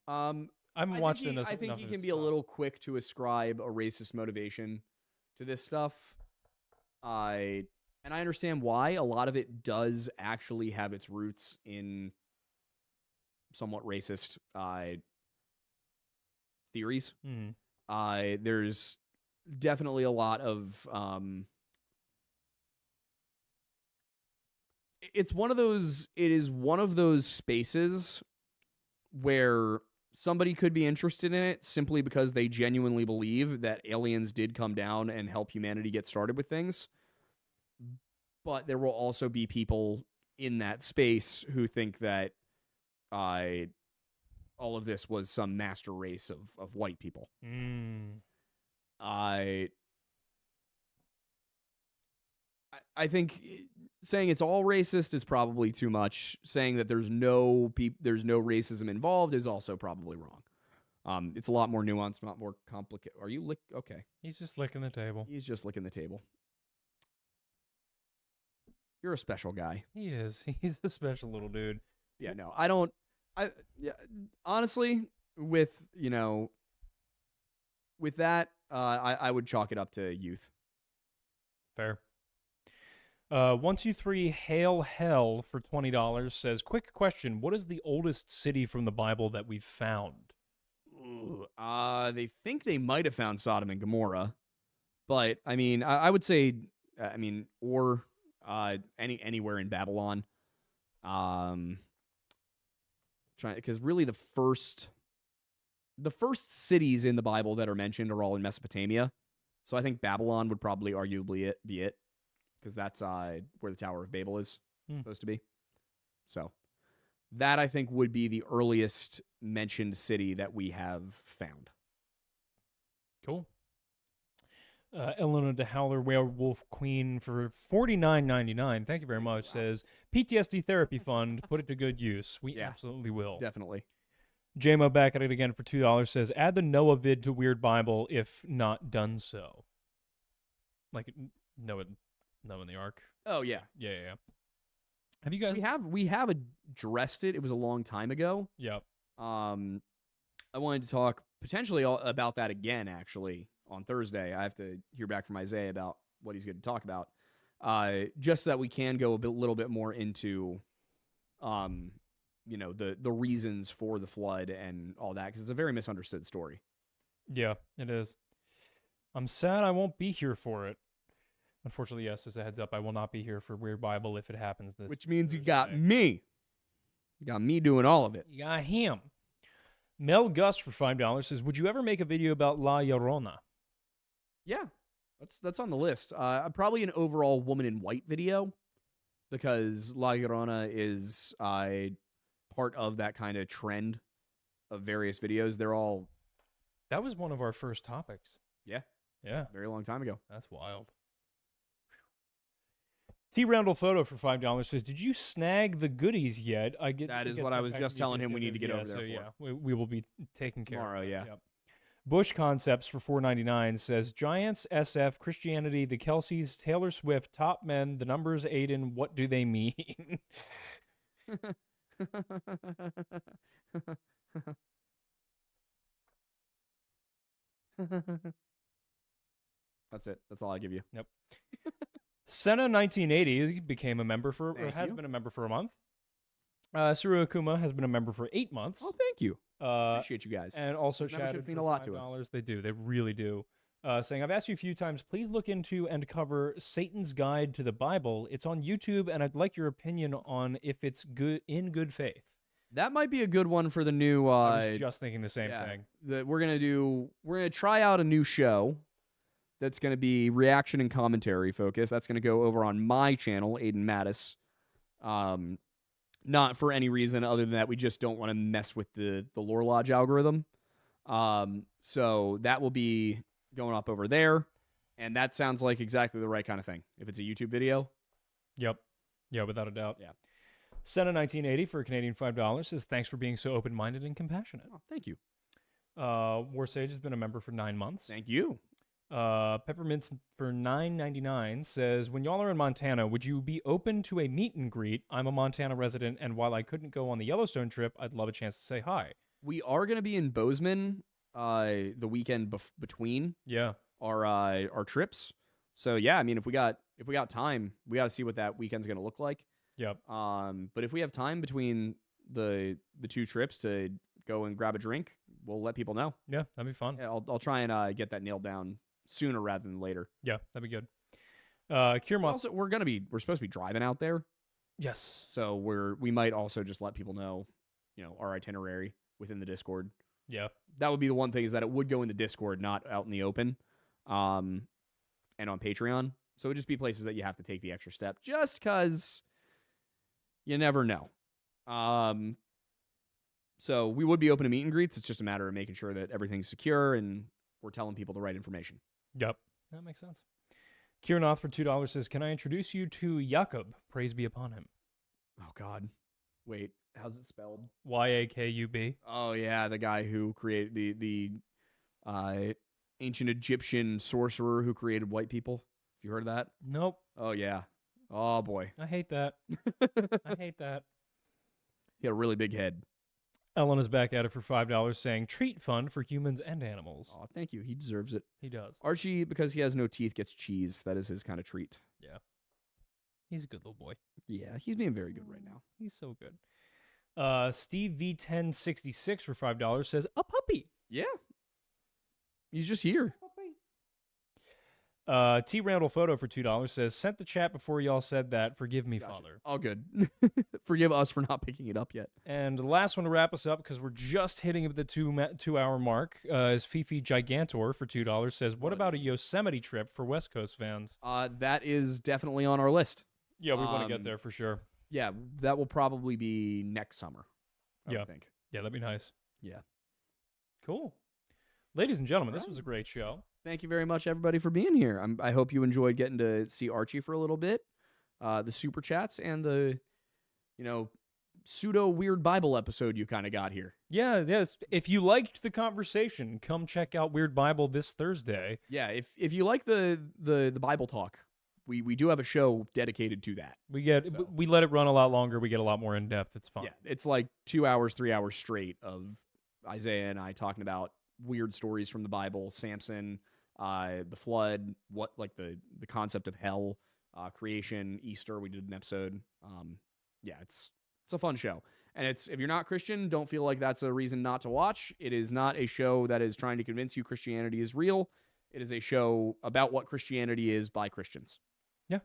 Speaker 2: I
Speaker 1: think he can be a little quick to ascribe a racist motivation to this stuff. And I understand why. A lot of it does actually have its roots in somewhat racist theories.
Speaker 2: Mm.
Speaker 1: There's definitely a lot of it is one of those spaces where somebody could be interested in it simply because they genuinely believe that aliens did come down and help humanity get started with things. But there will also be people in that space who think that all of this was some master race of white people. I think saying it's all racist is probably too much. Saying that there's no racism involved is also probably wrong. It's a lot more nuanced, a lot more complicated. Are you okay?
Speaker 2: He's just licking the table.
Speaker 1: He's just licking the table. You're a special guy.
Speaker 2: He is. He's a special little dude.
Speaker 1: Yeah, no, honestly, with that, I would chalk it up to youth.
Speaker 2: Fair. 123 Hail Hell for $20 says, quick question, what is the oldest city from the Bible that we've found?
Speaker 1: They think they might have found Sodom and Gomorrah, but I mean, I would say, or anywhere in Babylon. Because really the first cities in the Bible that are mentioned are all in Mesopotamia. So I think Babylon would probably arguably be it, because that's where the Tower of Babel is supposed to be. So that I think would be the earliest mentioned city that we have found.
Speaker 2: Cool. Eleanor de Howler Werewolf Queen for $49.99. Thank you very much. Wow. Says PTSD therapy fund. Put it to good use. We absolutely will.
Speaker 1: Definitely.
Speaker 2: JMO back at it again for $2. Says add the Noah vid to Weird Bible if not done so. Like Noah in the Ark.
Speaker 1: Oh yeah.
Speaker 2: Yeah. Have you guys?
Speaker 1: We have addressed it. It was a long time ago.
Speaker 2: Yep.
Speaker 1: I wanted to talk potentially about that again. Actually, on Thursday, I have to hear back from Isaiah about what he's going to talk about. Just so that we can go a little bit more into, the reasons for the flood and all that, because it's a very misunderstood story.
Speaker 2: Yeah, it is. I'm sad I won't be here for it. Unfortunately, yes, as a heads up, I will not be here for Weird Bible if it happens this
Speaker 1: Which means
Speaker 2: Thursday.
Speaker 1: You got me. You got me doing all of it.
Speaker 2: You got him. Mel Gus for $5 says, would you ever make a video about La Llorona?
Speaker 1: Yeah, that's on the list. Probably an overall woman in white video, because La Llorona is part of that kind of trend of various videos. They're all...
Speaker 2: That was one of our first topics.
Speaker 1: Yeah.
Speaker 2: Yeah.
Speaker 1: Very long time ago.
Speaker 2: That's wild. T. Roundel Photo for $5 says, did you snag the goodies yet?
Speaker 1: That is what I was just telling him we need to get over there for.
Speaker 2: Yeah, we will be taking care
Speaker 1: tomorrow,
Speaker 2: of it.
Speaker 1: yeah.
Speaker 2: Yep. Bush Concepts for $4.99 says, Giants, SF, Christianity, the Kelseys, Taylor Swift, top men, the numbers, Aiden, what do they mean?
Speaker 1: That's it. That's all I give you.
Speaker 2: Yep. Senna 1980 became a member been a member for a month. Suru Akuma has been a member for 8 months.
Speaker 1: Oh, thank you. Appreciate you guys.
Speaker 2: And also
Speaker 1: Those memberships
Speaker 2: chatted
Speaker 1: mean
Speaker 2: for
Speaker 1: a lot to us.
Speaker 2: $5. They do. They really do. Saying, I've asked you a few times, please look into and cover Satan's Guide to the Bible. It's on YouTube, and I'd like your opinion on if it's good in good faith.
Speaker 1: That might be a good one for the new...
Speaker 2: I was just thinking the same thing.
Speaker 1: We're gonna try out a new show that's going to be reaction and commentary focused. That's going to go over on my channel, Aiden Mattis. Not for any reason other than that we just don't want to mess with the Lore Lodge algorithm. So that will be going up over there. And that sounds like exactly the right kind of thing. If it's a YouTube video.
Speaker 2: Yep. Yeah, without a doubt.
Speaker 1: Yeah.
Speaker 2: Senna 1980 for a Canadian $5 says, thanks for being so open-minded and compassionate.
Speaker 1: Oh, thank you.
Speaker 2: Warsage has been a member for 9 months.
Speaker 1: Thank you.
Speaker 2: Peppermints for $9.99 says, when y'all are in Montana, would you be open to a meet and greet? I'm a Montana resident, and while I couldn't go on the Yellowstone trip, I'd love a chance to say hi.
Speaker 1: We are going to be in Bozeman the weekend between our trips. So yeah, I mean, if we got time, we got to see what that weekend's going to look like.
Speaker 2: Yep.
Speaker 1: But if we have time between the 2 trips to go and grab a drink, we'll let people know.
Speaker 2: Yeah, that'd be fun.
Speaker 1: Yeah, I'll try and get that nailed down sooner rather than later.
Speaker 2: Yeah, that'd be good.
Speaker 1: Also, we're supposed to be driving out there.
Speaker 2: Yes.
Speaker 1: So we might also just let people know, our itinerary within the Discord.
Speaker 2: Yeah.
Speaker 1: That would be the one thing, is that it would go in the Discord, not out in the open, and on Patreon. So it would just be places that you have to take the extra step, just because you never know. So we would be open to meet and greets. It's just a matter of making sure that everything's secure and we're telling people the right information.
Speaker 2: Yep. That makes sense. Kiernoth for $2 says, can I introduce you to Jakob? Praise be upon him.
Speaker 1: Oh, God. Wait, how's it spelled?
Speaker 2: Yakub.
Speaker 1: Oh, yeah, the guy who created the ancient Egyptian sorcerer who created white people. Have you heard of that?
Speaker 2: Nope.
Speaker 1: Oh, yeah. Oh, boy.
Speaker 2: I hate that. I hate that.
Speaker 1: He had a really big head.
Speaker 2: Ellen is back at it for $5 saying, treat fund for humans and animals.
Speaker 1: Oh, thank you. He deserves it.
Speaker 2: He does.
Speaker 1: Archie, because he has no teeth, gets cheese. That is his kind of treat.
Speaker 2: Yeah. He's a good little boy.
Speaker 1: Yeah, he's being very good right now.
Speaker 2: He's so good. Steve V1066 for $5 says, a puppy.
Speaker 1: Yeah. He's just here.
Speaker 2: T. Randall Photo for $2 says, sent the chat before y'all said that. Forgive me,
Speaker 1: Gotcha.
Speaker 2: Father.
Speaker 1: All good. Forgive us for not picking it up yet.
Speaker 2: And the last one to wrap us up, because we're just hitting the 2-hour mark, is Fifi Gigantor for $2 says, what about a Yosemite trip for West Coast fans?
Speaker 1: That is definitely on our list.
Speaker 2: Yeah, we want to get there for sure.
Speaker 1: Yeah, that will probably be next summer, I would think.
Speaker 2: Yeah, that'd be nice.
Speaker 1: Yeah.
Speaker 2: Cool. Ladies and gentlemen, this was a great show.
Speaker 1: Thank you very much, everybody, for being here. I hope you enjoyed getting to see Archie for a little bit, the super chats, and the, pseudo weird Bible episode you kind of got here.
Speaker 2: Yeah, yes. If you liked the conversation, come check out Weird Bible this Thursday.
Speaker 1: Yeah, if you like the Bible talk, we do have a show dedicated to that.
Speaker 2: We let it run a lot longer. We get a lot more in depth. It's fun.
Speaker 1: Yeah, it's like 2 hours, 3 hours straight of Isaiah and I talking about weird stories from the Bible, Samson, the flood, the concept of hell, creation, Easter. We did an episode. Yeah, it's a fun show. And if you're not Christian, don't feel like that's a reason not to watch. It is not a show that is trying to convince you Christianity is real. It is a show about what Christianity is by Christians.
Speaker 2: Yeah.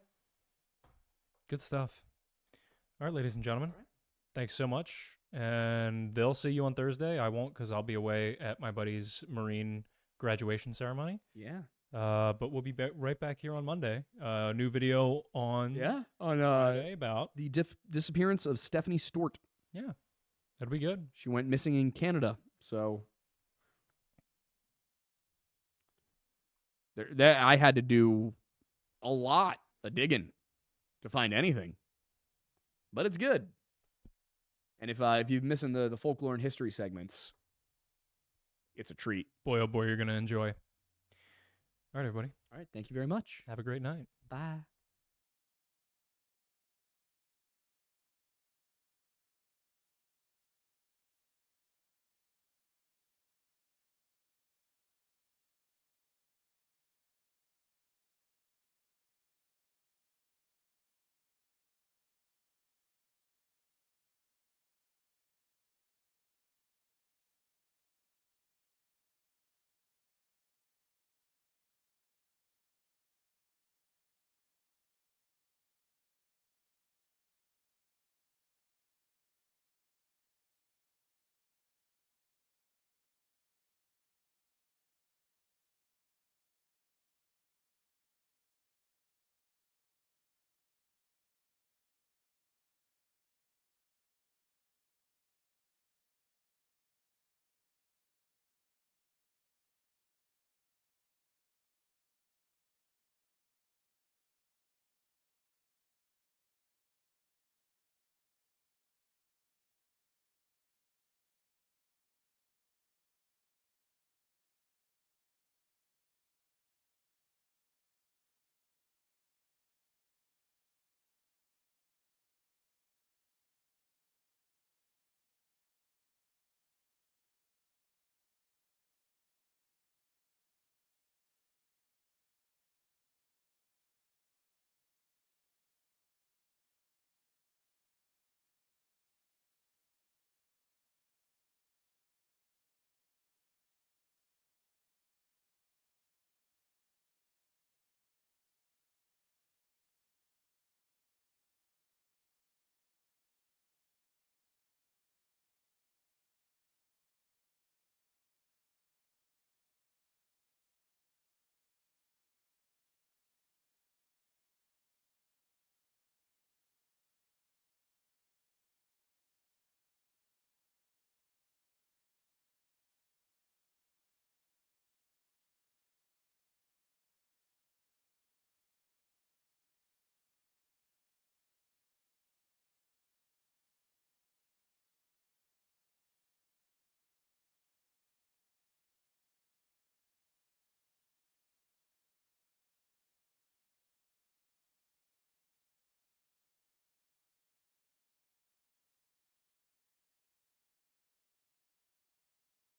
Speaker 2: Good stuff. All right, ladies and gentlemen. Thanks so much. And they'll see you on Thursday. I won't, because I'll be away at my buddy's Marine graduation ceremony.
Speaker 1: Yeah.
Speaker 2: But we'll be right back here on Monday. New video on Friday about
Speaker 1: the disappearance of Stephanie Stewart.
Speaker 2: Yeah. That'll be good.
Speaker 1: She went missing in Canada. So I had to do a lot of digging to find anything. But it's good. And if you've missing the folklore and history segments, it's a treat.
Speaker 2: Boy, oh boy, you're going to enjoy. All right, everybody.
Speaker 1: All right, thank you very much.
Speaker 2: Have a great night.
Speaker 1: Bye.